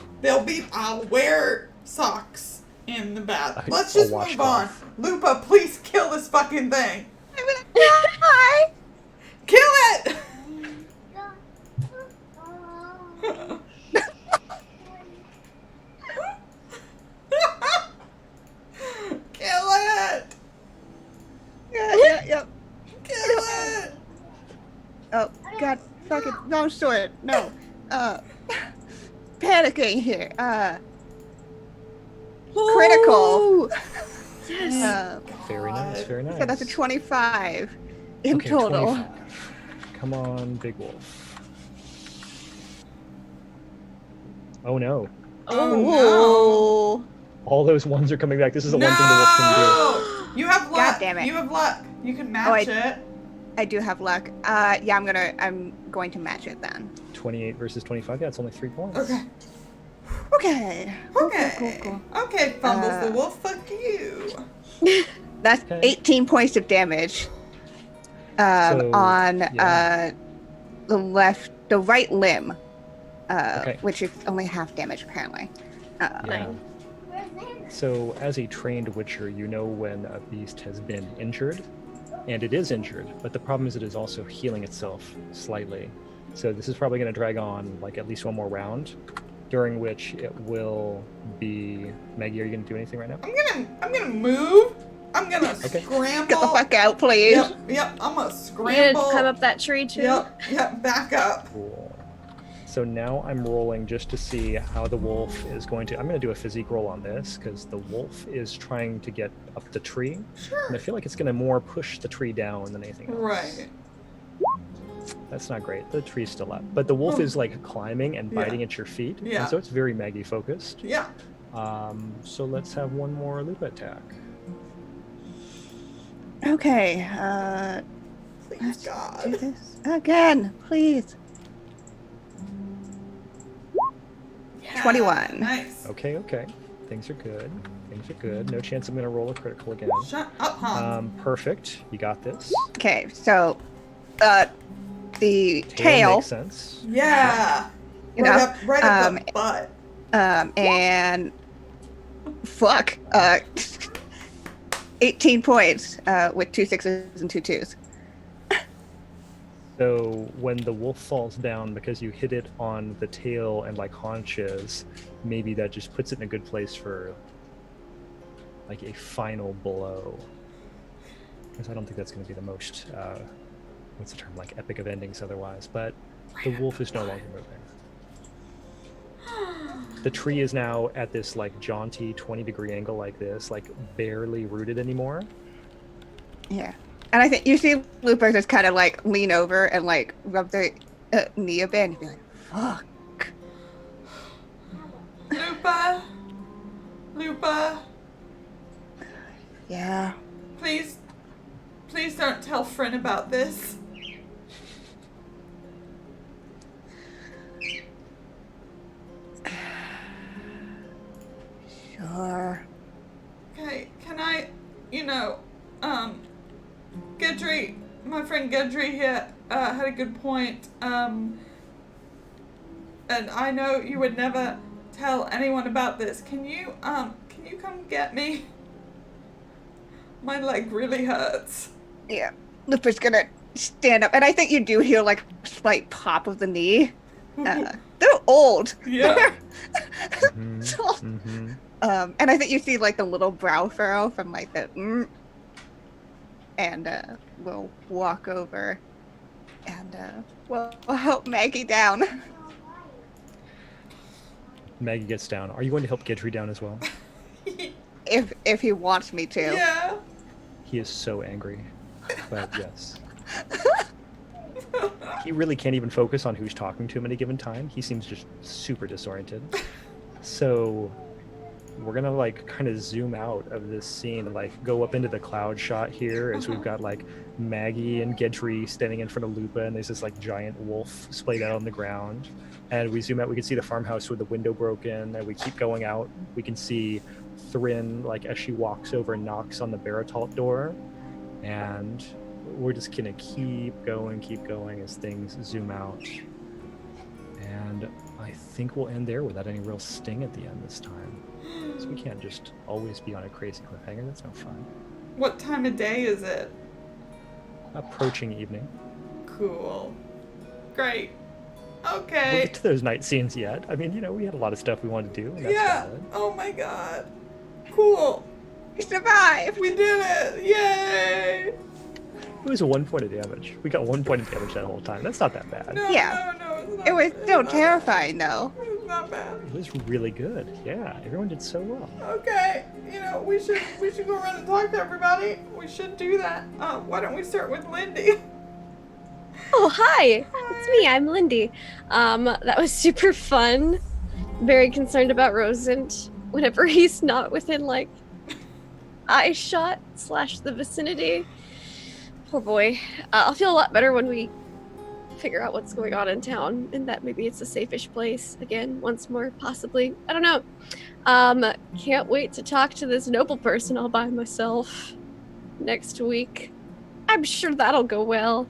I'll wear socks in the bath. A- Let's a just move on. washcloth. Lupa, please kill this fucking thing. I'm gonna die. Kill it! Kill it! Yeah. Kill it! Oh God, fucking wrong sword. No. Panicking here. Critical. Yes. very nice, very nice. So that's a 25 in Okay, total. 25. Come on, Big Wolf. Oh no. Oh, All those ones are coming back. This is the one thing the wolf can do. no! You have luck. God damn it. You have luck. You can match it. I do have luck. Yeah, I'm going to match it then. 28 versus 25. Yeah, it's only 3 points. Okay. Okay. Okay. Cool. Okay, Fumbles the Uh, Wolf, fuck you. That's Okay. 18 points of damage. So, On yeah. the right limb, Okay. which is only half damage apparently. Yeah. So, as a trained witcher, you know when a beast has been injured, and it is injured, but the problem is it is also healing itself slightly. So, this is probably going to drag on like at least one more round, during which it will be. Maggie, are you going to do anything right now? I'm gonna move. I'm gonna Okay. scramble. Get the fuck out, please. Yep, I'm gonna You scramble. gonna climb up that tree too? Yep, back up. Cool. So now I'm rolling just to see how the wolf is going to. I'm going to do a physique roll on this because the wolf is trying to get up the tree, and Sure. I feel like it's going to more push the tree down than anything else. Right. That's not great. The tree's still up, but the wolf is like climbing and Yeah. biting at your feet, Yeah. and so it's very Maggie focused. Yeah. So let's have one more loop attack. Okay. Please, Let's do God. this again, please. Yeah, 21. Nice. Okay, okay. Things are good. Things are good. No chance I'm going to roll a critical again. Shut up, Hans. Perfect. You got this. Okay, so the Tail tail, makes sense. Yeah. you right know, up, right up the butt. and fuck, 18 points with 2 6s and 2 2s. So when the wolf falls down because you hit it on the tail and like haunches, maybe that just puts it in a good place for like a final blow. Because I don't think that's going to be the most, what's the term, like epic of endings otherwise. But the wolf is no longer moving. The tree is now at this like jaunty 20-degree angle like this, like barely rooted anymore. Yeah. And I think you see Lupa just kind of like lean over and like rub their knee a bit and be like, fuck. Lupa, Yeah. please don't tell Frin about this. Sure. Okay, can I, Gedry, my friend Gedry here, had a good point, and I know you would never tell anyone about this. Can you come get me? My leg really hurts. Yeah. Lupa's gonna stand up. And I think you do hear like a slight pop of the knee. They're old. Yeah. So, Mm-hmm. and I think you see like the little brow furrow from like the and we'll walk over and we'll help Maggie down. Maggie gets down. Are you going to help Gedry down as well? If he wants me to. Yeah. He is so angry. But yes. He really can't even focus on who's talking to him at a given time. He seems just super disoriented. So we're gonna like kind of zoom out of this scene, like go up into the cloud shot here as we've got like Maggie and Gedry standing in front of Lupa, and there's this like giant wolf splayed out on the ground. And we zoom out, we can see the farmhouse with the window broken, and we keep going out. We can see Thrin, like as she walks over and knocks on the Baratalt door. And we're just gonna keep going as things zoom out. And I think we'll end there without any real sting at the end this time. So we can't just always be on a crazy cliffhanger. That's no fun. What time of day is it? Approaching evening. Cool. Great. We'll Okay. get to those night scenes yet. I mean, we had a lot of stuff we wanted to do, and that's Yeah. valid. Oh my god. Cool. We survived. We did it. Yay. It was 1 point of damage. We got 1 point of damage that whole time. That's not that bad. No, Yeah. no, it's not. It was still not terrifying though. bad. It's not bad. It was really good. Yeah, everyone did so well. Okay. We should go around and talk to everybody. We should do that. Why don't we start with Lindy? Oh, hi! It's me, I'm Lindy. That was super fun. Very concerned about Rosent whenever he's not within, like, eye shot / the vicinity. Poor boy. I'll feel a lot better when we figure out what's going on in town and that maybe it's a safe-ish place again, once more, possibly. I don't know. Can't wait to talk to this noble person all by myself next week. I'm sure that'll go well.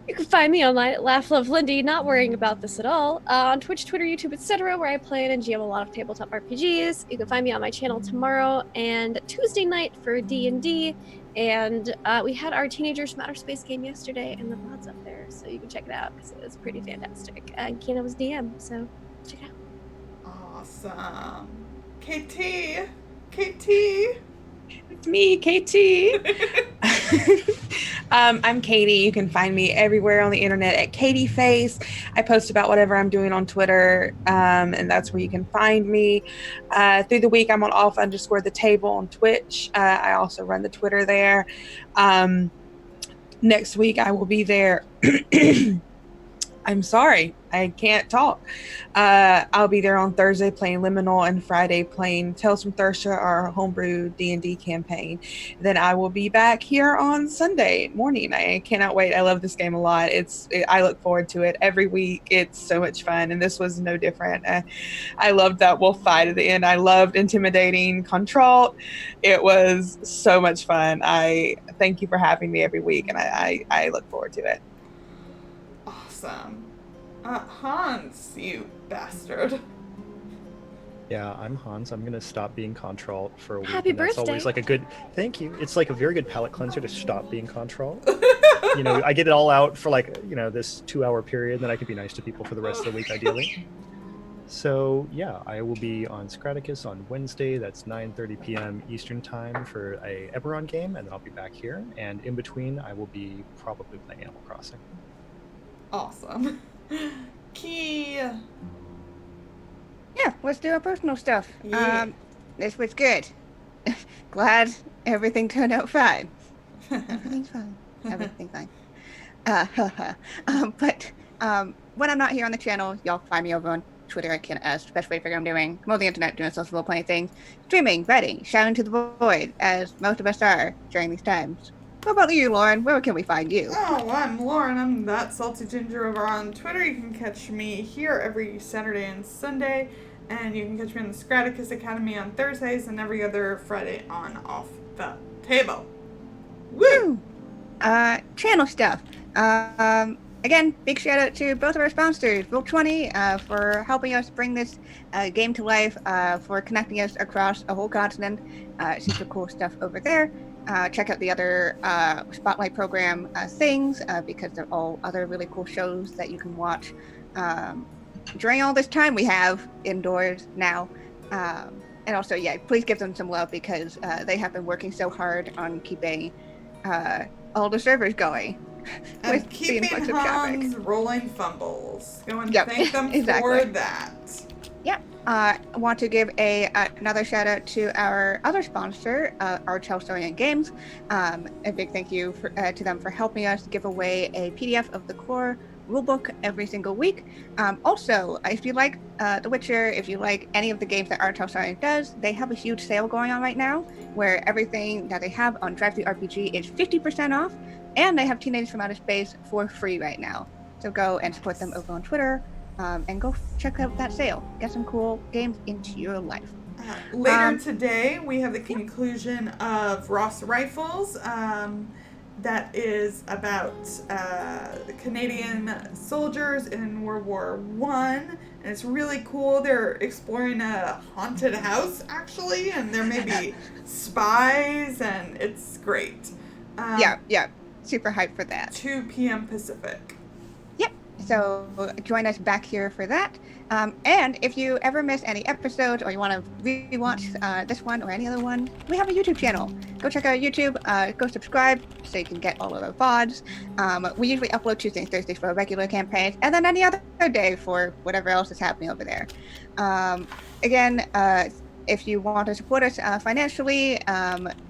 You can find me online at Laugh Love Lindy, not worrying about this at all, on Twitch, Twitter, YouTube, etc., where I play and GM a lot of tabletop RPGs. You can find me on my channel tomorrow and Tuesday night for D&D, and we had our Teenagers from Outer Space game yesterday, and the VOD's up there, so you can check it out, because it was pretty fantastic. And Kina was DM, so check it out. Awesome. KT. It's me, KT. I'm Katie. You can find me everywhere on the internet at Katie Face. I post about whatever I'm doing on Twitter, and that's where you can find me. Through the week, I'm on off_the_table on Twitch. I also run the Twitter there. Next week, I will be there I'm sorry, I can't talk. I'll be there on Thursday playing Liminal and Friday playing Tales from Thurcia, our homebrew D&D campaign. Then I will be back here on Sunday morning. I cannot wait. I love this game a lot. I look forward to it every week. It's so much fun, and this was no different. I loved that wolf fight at the end. I loved intimidating Contralt. It was so much fun. I thank you for having me every week, and I look forward to it. Awesome. Hans, you bastard. Yeah, I'm Hans. I'm gonna stop being Contralt for a week. Happy and that's birthday. always like a good thank you. It's like a very good palate cleanser to stop being Contralt. You know, I get it all out for like, you know, this 2-hour period, then I can be nice to people for the rest of the week ideally. So yeah, I will be on Scraticus on Wednesday. That's 9:30 p.m. Eastern time for a Eberron game, and then I'll be back here. And in between, I will be probably playing Animal Crossing. Awesome. Key. Yeah, let's do our personal stuff. Yeah. This was good. Glad everything turned out fine. Everything's fine. Everything's fine. But when I'm not here on the channel, y'all find me over on Twitter at KenS, best way to figure I'm doing. I'm on the internet doing social role-playing things, streaming, writing, shouting to the void, as most of us are during these times. What about you, Lauren? Where can we find you? Oh, I'm Lauren. I'm that salty ginger over on Twitter. You can catch me here every Saturday and Sunday, and you can catch me on the Scraticus Academy on Thursdays and every other Friday on Off the Table. Woo! Channel stuff. Again, big shout out to both of our sponsors, Roll20, for helping us bring this game to life, for connecting us across a whole continent. Super cool stuff over there. Check out the other Spotlight program things, because they're all other really cool shows that you can watch during all this time we have indoors now. And also, yeah, please give them some love, because they have been working so hard on keeping all the servers going. And with the keeping influx of traffic. Hans rolling fumbles. Go and Yep, thank them exactly. for that. I want to give another shout out to our other sponsor, Arch Hellstorian Games. A big thank you to them for helping us give away a PDF of the core rulebook every single week. Also, if you like The Witcher, if you like any of the games that Arch Hellstorian does, they have a huge sale going on right now where everything that they have on DriveThruRPG is 50% off, and they have Teenagers from Outer Space for free right now. So go and support them over on Twitter. And go check out that sale. Get some cool games into your life. Later today, we have the conclusion of Ross Rifles. That is about Canadian soldiers in World War I. And it's really cool. They're exploring a haunted house, actually, and there may be spies, and it's great. Yeah. Super hyped for that. 2 p.m. Pacific. So join us back here for that. And if you ever miss any episodes or you want to rewatch this one or any other one, we have a YouTube channel. Go check out YouTube. Go subscribe so you can get all of our VODs. We usually upload Tuesdays and Thursdays for our regular campaigns, and then any other day for whatever else is happening over there. Again, if you want to support us financially,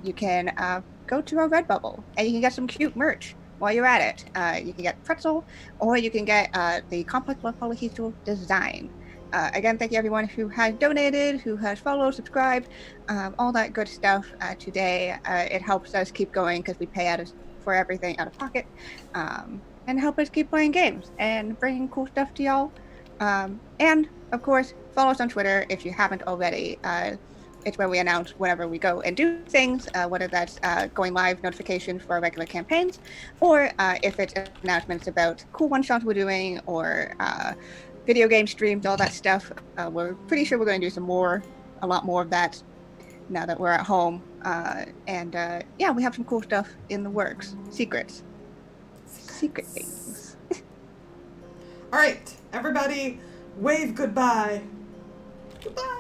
you can go to our Redbubble and you can get some cute merch. While you're at it, you can get pretzel, or you can get the Complex Love Polyhedral design. Again, thank you everyone who has donated, who has followed, subscribed, all that good stuff today. It helps us keep going because we pay for everything out of pocket, and help us keep playing games and bringing cool stuff to y'all. And of course, follow us on Twitter if you haven't already. It's where we announce whenever we go and do things, whether that's going live notifications for our regular campaigns, or if it's announcements about cool one-shots we're doing, or video game streams, all that stuff. We're pretty sure we're going to do a lot more of that now that we're at home. And we have some cool stuff in the works. Secret things. All right, everybody, wave goodbye. Goodbye.